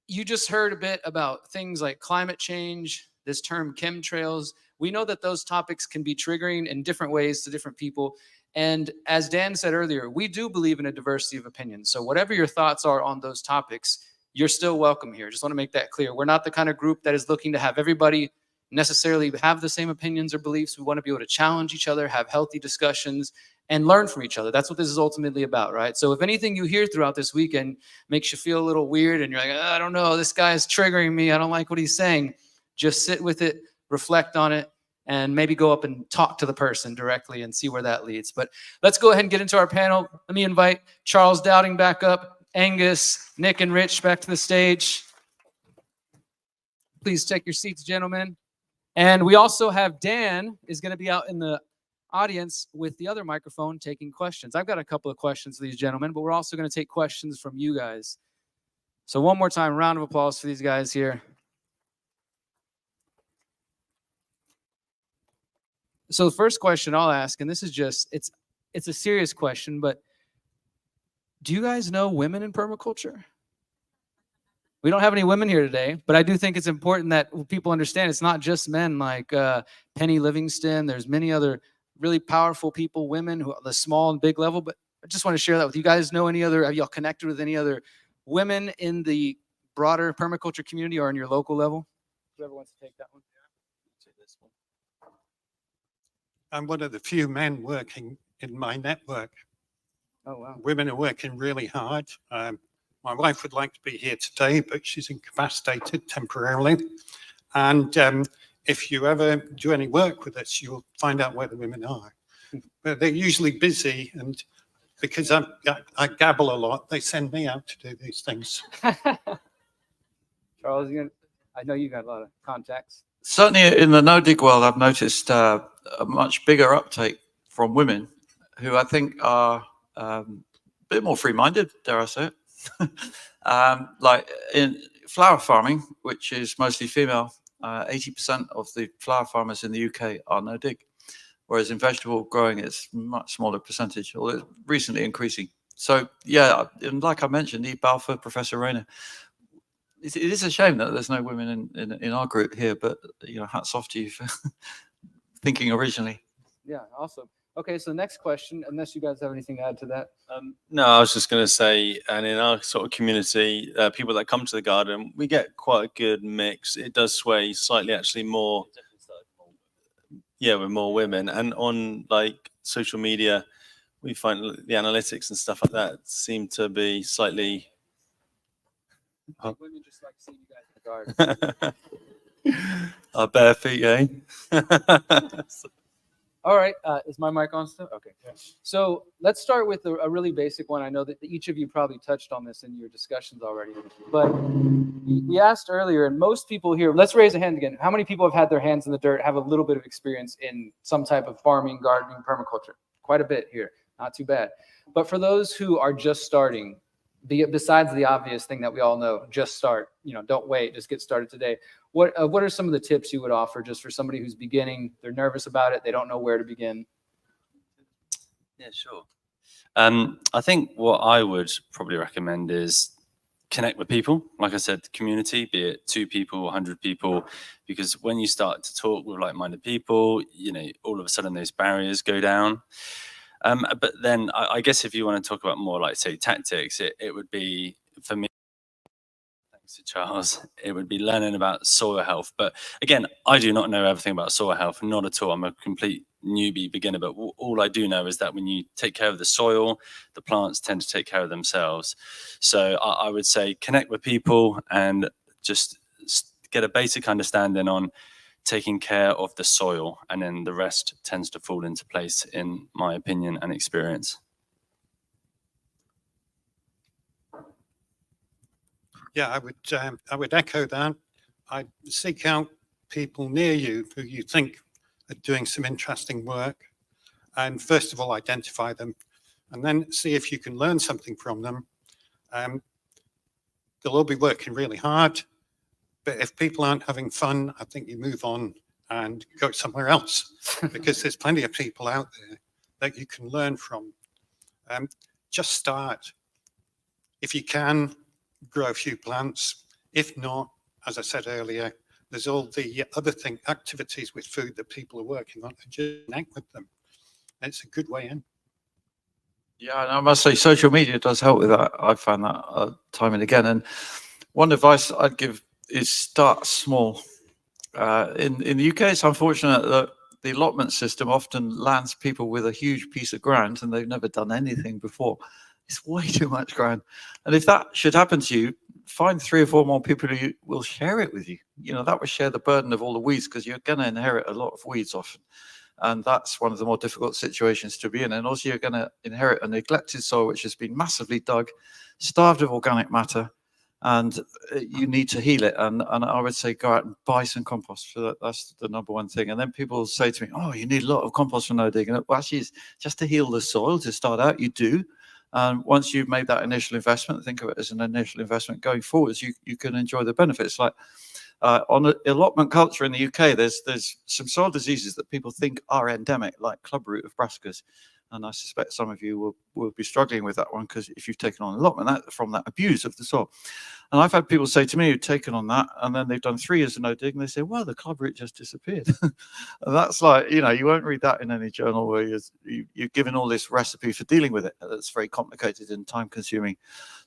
You just heard a bit about things like climate change, this term chemtrails. We know that those topics can be triggering in different ways to different people. And as Dan said earlier, we do believe in a diversity of opinions. So whatever your thoughts are on those topics, you're still welcome here. Just want to make that clear. We're not the kind of group that is looking to have everybody necessarily have the same opinions or beliefs. We want to be able to challenge each other, have healthy discussions, and learn from each other. That's what this is ultimately about, right? So if anything you hear throughout this weekend makes you feel a little weird and you're like, I don't know, this guy is triggering me, I don't like what he's saying, just sit with it, reflect on it, and maybe go up and talk to the person directly and see where that leads. But let's go ahead and get into our panel. Let me invite Charles Dowding back up, Angus, Nick, and Rich back to the stage. Please take your seats, gentlemen. And we also have Dan is going to be out in the audience with the other microphone taking questions. I've got a couple of questions for these gentlemen, but we're also going to take questions from you guys. So one more time, round of applause for these guys here. So the first question I'll ask, and this is just, it's a serious question, but do you guys know women in permaculture? We don't have any women here today, but I do think it's important that people understand it's not just men like Penny Livingston. There's many other really powerful people, women who are the small and big level, but I just want to share that with you guys. Know any other, have y'all connected with any other women in the broader permaculture community or in your local level? Whoever wants to take that one. Take this one. I'm one of the few men working in my network. Oh, wow. Women are working really hard. My wife would like to be here today, but she's incapacitated temporarily. And if you ever do any work with us, you'll find out where the women are. But they're usually busy, and because I gabble a lot, they send me out to do these things. Charles, I know you got a lot of contacts. Certainly in the no-dig world, I've noticed a much bigger uptake from women who I think are a bit more free-minded, dare I say it. Like in flower farming, which is mostly female, 80% of the flower farmers in the UK are no-dig, whereas in vegetable growing, it's a much smaller percentage, although it's recently increasing. So yeah, and like I mentioned, Eve Balfour, Professor Rayner, it is a shame that there's no women in our group here, but you know, hats off to you for thinking originally. Yeah, awesome. Okay, so next question, unless you guys have anything to add to that. No, I was just going to say, and in our sort of community, people that come to the garden, we get quite a good mix. It does sway slightly, actually more. Yeah, with more women, and on like social media, we find the analytics and stuff like that seem to be slightly. Women just like seeing you guys in the garden. Our bare feet, eh? All right, is my mic on still? Okay. So let's start with a really basic one. I know that each of you probably touched on this in your discussions already, but we asked earlier, and most people here, let's raise a hand again. How many people have had their hands in the dirt, have a little bit of experience in some type of farming, gardening, permaculture? Quite a bit here, not too bad. But for those who are just starting, besides the obvious thing that we all know, just start, don't wait, just get started today. What are some of the tips you would offer just for somebody who's beginning, they're nervous about it, they don't know where to begin? Yeah, sure. I think what I would probably recommend is connect with people. Like I said, community, be it 2 people, 100 people, because when you start to talk with like-minded people, you know, all of a sudden those barriers go down. But then I guess if you want to talk about more like, say, tactics, it would be, for me, thanks to Charles, it would be learning about soil health. But again, I do not know everything about soil health, not at all. I'm a complete newbie beginner, but all I do know is that when you take care of the soil, the plants tend to take care of themselves. So I would say connect with people and just get a basic understanding on taking care of the soil, and then the rest tends to fall into place, in my opinion and experience. Yeah, I would echo that. I'd seek out people near you who you think are doing some interesting work, and first of all, identify them, and then see if you can learn something from them. They'll all be working really hard, but if people aren't having fun, I think you move on and go somewhere else, because there's plenty of people out there that you can learn from. Just start. If you can, grow a few plants. If not, as I said earlier, there's all the other activities with food that people are working on, and just connect with them. It's a good way in. Yeah, and I must say social media does help with that. I've found that time and again. And one advice I'd give is start small. In the UK, it's unfortunate that the allotment system often lands people with a huge piece of ground and they've never done anything before. It's way too much ground. And if that should happen to you, find 3 or 4 more people who will share it with you. You know, that will share the burden of all the weeds, because you're going to inherit a lot of weeds often. And that's one of the more difficult situations to be in. And also you're going to inherit a neglected soil, which has been massively dug, starved of organic matter, and you need to heal it. And I would say go out and buy some compost. That's the number one thing. And then people say to me, oh, you need a lot of compost for no digging. Well, actually, it's just to heal the soil to start out, you do. And once you've made that initial investment, think of it as an initial investment going forwards, you can enjoy the benefits. Like on allotment culture in the UK, there's some soil diseases that people think are endemic, like clubroot of brassicas. And I suspect some of you will be struggling with that one, because if you've taken on allotment from that abuse of the soil. And I've had people say to me who've taken on that, and then they've done 3 years of no dig, and they say, well, the clubroot just disappeared. And that's like, you know, you won't read that in any journal where you're given all this recipe for dealing with it. That's very complicated and time consuming.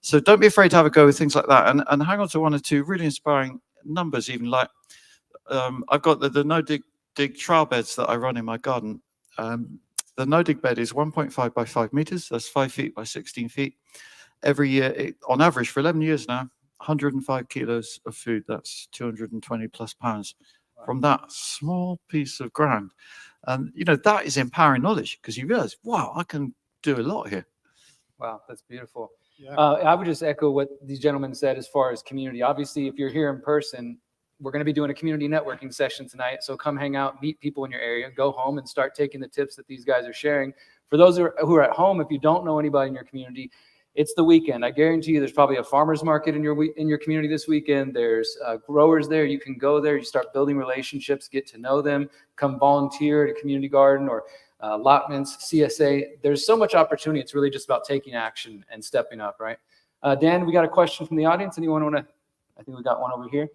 So don't be afraid to have a go with things like that, and hang on to 1 or 2 really inspiring numbers, even like I've got the no dig trial beds that I run in my garden. The no dig bed is 1.5 by 5 meters. That's 5 feet by 16 feet. Every year, on average, for 11 years now, 105 kilos of food. That's 220 plus pounds from that small piece of ground. And, you know, that is empowering knowledge, because you realize, wow, I can do a lot here. Wow, that's beautiful. Yeah. I would just echo what these gentlemen said as far as community. Obviously, if you're here in person, we're going to be doing a community networking session tonight. So come hang out, meet people in your area, go home and start taking the tips that these guys are sharing. For those who are at home, if you don't know anybody in your community, it's the weekend. I guarantee you there's probably a farmer's market in your community this weekend. There's growers there. You can go there. You start building relationships, get to know them, come volunteer at a community garden or allotments, CSA. There's so much opportunity. It's really just about taking action and stepping up, right? Dan, we got a question from the audience. Anyone want to? I think we got one over here.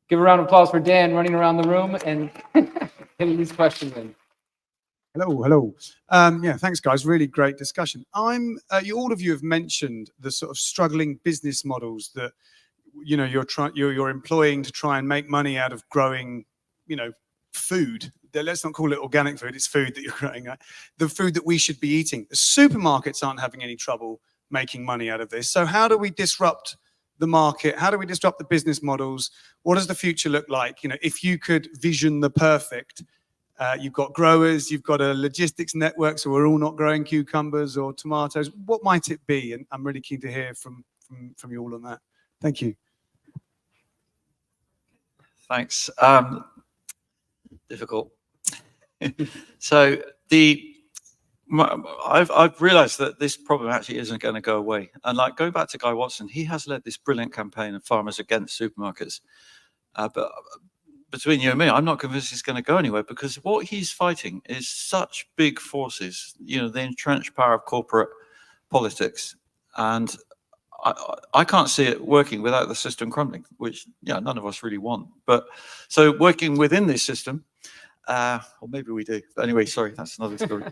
Give a round of applause for Dan running around the room and getting these questions in. Hello. Yeah, thanks, guys. Really great discussion. All of you have mentioned the sort of struggling business models that you're employing to try and make money out of growing, food. Let's not call it organic food. It's food that you're growing. The food that we should be eating. The supermarkets aren't having any trouble making money out of this. So how do we disrupt the market? How do we disrupt the business models? What does the future look like? If you could vision the perfect. You've got growers, you've got a logistics network, so we're all not growing cucumbers or tomatoes. What might it be? And I'm really keen to hear from you all on that. Thank you. Thanks. Difficult. So I've realized that this problem actually isn't going to go away. And like going back to Guy Watson, he has led this brilliant campaign of Farmers Against Supermarkets. But between you and me, I'm not convinced he's going to go anywhere, because what he's fighting is such big forces, the entrenched power of corporate politics. And I can't see it working without the system crumbling, which none of us really want. But so working within this system, or maybe we do. But anyway, sorry, that's another story.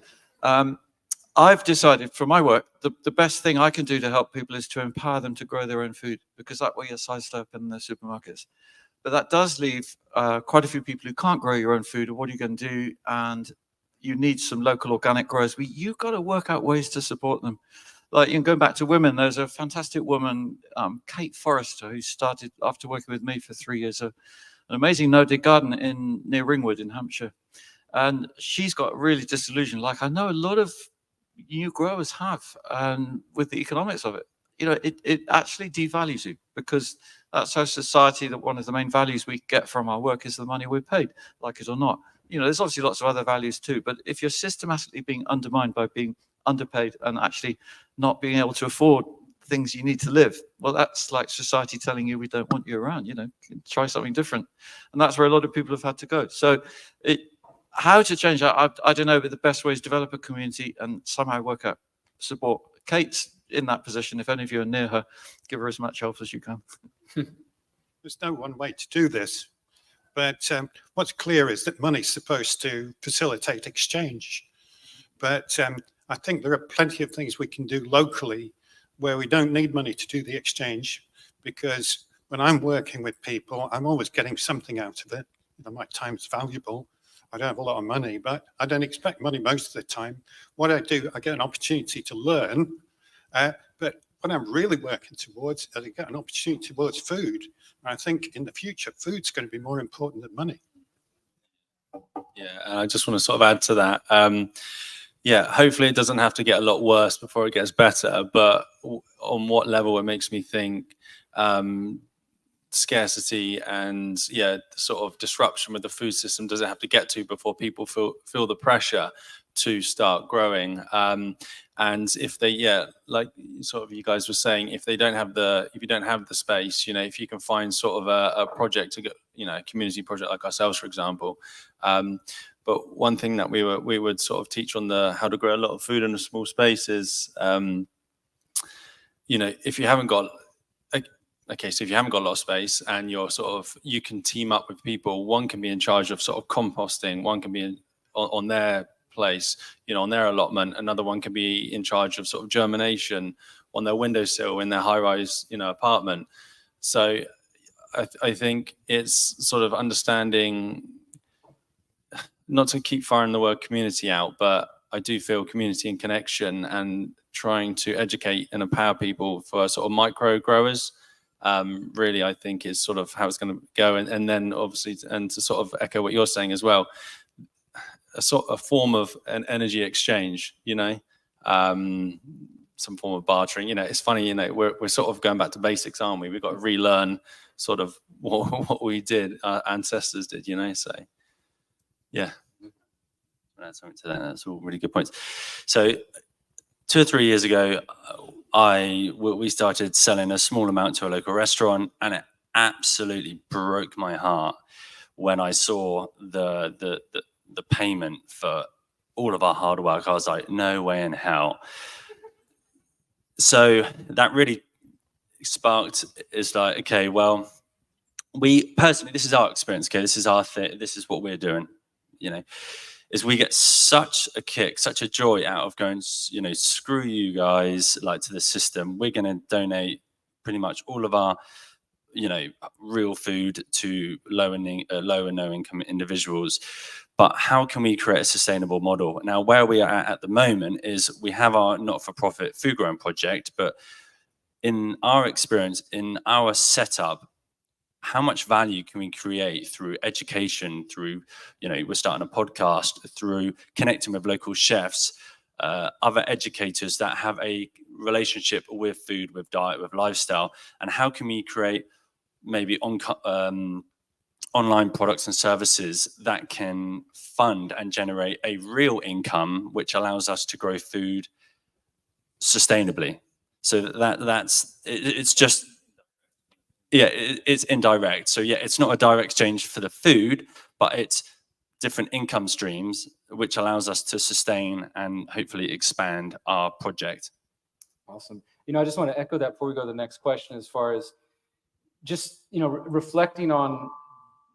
I've decided for my work, the best thing I can do to help people is to empower them to grow their own food, because that way you're sidestepped in the supermarkets. But that does leave quite a few people who can't grow your own food. What are you going to do? And you need some local organic growers. You've got to work out ways to support them. Like, going back to women, there's a fantastic woman, Kate Forrester, who started after working with me for 3 years, an amazing no-dig garden near Ringwood in Hampshire. And she's got really disillusioned. Like, I know a lot of new growers have, and with the economics of it, it actually devalues you, because that's how society, that one of the main values we get from our work is the money we're paid, like it or not. There's obviously lots of other values too, but if you're systematically being undermined by being underpaid and actually not being able to afford things you need to live, well, that's like society telling you we don't want you around, try something different. And that's where a lot of people have had to go. So how to change that, I don't know, but the best way is develop a community and somehow work out support. Kate's in that position. If any of you are near her, give her as much help as you can. There's no one way to do this, but what's clear is that money's supposed to facilitate exchange. But I think there are plenty of things we can do locally where we don't need money to do the exchange, because when I'm working with people, I'm always getting something out of it. My time's valuable. I don't have a lot of money, but I don't expect money most of the time. What I do, I get an opportunity to learn, but what I'm really working towards is I get an opportunity towards food. And I think in the future, food's going to be more important than money. Yeah, and I just want to sort of add to that. Hopefully it doesn't have to get a lot worse before it gets better, but on what level it makes me think scarcity and the sort of disruption with the food system does it have to get to before people feel the pressure to start growing. And if they like sort of you guys were saying, if you don't have the space, if you can find sort of a project to get, a community project like ourselves, for example. But one thing that we would sort of teach on how to grow a lot of food in a small space is if you haven't got so if you haven't got a lot of space and you can team up with people. One can be in charge of sort of composting, one can be on their place, on their allotment. Another one can be in charge of sort of germination on their windowsill in their high-rise, apartment. So I think it's sort of understanding, not to keep firing the word community out, but I do feel community and connection and trying to educate and empower people for sort of micro growers. Really, I think is sort of how it's going to go. And then obviously, and to sort of echo what you're saying as well, a form of an energy exchange, some form of bartering. It's funny, we're sort of going back to basics, aren't we? We've got to relearn sort of what we did, our ancestors did, so yeah. Add something to that. That's all really good points. So 2 or 3 years ago, we started selling a small amount to a local restaurant, and it absolutely broke my heart when I saw the payment for all of our hard work. I was like, no way in hell. So that really sparked, is like, okay, well, we personally, this is our experience, okay, this is our thing, this is what we're doing, is we get such a kick, such a joy out of going, screw you guys, like, to the system. We're going to donate pretty much all of our, real food to low and no income individuals. But how can we create a sustainable model? Now, where we are at the moment is we have our not-for-profit food growing project, but in our experience, in our setup, how much value can we create through education, through, we're starting a podcast, through connecting with local chefs, other educators that have a relationship with food, with diet, with lifestyle, and how can we create maybe online products and services that can fund and generate a real income, which allows us to grow food sustainably. So it's just, it's indirect. So it's not a direct exchange for the food, but it's different income streams, which allows us to sustain and hopefully expand our project. Awesome. I just want to echo that before we go to the next question, as far as just, reflecting on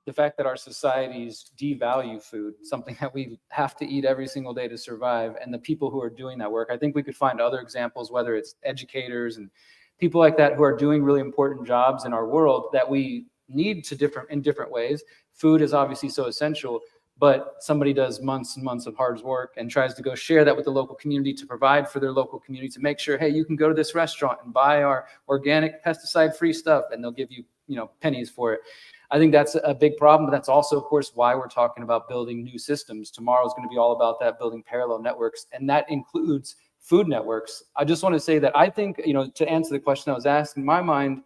the fact that our societies devalue food, something that we have to eat every single day to survive, and the people who are doing that work. I think we could find other examples, whether it's educators and people like that who are doing really important jobs in our world that we need in different ways. Food is obviously so essential, but somebody does months and months of hard work and tries to go share that with the local community, to provide for their local community, to make sure, hey, you can go to this restaurant and buy our organic pesticide-free stuff, and they'll give you, pennies for it. I think that's a big problem, but that's also, of course, why we're talking about building new systems. Tomorrow is going to be all about that, building parallel networks, and that includes food networks. I just want to say that I think, to answer the question I was asked, in my mind,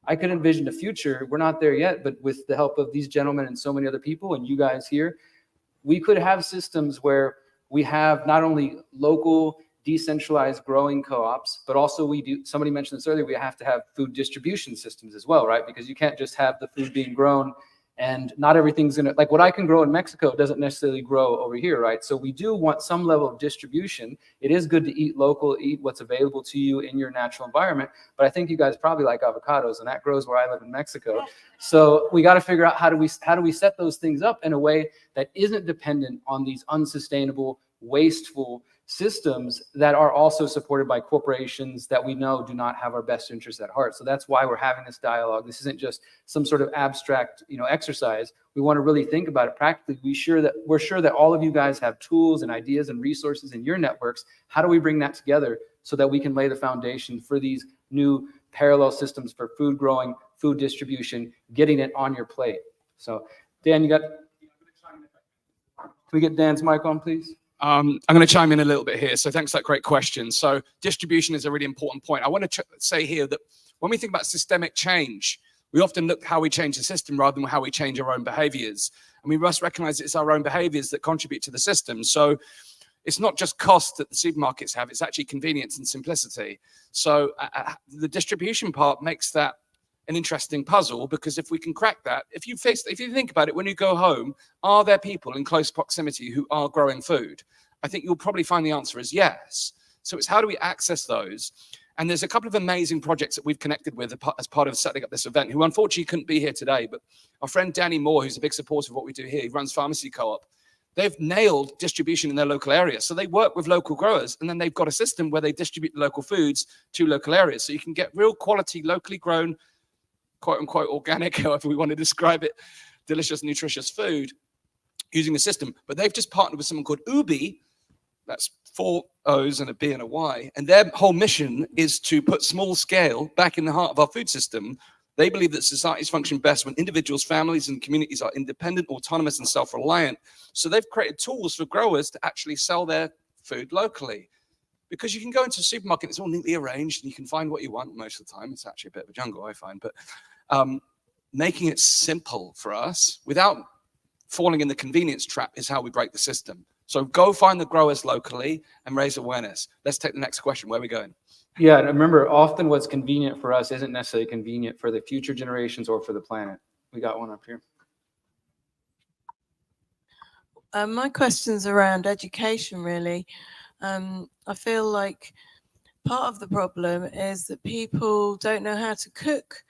I could envision a future. We're not there yet, but with the help of these gentlemen and so many other people and you guys here, we could have systems where we have not only local decentralized growing co-ops, but also somebody mentioned this earlier, we have to have food distribution systems as well, right? Because you can't just have the food being grown and not everything's gonna, like what I can grow in Mexico doesn't necessarily grow over here, right? So we do want some level of distribution. It is good to eat local, eat what's available to you in your natural environment, but I think you guys probably like avocados, and that grows where I live in Mexico. So we got to figure out how do we set those things up in a way that isn't dependent on these unsustainable, wasteful systems that are also supported by corporations that we know do not have our best interests at heart. So that's why we're having this dialogue. This isn't just some sort of abstract, exercise. We want to really think about it practically. We're sure that all of you guys have tools and ideas and resources in your networks. How do we bring that together so that we can lay the foundation for these new parallel systems for food growing, food distribution, getting it on your plate? So Dan, can we get Dan's mic on, please? I'm going to chime in a little bit here. So thanks for that great question. So distribution is a really important point. I want to say here that when we think about systemic change, we often look at how we change the system rather than how we change our own behaviors. And we must recognize it's our own behaviors that contribute to the system. So it's not just cost that the supermarkets have, it's actually convenience and simplicity. So the distribution part makes that an interesting puzzle, because if we can crack that, if you think about it, when you go home, are there people in close proximity who are growing food? I think you'll probably find the answer is yes. So it's how do we access those? And there's a couple of amazing projects that we've connected with as part of setting up this event, who unfortunately couldn't be here today, but our friend Danny Moore, who's a big supporter of what we do here, he runs Pharmacy Co-op. They've nailed distribution in their local area. So they work with local growers, and then they've got a system where they distribute local foods to local areas. So you can get real quality, locally grown, quote unquote organic, however we want to describe it, delicious, nutritious food using the system. But they've just partnered with someone called Ubi, that's 4 O's and a B and a Y. And their whole mission is to put small scale back in the heart of our food system. They believe that societies function best when individuals, families, and communities are independent, autonomous, and self-reliant. So they've created tools for growers to actually sell their food locally. Because you can go into a supermarket, it's all neatly arranged, and you can find what you want most of the time. It's actually a bit of a jungle, I find. But making it simple for us without falling in the convenience trap is how we break the system. So go find the growers locally and raise awareness. Let's take the next question. Where are we going? Yeah, and remember, often what's convenient for us isn't necessarily convenient for the future generations or for the planet. We got one up here. My question's around education, really. I feel like part of the problem is that people don't know how to cook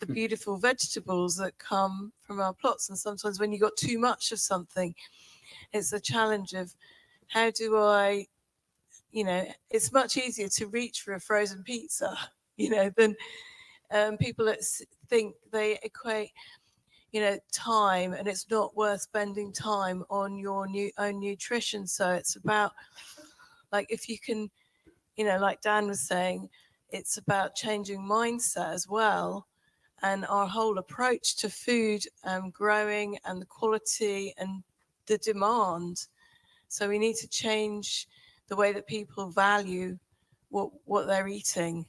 the beautiful vegetables that come from our plots. And sometimes when you got too much of something, it's a challenge of how do I, it's much easier to reach for a frozen pizza, than people that think they equate, time, and it's not worth spending time on your own nutrition. So it's about, like, if you can, like Dan was saying, it's about changing mindset as well, and our whole approach to food growing and the quality and the demand. So we need to change the way that people value what they're eating.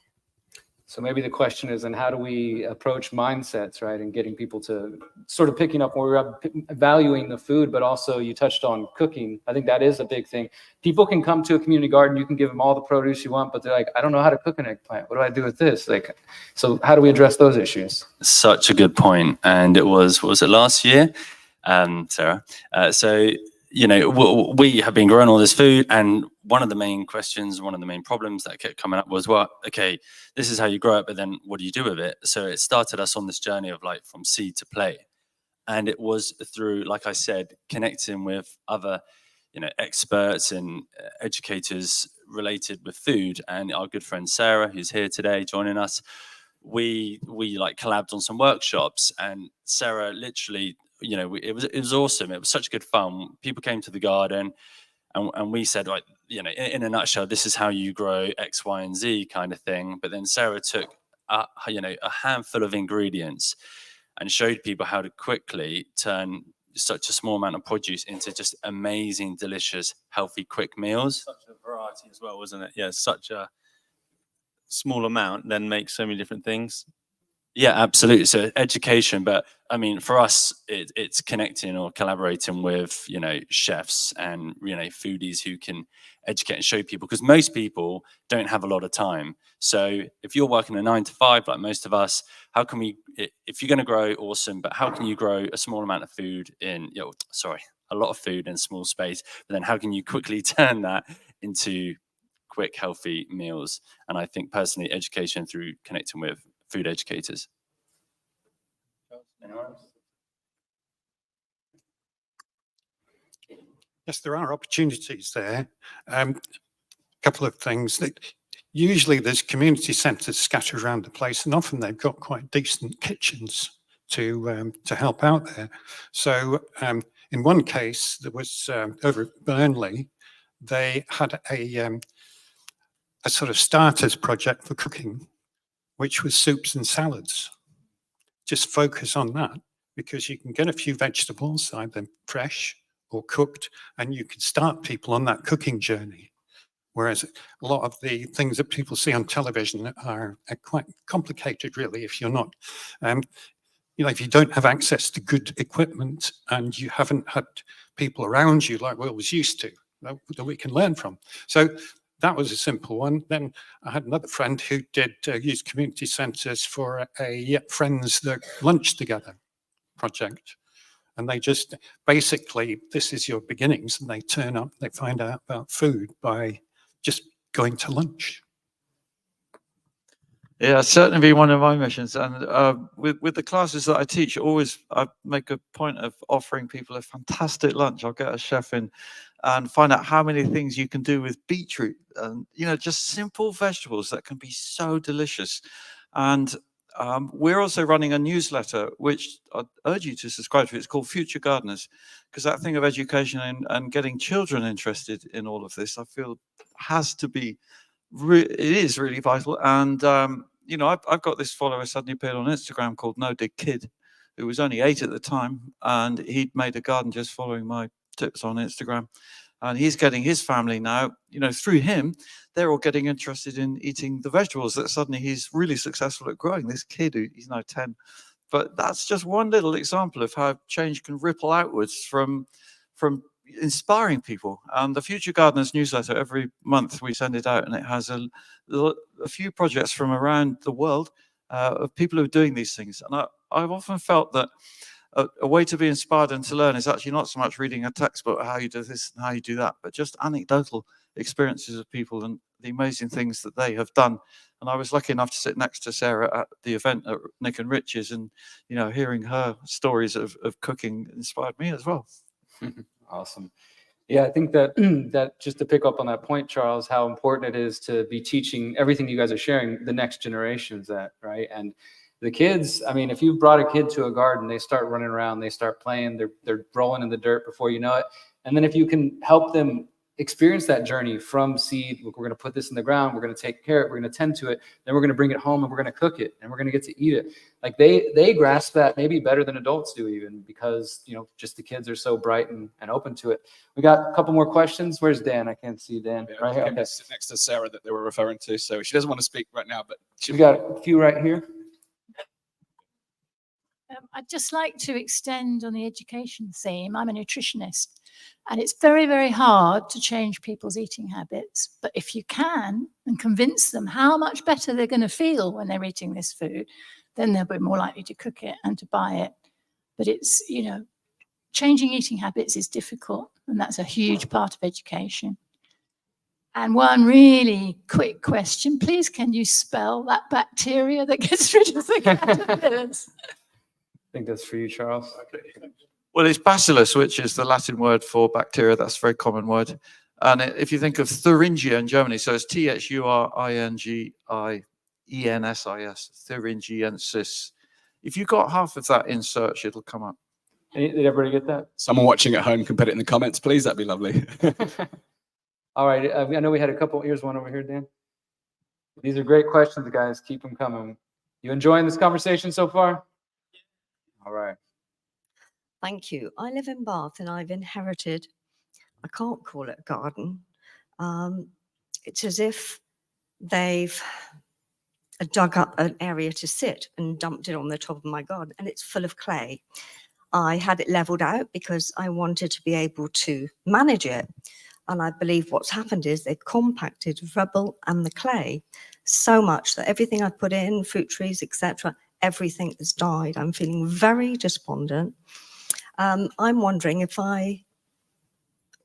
So maybe the question is, and how do we approach mindsets, right? And getting people to sort of picking up where we're valuing the food, but also you touched on cooking. I think that is a big thing. People can come to a community garden, you can give them all the produce you want, but they're like, I don't know how to cook an eggplant. What do I do with this? So how do we address those issues? Such a good point. And it was, what was it, last year, Sarah? So you know, we have been growing all this food, and one of the main questions, one of the main problems that kept coming up was, well, okay, this is how you grow it, but then what do you do with it? So it started us on this journey of like from seed to plate. And it was through, like I said, connecting with other, you know, experts and educators related with food. And our good friend Sarah, who's here today joining us, we like collabed on some workshops, and Sarah literally, you know, it was awesome. It was such good fun. People came to the garden, and we said, like, you know, in a nutshell, this is how you grow X, Y, and Z kind of thing. But then Sarah took, you know, a handful of ingredients and showed people how to quickly turn such a small amount of produce into just amazing, delicious, healthy, quick meals. Such a variety as well, wasn't it? Yeah, such a small amount then makes so many different things. Yeah, absolutely. So education, but I mean, for us, it's connecting or collaborating with, you know, chefs and, you know, foodies who can educate and show people, because most people don't have a lot of time. So if you're working a 9 to 5, like most of us, how can we, if you're going to grow, awesome, but how can you grow a small amount of food in, you know, sorry, a lot of food in small space, but then how can you quickly turn that into quick, healthy meals? And I think personally, education through connecting with food educators. Yes, there are opportunities there. A couple of things that usually there's community centres scattered around the place, and often they've got quite decent kitchens to help out there. So in one case, there was over at Burnley, they had a sort of starters project for cooking, which was soups and salads. Just focus on that, because you can get a few vegetables, either fresh or cooked, and you can start people on that cooking journey. Whereas a lot of the things that people see on television are quite complicated, really, if you're not, you know, if you don't have access to good equipment and you haven't had people around you like we always used to, that we can learn from. So that was a simple one. Then I had another friend who did use community centres for a Friends That Lunch Together project. And they just, basically, this is your beginnings, and they turn up, they find out about food by just going to lunch. Yeah, certainly be one of my missions. And with the classes that I teach, I make a point of offering people a fantastic lunch. I'll get a chef in and find out how many things you can do with beetroot, and, you know, just simple vegetables that can be so delicious. And we're also running a newsletter, which I urge you to subscribe to. It's called Future Gardeners, because that thing of education and getting children interested in all of this, I feel, has to be, it is really vital. And, you know, I've got this follower suddenly appeared on Instagram called No Dig Kid, who was only 8 at the time, and he'd made a garden just following my tips on Instagram. And he's getting his family now, you know, through him, they're all getting interested in eating the vegetables that suddenly he's really successful at growing. This kid, he's now 10. But that's just one little example of how change can ripple outwards from inspiring people. And the Future Gardeners newsletter, every month we send it out, and it has a few projects from around the world of people who are doing these things. And I've often felt that a way to be inspired and to learn is actually not so much reading a textbook, how you do this and how you do that, but just anecdotal experiences of people and the amazing things that they have done. And I was lucky enough to sit next to Sarah at the event at Nick and Rich's, and, you know, hearing her stories of cooking inspired me as well. Awesome. Yeah, I think that that just to pick up on that point, Charles, how important it is to be teaching everything you guys are sharing the next generations that, right? And the kids, I mean, if you brought a kid to a garden, they start running around, they start playing, they're rolling in the dirt before you know it. And then if you can help them experience that journey from seed, we're going to put this in the ground, we're going to take care of it, we're going to tend to it, then we're going to bring it home and we're going to cook it and we're going to get to eat it. Like they grasp that maybe better than adults do, even, because, you know, just the kids are so bright and open to it. We got a couple more questions. Where's Dan? I can't see Dan. Yeah, right here. okay. Okay. Sit next to Sarah that they were referring to. So she doesn't want to speak right now, but We got a few right here. I'd just like to extend on the education theme. I'm a nutritionist, and it's very, very hard to change people's eating habits. But if you can and convince them how much better they're going to feel when they're eating this food, then they'll be more likely to cook it and to buy it. But it's, you know, changing eating habits is difficult. And that's a huge part of education. And one really quick question, please, can you spell that bacteria that gets rid of the caterpillars? I think that's for you, Charles. Well, it's bacillus, which is the Latin word for bacteria. That's a very common word. And if you think of Thuringia in Germany, so it's Thuringiensis, Thuringiensis. If you got half of that in search, it'll come up. Did everybody get that? Someone watching at home can put it in the comments, please. That'd be lovely. All right. I know we had a couple. Here's one over here, Dan. These are great questions, guys. Keep them coming. You enjoying this conversation so far? All right. Thank you. I live in Bath and I've inherited, I can't call it a garden. It's as if they've dug up an area to sit and dumped it on the top of my garden, and it's full of clay. I had it leveled out because I wanted to be able to manage it. And I believe what's happened is they've compacted rubble and the clay so much that everything I've put in, fruit trees, etc., everything has died. I'm feeling very despondent. I'm wondering if I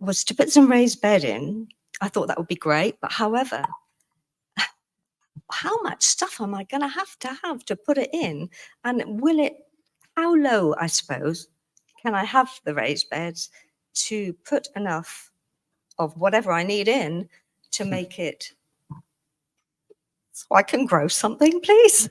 was to put some raised bed in, I thought that would be great. But however, how much stuff am I going to have to put it in? And will it, how low, I suppose, can I have the raised beds to put enough of whatever I need in to make it so I can grow something, please?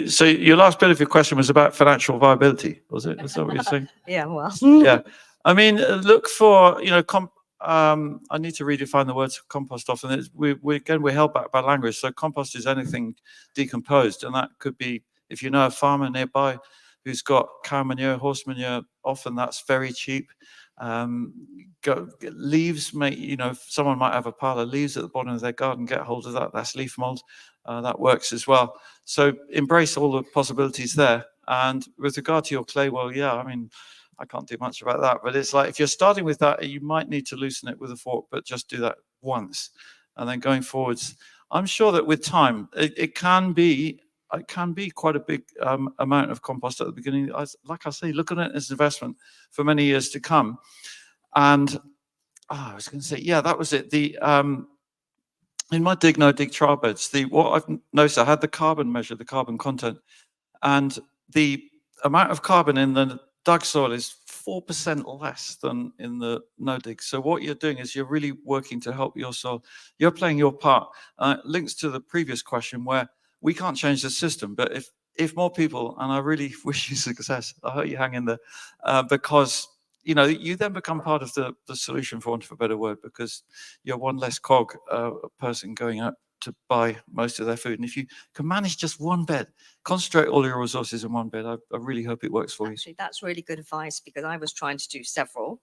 So your last bit of your question was about financial viability, was it? Is that what you're saying? Yeah, well. Yeah. I mean, look for, I need to redefine the word compost often. We're held back by language. So compost is anything decomposed. And that could be, if you know a farmer nearby who's got cow manure, horse manure, often that's very cheap. Leaves, someone might have a pile of leaves at the bottom of their garden, get hold of that. That's leaf mold. That works as well. So embrace all the possibilities there. And with regard to your clay, well, yeah, I mean, I can't do much about that, but it's like if you're starting with that, you might need to loosen it with a fork, but just do that once. And then going forwards, I'm sure that with time, it can be quite a big amount of compost at the beginning. Like I say, look at it as an investment for many years to come. And I was going to say, yeah, that was it. In my dig, no dig trial beds, what I've noticed, I had the carbon measure, the carbon content, and the amount of carbon in the dug soil is 4% less than in the no dig. So what you're doing is you're really working to help your soil. You're playing your part. Links to the previous question where we can't change the system, but if more people, and I really wish you success, I hope you hang in there, because you then become part of the solution, for want of a better word, because you're one less cog person going out to buy most of their food. And if you can manage just one bed, concentrate all your resources in one bed, I really hope it works for you. Actually, that's really good advice because I was trying to do several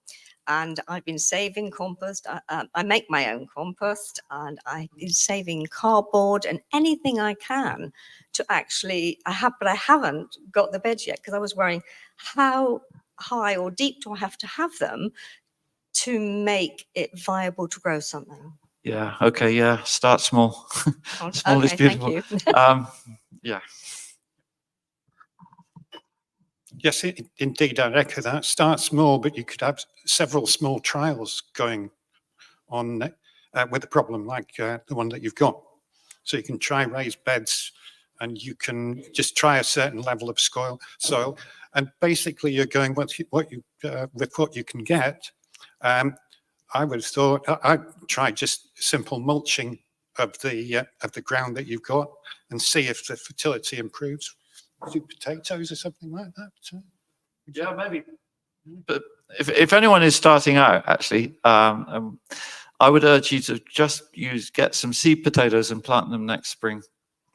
and I've been saving compost. I make my own compost and I've been saving cardboard and anything I can to actually, but I haven't got the beds yet because I was worrying how high or deep do I have to have them to make it viable to grow something? Yeah. Okay. Yeah. Start small. Small is beautiful. Thank you. Yeah. Yes, indeed, I echo that. Start small, but you could have several small trials going on with a problem like the one that you've got. So you can try raised beds and you can just try a certain level of soil. And basically you're going with what you can get. I would have thought I'd try just simple mulching of the ground that you've got and see if the fertility improves. Do potatoes or something like that? Yeah, maybe. But if anyone is starting out, actually, I would urge you to just get some seed potatoes and plant them next spring,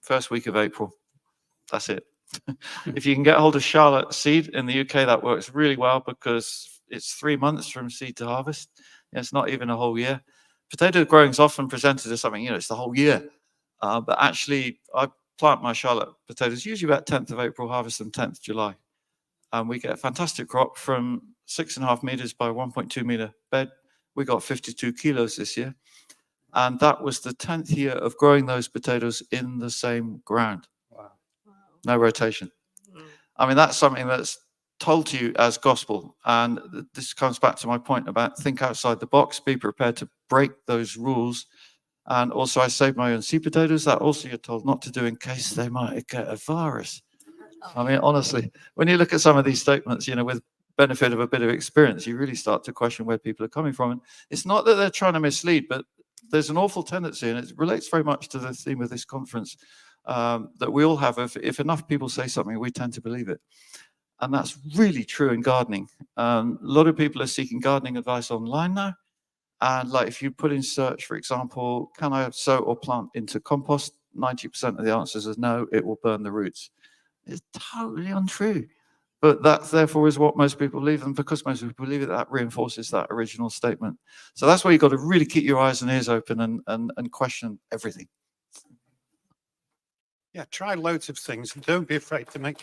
first week of April. That's it. If you can get hold of Charlotte seed in the UK, that works really well because it's 3 months from seed to harvest. It's not even a whole year. Potato growing is often presented as something, it's the whole year. But actually, I plant my Charlotte potatoes usually about 10th of April, harvest them 10th July. And we get a fantastic crop from 6.5 meters by 1.2 meter bed. We got 52 kilos this year. And that was the 10th year of growing those potatoes in the same ground. Wow. No rotation. I mean, that's something that's told to you as gospel. And this comes back to my point about think outside the box, be prepared to break those rules. And also, I saved my own sweet potatoes. That also you're told not to do in case they might get a virus. I mean, honestly, when you look at some of these statements, you know, with benefit of a bit of experience, you really start to question where people are coming from. And it's not that they're trying to mislead, but there's an awful tendency, and it relates very much to the theme of this conference, that we all have. If enough people say something, we tend to believe it. And that's really true in gardening. A lot of people are seeking gardening advice online now. And like if you put in search, for example, can I sow or plant into compost? 90% of the answers is no, it will burn the roots. It's totally untrue. But that therefore is what most people believe. And because most people believe it, that reinforces that original statement. So that's where you've got to really keep your eyes and ears open and question everything. Yeah, try loads of things and don't be afraid to make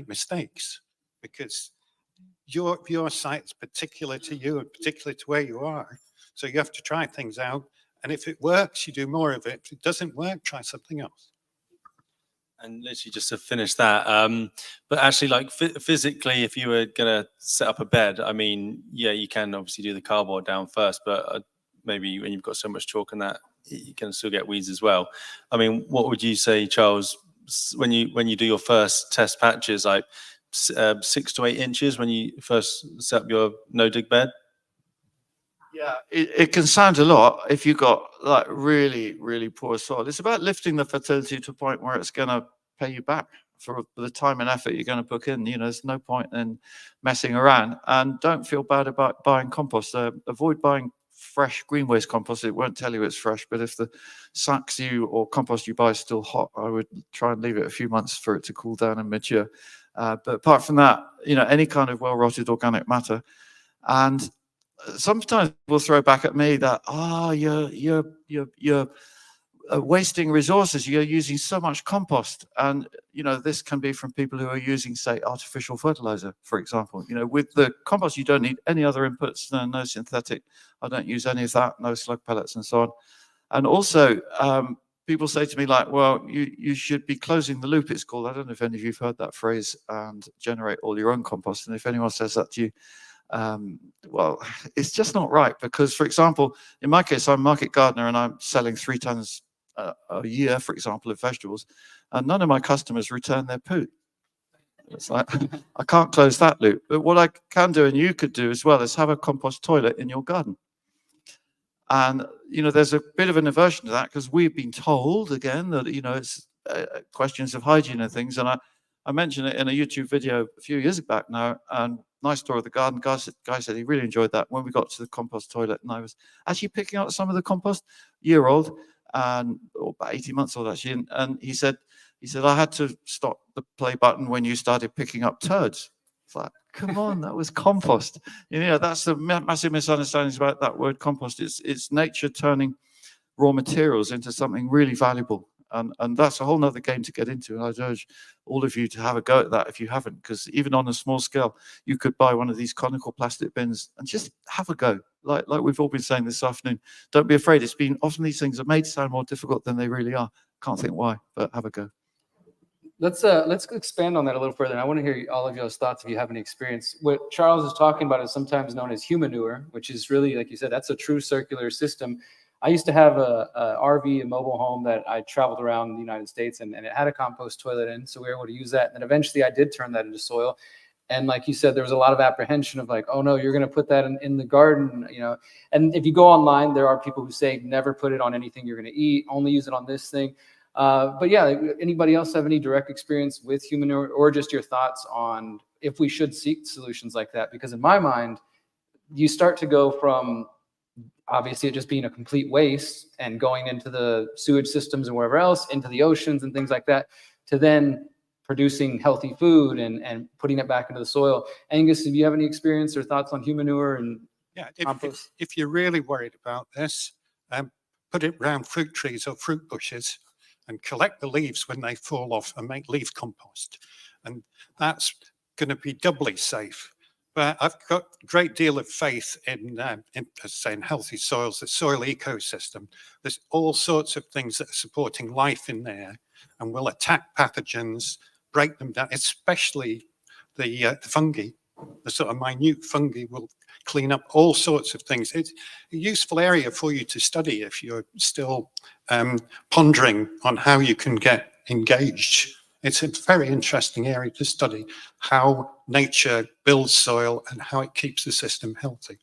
mistakes, because your site is particular to you and particular to where you are. So you have to try things out. And if it works, you do more of it. If it doesn't work, try something else. And literally just to finish that, but actually like physically, if you were going to set up a bed, I mean, yeah, you can obviously do the cardboard down first, but maybe when you've got so much chalk and that, you can still get weeds as well. I mean, what would you say, Charles, when you do your first test patches, like 6 to 8 inches when you first set up your no-dig bed? Yeah, it can sound a lot if you've got like really, really poor soil. It's about lifting the fertility to a point where it's going to pay you back for the time and effort you're going to put in. You know, there's no point in messing around. And don't feel bad about buying compost. Avoid buying fresh green waste compost. It won't tell you it's fresh, but if the sacks or compost you buy is still hot, I would try and leave it a few months for it to cool down and mature. But apart from that, you know, any kind of well-rotted organic matter. And sometimes people throw back at me that, you're wasting resources. You're using so much compost. And, you know, this can be from people who are using, say, artificial fertilizer, for example. You know, with the compost, you don't need any other inputs, no synthetic. I don't use any of that, no slug pellets and so on. And also, people say to me like, well, you should be closing the loop, it's called. I don't know if any of you have heard that phrase, and generate all your own compost. And if anyone says that to you, well, it's just not right, because, for example, in my case, I'm a market gardener and I'm selling 3 tons a year, for example, of vegetables, and none of my customers return their poo. It's like, I can't close that loop. But what I can do, and you could do as well, is have a compost toilet in your garden. And, you know, there's a bit of an aversion to that because we've been told, again, that, you know, it's questions of hygiene and things. And I mentioned it in a YouTube video a few years back now, and nice tour of the garden. Guy said he really enjoyed that when we got to the compost toilet, and I was actually picking out some of the compost, year-old, and about 18 months old actually, and he said I had to stop the play button when you started picking up turds. It's like, come on, that was compost. You know, that's the massive misunderstandings about that word compost. It's nature turning raw materials into something really valuable. And that's a whole nother game to get into. And I'd urge all of you to have a go at that if you haven't, because even on a small scale, you could buy one of these conical plastic bins and just have a go. Like we've all been saying this afternoon, don't be afraid. Often these things are made to sound more difficult than they really are. Can't think why, but have a go. Let's expand on that a little further. And I want to hear all of y'all's thoughts if you have any experience. What Charles is talking about is sometimes known as humanure, which is really, like you said, that's a true circular system. I used to have a RV, a mobile home that I traveled around the United States, and it had a compost toilet in, so we were able to use that. And then eventually I did turn that into soil. And like you said, there was a lot of apprehension of like, oh no, you're going to put that in the garden, you know. And if you go online, there are people who say never put it on anything you're going to eat, only use it on this thing. But yeah, anybody else have any direct experience with humanure, or just your thoughts on if we should seek solutions like that? Because in my mind, you start to go from obviously it just being a complete waste and going into the sewage systems and wherever else, into the oceans and things like that, to then producing healthy food and putting it back into the soil. Angus, do you have any experience or thoughts on humanure and compost? If you're really worried about this, put it around fruit trees or fruit bushes and collect the leaves when they fall off and make leaf compost. And that's going to be doubly safe. But I've got a great deal of faith in healthy soils, the soil ecosystem. There's all sorts of things that are supporting life in there and will attack pathogens, break them down, especially the fungi, the sort of minute fungi will clean up all sorts of things. It's a useful area for you to study if you're still pondering on how you can get engaged. It's a very interesting area to study, how nature builds soil and how it keeps the system healthy.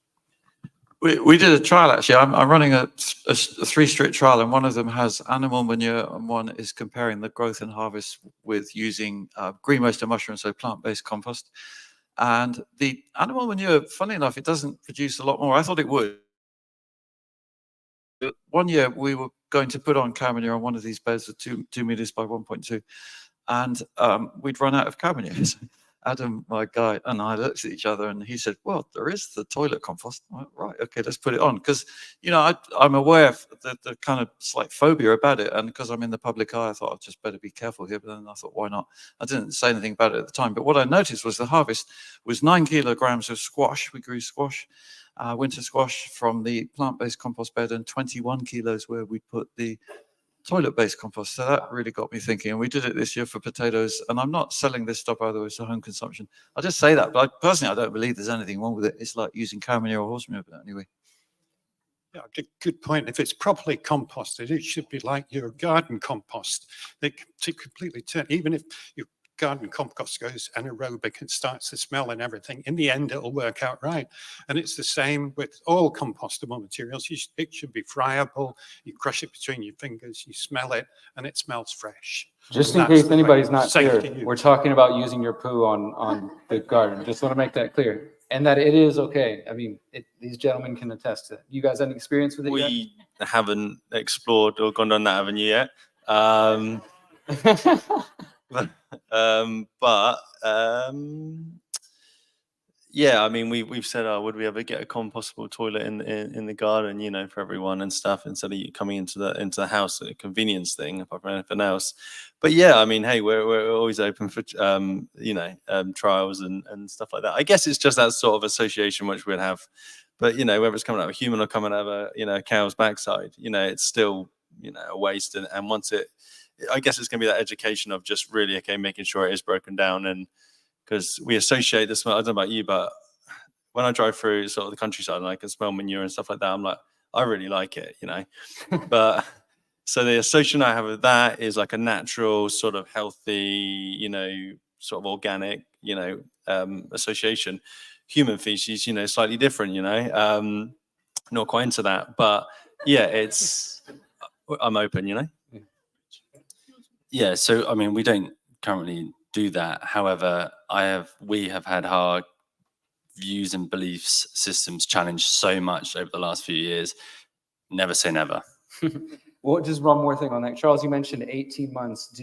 We did a trial actually. I'm running a 3-street trial, and one of them has animal manure, and one is comparing the growth and harvest with using green waste and mushrooms, so plant-based compost. And the animal manure, funny enough, it doesn't produce a lot more. I thought it would. One year we were going to put on cow manure on one of these beds of 2 meters by 1.2, and we'd run out of cow manure. Adam, my guy, and I looked at each other, and he said, well, there is the toilet compost. I went, right, okay, let's put it on. Because, you know, I'm aware of the kind of slight phobia about it. And because I'm in the public eye, I thought I'd just better be careful here. But then I thought, why not? I didn't say anything about it at the time. But what I noticed was the harvest was 9 kilograms of squash. We grew squash, winter squash from the plant-based compost bed, and 21 kilos where we put the toilet-based compost. So that really got me thinking. And we did it this year for potatoes. And I'm not selling this stuff either, it's a home consumption. I just say that, but personally, I don't believe there's anything wrong with it. It's like using cow manure or horse manure, but anyway. Yeah, good point. If it's properly composted, it should be like your garden compost. It can completely turn, even if your garden compost goes anaerobic and starts to smell and everything, in the end, it'll work out right. And it's the same with all compostable materials. It should be friable. You crush it between your fingers, you smell it, and it smells fresh. Just in case anybody's not clear, we're talking about using your poo on the garden. Just want to make that clear. And that it is okay. I mean, these gentlemen can attest to it. You guys have any experience with it yet? We haven't explored or gone down that avenue yet. Yeah, I mean, we've said, oh, would we ever get a compostable toilet in the garden, you know, for everyone and stuff, instead of you coming into the house, a convenience thing, apart from anything else. But yeah, I mean, hey, we're always open for trials and stuff like that. I guess it's just that sort of association which we'd have. But you know, whether it's coming out of a human or coming out of a cow's backside, you know, it's still, you know, a waste. And once I guess it's going to be that education of just really, okay, making sure it is broken down. And because we associate the smell, I don't know about you, but when I drive through sort of the countryside and I can smell manure and stuff like that, I'm like, I really like it, you know. But so the association I have with that is like a natural sort of healthy, you know, sort of organic, you know, association. Human feces, you know, slightly different, you know, not quite into that. But yeah, I'm open, you know. Yeah, so I mean, we don't currently do that. However, we have had our views and beliefs systems challenged so much over the last few years. Never say never. Well, just one more thing on that. Charles, you mentioned 18 months.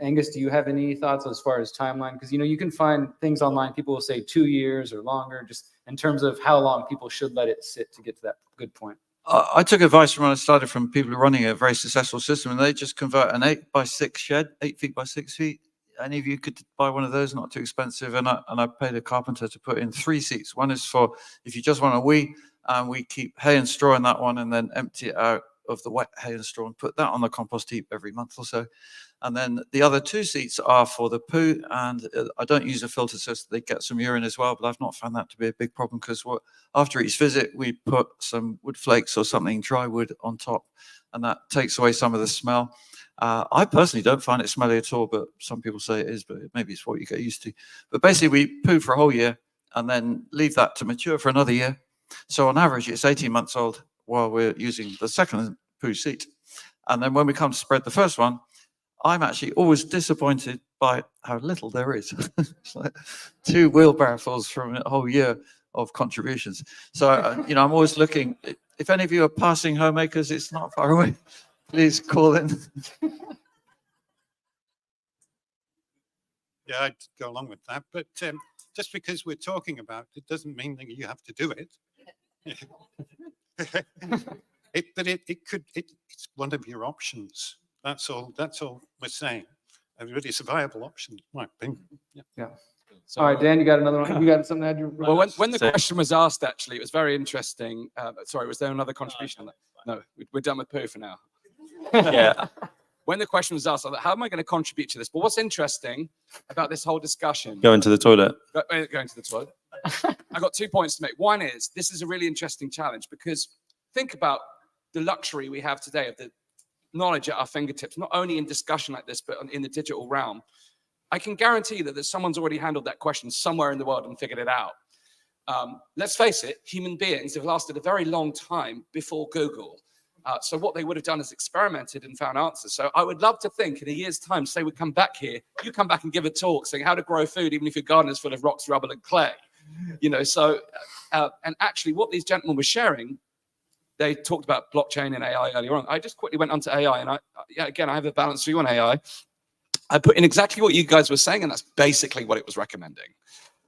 Angus, do you have any thoughts as far as timeline? Because, you know, you can find things online. People will say 2 years or longer, just in terms of how long people should let it sit to get to that good point. I took advice when I started from people running a very successful system, and they just convert an 8x6 shed, 8 feet by 6 feet. Any of you could buy one of those, not too expensive. And I paid a carpenter to put in 3 seats. One is for if you just want a wee, and we keep hay and straw in that one, and then empty it out of the wet hay and straw and put that on the compost heap every month or so. And then the other 2 seats are for the poo, and I don't use a filter so they get some urine as well, but I've not found that to be a big problem, because after each visit we put some wood flakes or something, dry wood on top, and that takes away some of the smell. I personally don't find it smelly at all, but some people say it is, but maybe it's what you get used to. But basically we poo for a whole year and then leave that to mature for another year. So on average it's 18 months old while we're using the second poo seat. And then when we come to spread the first one, I'm actually always disappointed by how little there is. It's like 2 wheelbarrowfuls from a whole year of contributions. So, you know, I'm always looking. If any of you are passing homemakers, it's not far away. Please call in. Yeah, I'd go along with that. But just because we're talking about it doesn't mean that you have to do it. It's one of your options. That's all we're saying. It's a viable option, in my opinion. Yeah. All right, Dan, you got another one? You got something to add? Well, when the question was asked, actually, it was very interesting. Sorry, was there another contribution on that? No, we're done with poo for now. Yeah. when the question was asked, I thought, how am I going to contribute to this? But what's interesting about this whole discussion? Going to the toilet. Going to the toilet. I got 2 points to make. One is, this is a really interesting challenge, because think about the luxury we have today of the knowledge at our fingertips, not only in discussion like this, but in the digital realm. I can guarantee that someone's already handled that question somewhere in the world and figured it out. Let's face it, human beings have lasted a very long time before Google. So what they would have done is experimented and found answers. So I would love to think in a year's time, say we come back here, you come back and give a talk saying how to grow food, even if your garden is full of rocks, rubble, and clay. You know, so, and actually what these gentlemen were sharing, they talked about blockchain and AI earlier on. I just quickly went onto AI, and again, I have a balanced view on AI. I put in exactly what you guys were saying, and that's basically what it was recommending.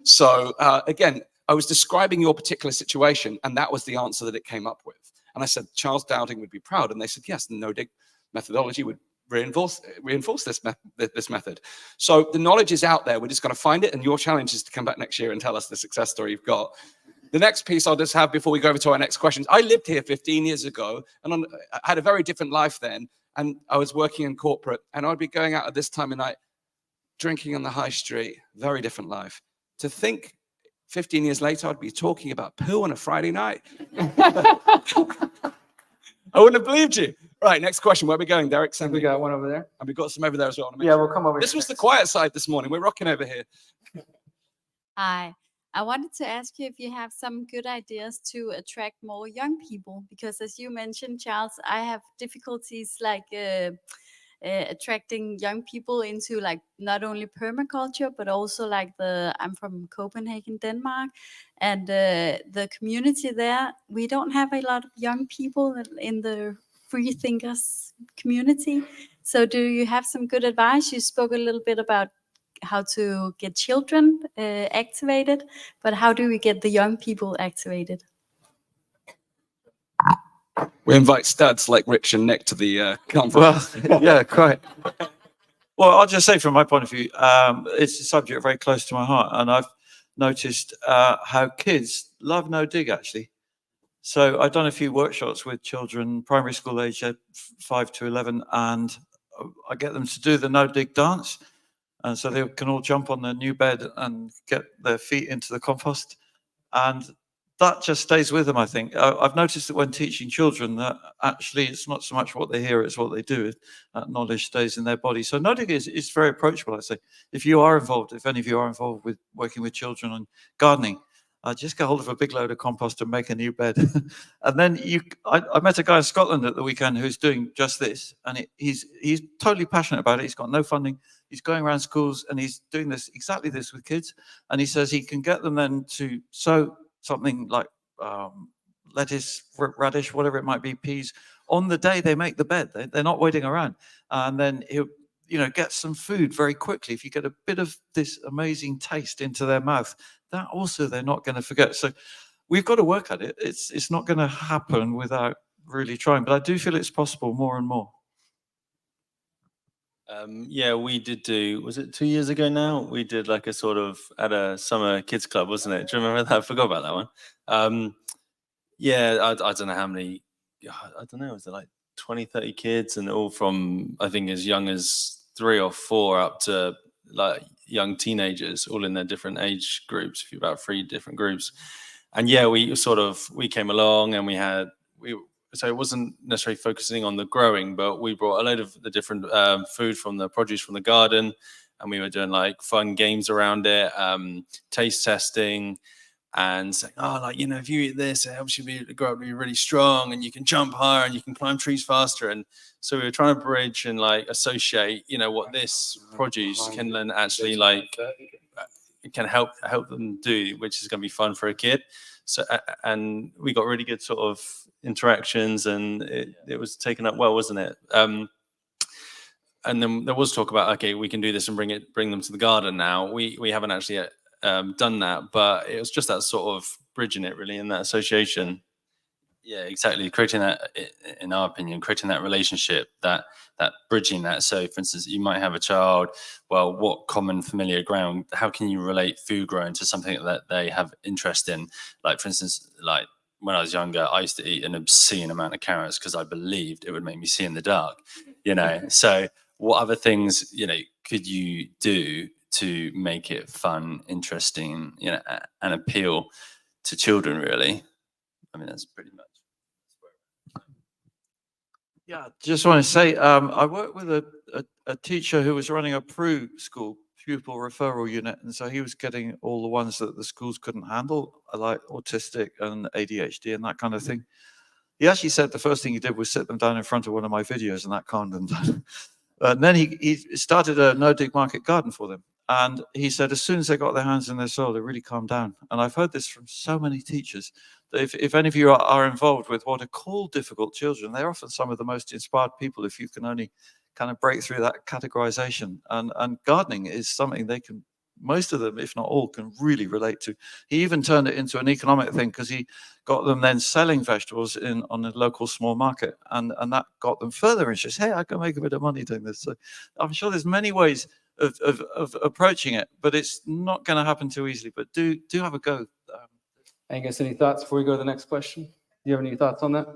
So again, I was describing your particular situation, and that was the answer that it came up with. And I said, Charles Dowding would be proud. And they said, yes, the no-dig methodology would reinforce this method. So the knowledge is out there. We're just going to find it. And your challenge is to come back next year and tell us the success story you've got. The next piece I'll just have before we go over to our next questions. I lived here 15 years ago, and I had a very different life then. And I was working in corporate, and I'd be going out at this time of night, drinking on the high street, very different life. To think 15 years later, I'd be talking about poo on a Friday night. I wouldn't have believed you. Right, next question. Where are we going, Derek? We got one over there. And we got some over there as well. Yeah, we'll come over. This was the quiet side this morning. We're rocking over here. Hi. I wanted to ask you if you have some good ideas to attract more young people, because as you mentioned, Charles, I have difficulties like attracting young people into like not only permaculture, but also like I'm from Copenhagen, Denmark, and the community there, we don't have a lot of young people in the free thinkers community. So do you have some good advice? You spoke a little bit about how to get children activated, but how do we get the young people activated? We invite studs like Rich and Nick to the conference. Well, yeah, quite. Well, I'll just say from my point of view, it's a subject very close to my heart, and I've noticed how kids love no dig actually. So I've done a few workshops with children, primary school age, 5 to 11, and I get them to do the no dig dance. And so they can all jump on their new bed and get their feet into the compost. And that just stays with them, I think. I've noticed that when teaching children that actually it's not so much what they hear, it's what they do. That knowledge stays in their body. So no dig is very approachable, I'd say. If you are involved, if any of you are involved with working with children on gardening, just get hold of a big load of compost and make a new bed. And then I met a guy in Scotland at the weekend who's doing just this. And he's totally passionate about it. He's got no funding. He's going around schools and he's doing exactly this with kids. And he says he can get them then to sow something like lettuce, radish, whatever it might be, peas, on the day they make the bed. They're not waiting around. And then he'll get some food very quickly. If you get a bit of this amazing taste into their mouth, that also they're not going to forget. So we've got to work at it. It's not going to happen without really trying, but I do feel it's possible more and more. Yeah, we did do, was it 2 years ago now? We did like a sort of at a summer kids club, wasn't it? Do you remember that? I forgot about that one. Yeah, I don't know how many, I don't know, was it like 20, 30 kids, and all from, I think, as young as 3 or 4 up to like young teenagers, all in their different age groups, about 3 different groups. And yeah, we came along and so it wasn't necessarily focusing on the growing, but we brought a load of the different food from the produce from the garden, and we were doing like fun games around it, taste testing, and saying, if you eat this, it helps you grow up to be really strong, and you can jump higher, and you can climb trees faster. And so we were trying to bridge and like associate, what this produce can then actually can help them do, which is going to be fun for a kid. So, and we got really good sort of interactions, and it was taken up well, wasn't it? And then there was talk about, okay, we can do this and bring them to the garden now. We haven't actually done that, but it was just that sort of bridging it really in that association. Yeah, exactly. Creating that, in our opinion, creating that relationship, that bridging that. So, for instance, you might have a child. Well, what common familiar ground? How can you relate food growing to something that they have interest in? Like, for instance, like when I was younger, I used to eat an obscene amount of carrots because I believed it would make me see in the dark. you know. So what other things, you know, could you do to make it fun, interesting, you know, and appeal to children, really? I mean, that's pretty much. Yeah, just want to say, I worked with a teacher who was running a PRU school, pupil referral unit, and so he was getting all the ones that the schools couldn't handle, like autistic and ADHD and that kind of thing. He actually said the first thing he did was sit them down in front of one of my videos, and that calmed them down. And then he started a no-dig market garden for them. And he said, as soon as they got their hands in their soil, they really calmed down. And I've heard this from so many teachers. That if any of you are involved with what are called difficult children, they're often some of the most inspired people if you can only kind of break through that categorization. And gardening is something they can, most of them, if not all, can really relate to. He even turned it into an economic thing because he got them then selling vegetables on a local small market. And that got them further interested. Hey, I can make a bit of money doing this. So I'm sure there's many ways of approaching it, but it's not going to happen too easily. But do have a go. Angus, any thoughts before we go to the next question? Do you have any thoughts on that?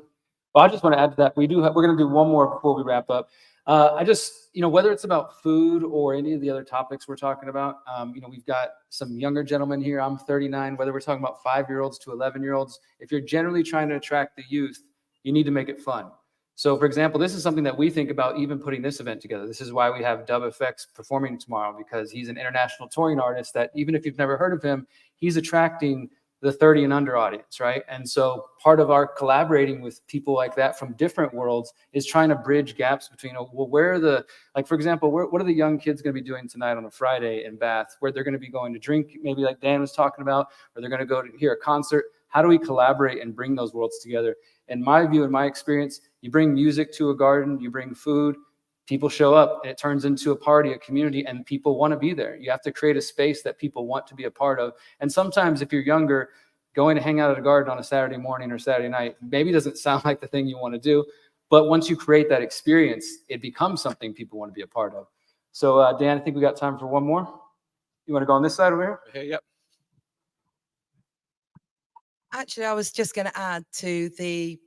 Well, I just want to add to that. We're going to do one more before we wrap up. I just, you know, whether it's about food or any of the other topics we're talking about, you know, we've got some younger gentlemen here. I'm 39, whether we're talking about 5-year-olds to 11-year-olds, if you're generally trying to attract the youth, you need to make it fun. So for example, this is something that we think about even putting this event together. This is why we have Dub FX performing tomorrow, because he's an international touring artist that even if you've never heard of him, he's attracting the 30 and under audience, right? And so part of our collaborating with people like that from different worlds is trying to bridge gaps between, well, where are the, like, for example, what are the young kids going to be doing tonight on a Friday in Bath, where they're going to be going to drink, maybe like Dan was talking about, or they're going to go to hear a concert. How do we collaborate and bring those worlds together? In my view, in my experience, you bring music to a garden, you bring food, people show up, and it turns into a party, a community, and people want to be there. You have to create a space that people want to be a part of. And sometimes if you're younger, going to hang out at a garden on a Saturday morning or Saturday night maybe doesn't sound like the thing you want to do. But once you create that experience, it becomes something people want to be a part of. So Dan, I think we got time for one more. You want to go on this side over here? Okay, yep. Actually, I was just going to add to the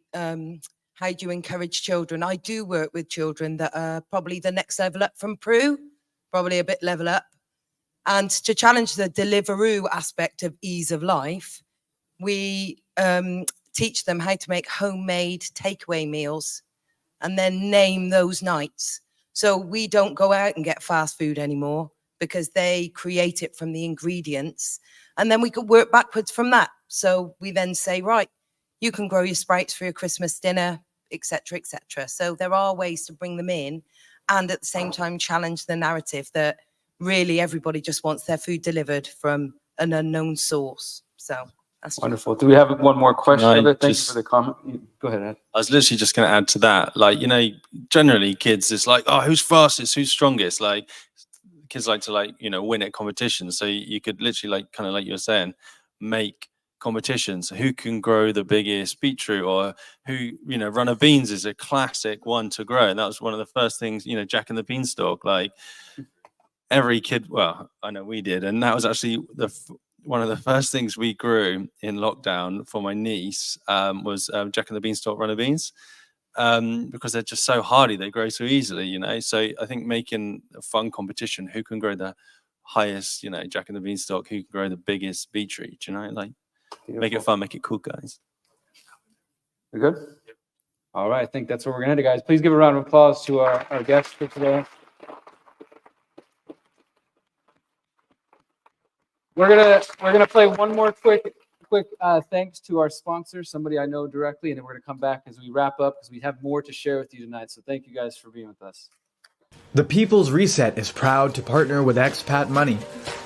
how do you encourage children? I do work with children that are probably the next level up from PRU, probably a bit level up. And to challenge the Deliveroo aspect of ease of life, we teach them how to make homemade takeaway meals and then name those nights. So we don't go out and get fast food anymore because they create it from the ingredients. And then we could work backwards from that. So we then say, right, you can grow your sprouts for your Christmas dinner, etc., etc. So there are ways to bring them in and at the same time challenge the narrative that really everybody just wants their food delivered from an unknown source. So that's wonderful. Do we have one more question? Thank you just- for the comment. Go ahead, Ed. I was literally just going to add to that. Like, you know, generally kids, it's like, oh, who's fastest? Who's strongest? Like, kids like to, like, you know, win at competitions. So you could literally, like, kind of like you were saying, make competitions. Who can grow the biggest beetroot, or who, you know, runner beans is a classic one to grow. And that was one of the first things, you know, Jack and the Beanstalk, like every kid, well, I know we did. And that was actually one of the first things we grew in lockdown for my niece was Jack and the Beanstalk runner beans, because they're just so hardy, they grow so easily, you know. So I think making a fun competition, who can grow the highest, you know, Jack and the Beanstalk, who can grow the biggest beetroot, you know, like make it fun, make it cool, guys. We good? All right, I think that's where we're gonna end it, guys. Please give a round of applause to our guests for today. We're gonna play one more quick thanks to our sponsor, somebody I know directly, and then we're gonna come back as we wrap up because we have more to share with you tonight. So thank you guys for being with us. The People's Reset is proud to partner with Expat Money,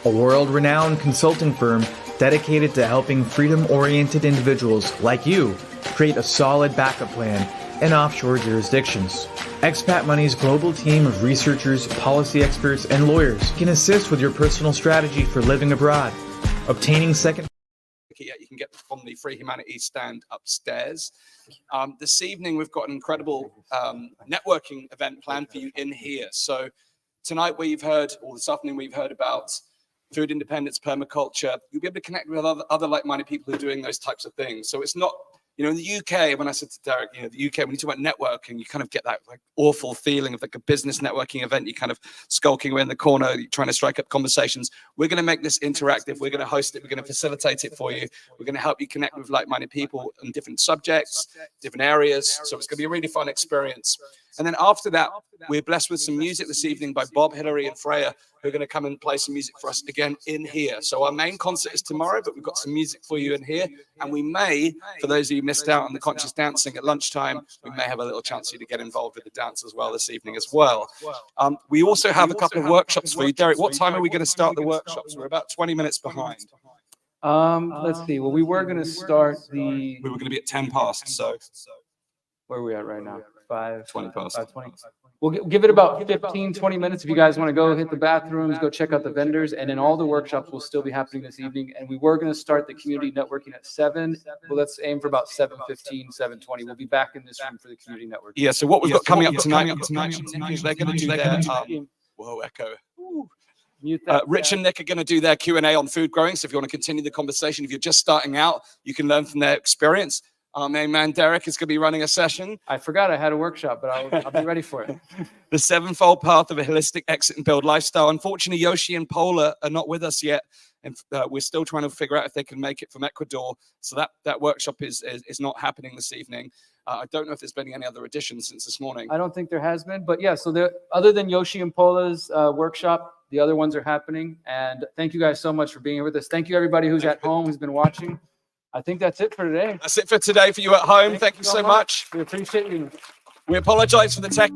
a world-renowned consulting firm dedicated to helping freedom-oriented individuals like you create a solid backup plan in offshore jurisdictions. Expat Money's global team of researchers, policy experts, and lawyers can assist with your personal strategy for living abroad, obtaining second. You can get from the Free Humanities stand upstairs. This evening, we've got an incredible networking event planned for you in here. So tonight we've heard, or this afternoon we've heard about food independence, permaculture. You'll be able to connect with other like-minded people who are doing those types of things. So it's not You know, in the UK, when I said to Derek, you know, the UK, when you talk about networking, you kind of get that like awful feeling of like a business networking event. You kind of skulking away in the corner, trying to strike up conversations. We're going to make this interactive. We're going to host it. We're going to facilitate it for you. We're going to help you connect with like-minded people on different subjects, different areas. So it's going to be a really fun experience. And then after that, we're blessed with some music this evening by Bob, Hillary, and Freya, who are going to come and play some music for us again in here. So our main concert is tomorrow, but we've got some music for you in here. And we may, for those of you who missed out on the conscious dancing at lunchtime, we may have a little chance for you to get involved with the dance as well this evening as well. We also have a couple of workshops for you. Derek, what time are we going to start the workshops? We're about 20 minutes behind. Let's see. Well, we were going to start the. We were going to be at 10 past, so. Where are we at right now? 20 past. 5:20. We'll give it about 15, 20 minutes if you guys want to go hit the bathrooms, go check out the vendors, and then all the workshops will still be happening this evening. And we were going to start the community networking at 7. Well, let's aim for about 7:15, 7:20. We'll be back in this room for the community networking. Yeah, so what we've got coming up tonight, they're going to do their, whoa, echo. Rich and Nick are going to do their Q&A on food growing. So if you want to continue the conversation, if you're just starting out, you can learn from their experience. Our main man, Derek, is going to be running a session. I forgot I had a workshop, but I'll be ready for it. The 7-fold path of a holistic exit and build lifestyle. Unfortunately, Yoshi and Paula are not with us yet. And we're still trying to figure out if they can make it from Ecuador. So that workshop is not happening this evening. I don't know if there's been any other additions since this morning. I don't think there has been, but yeah, so other than Yoshi and Paula's workshop, the other ones are happening. And thank you guys so much for being here with us. Thank you, everybody who's at home, who's been watching. I think that's it for today. That's it for today for you at home. Thank you so much. We appreciate you. We apologize for the tech.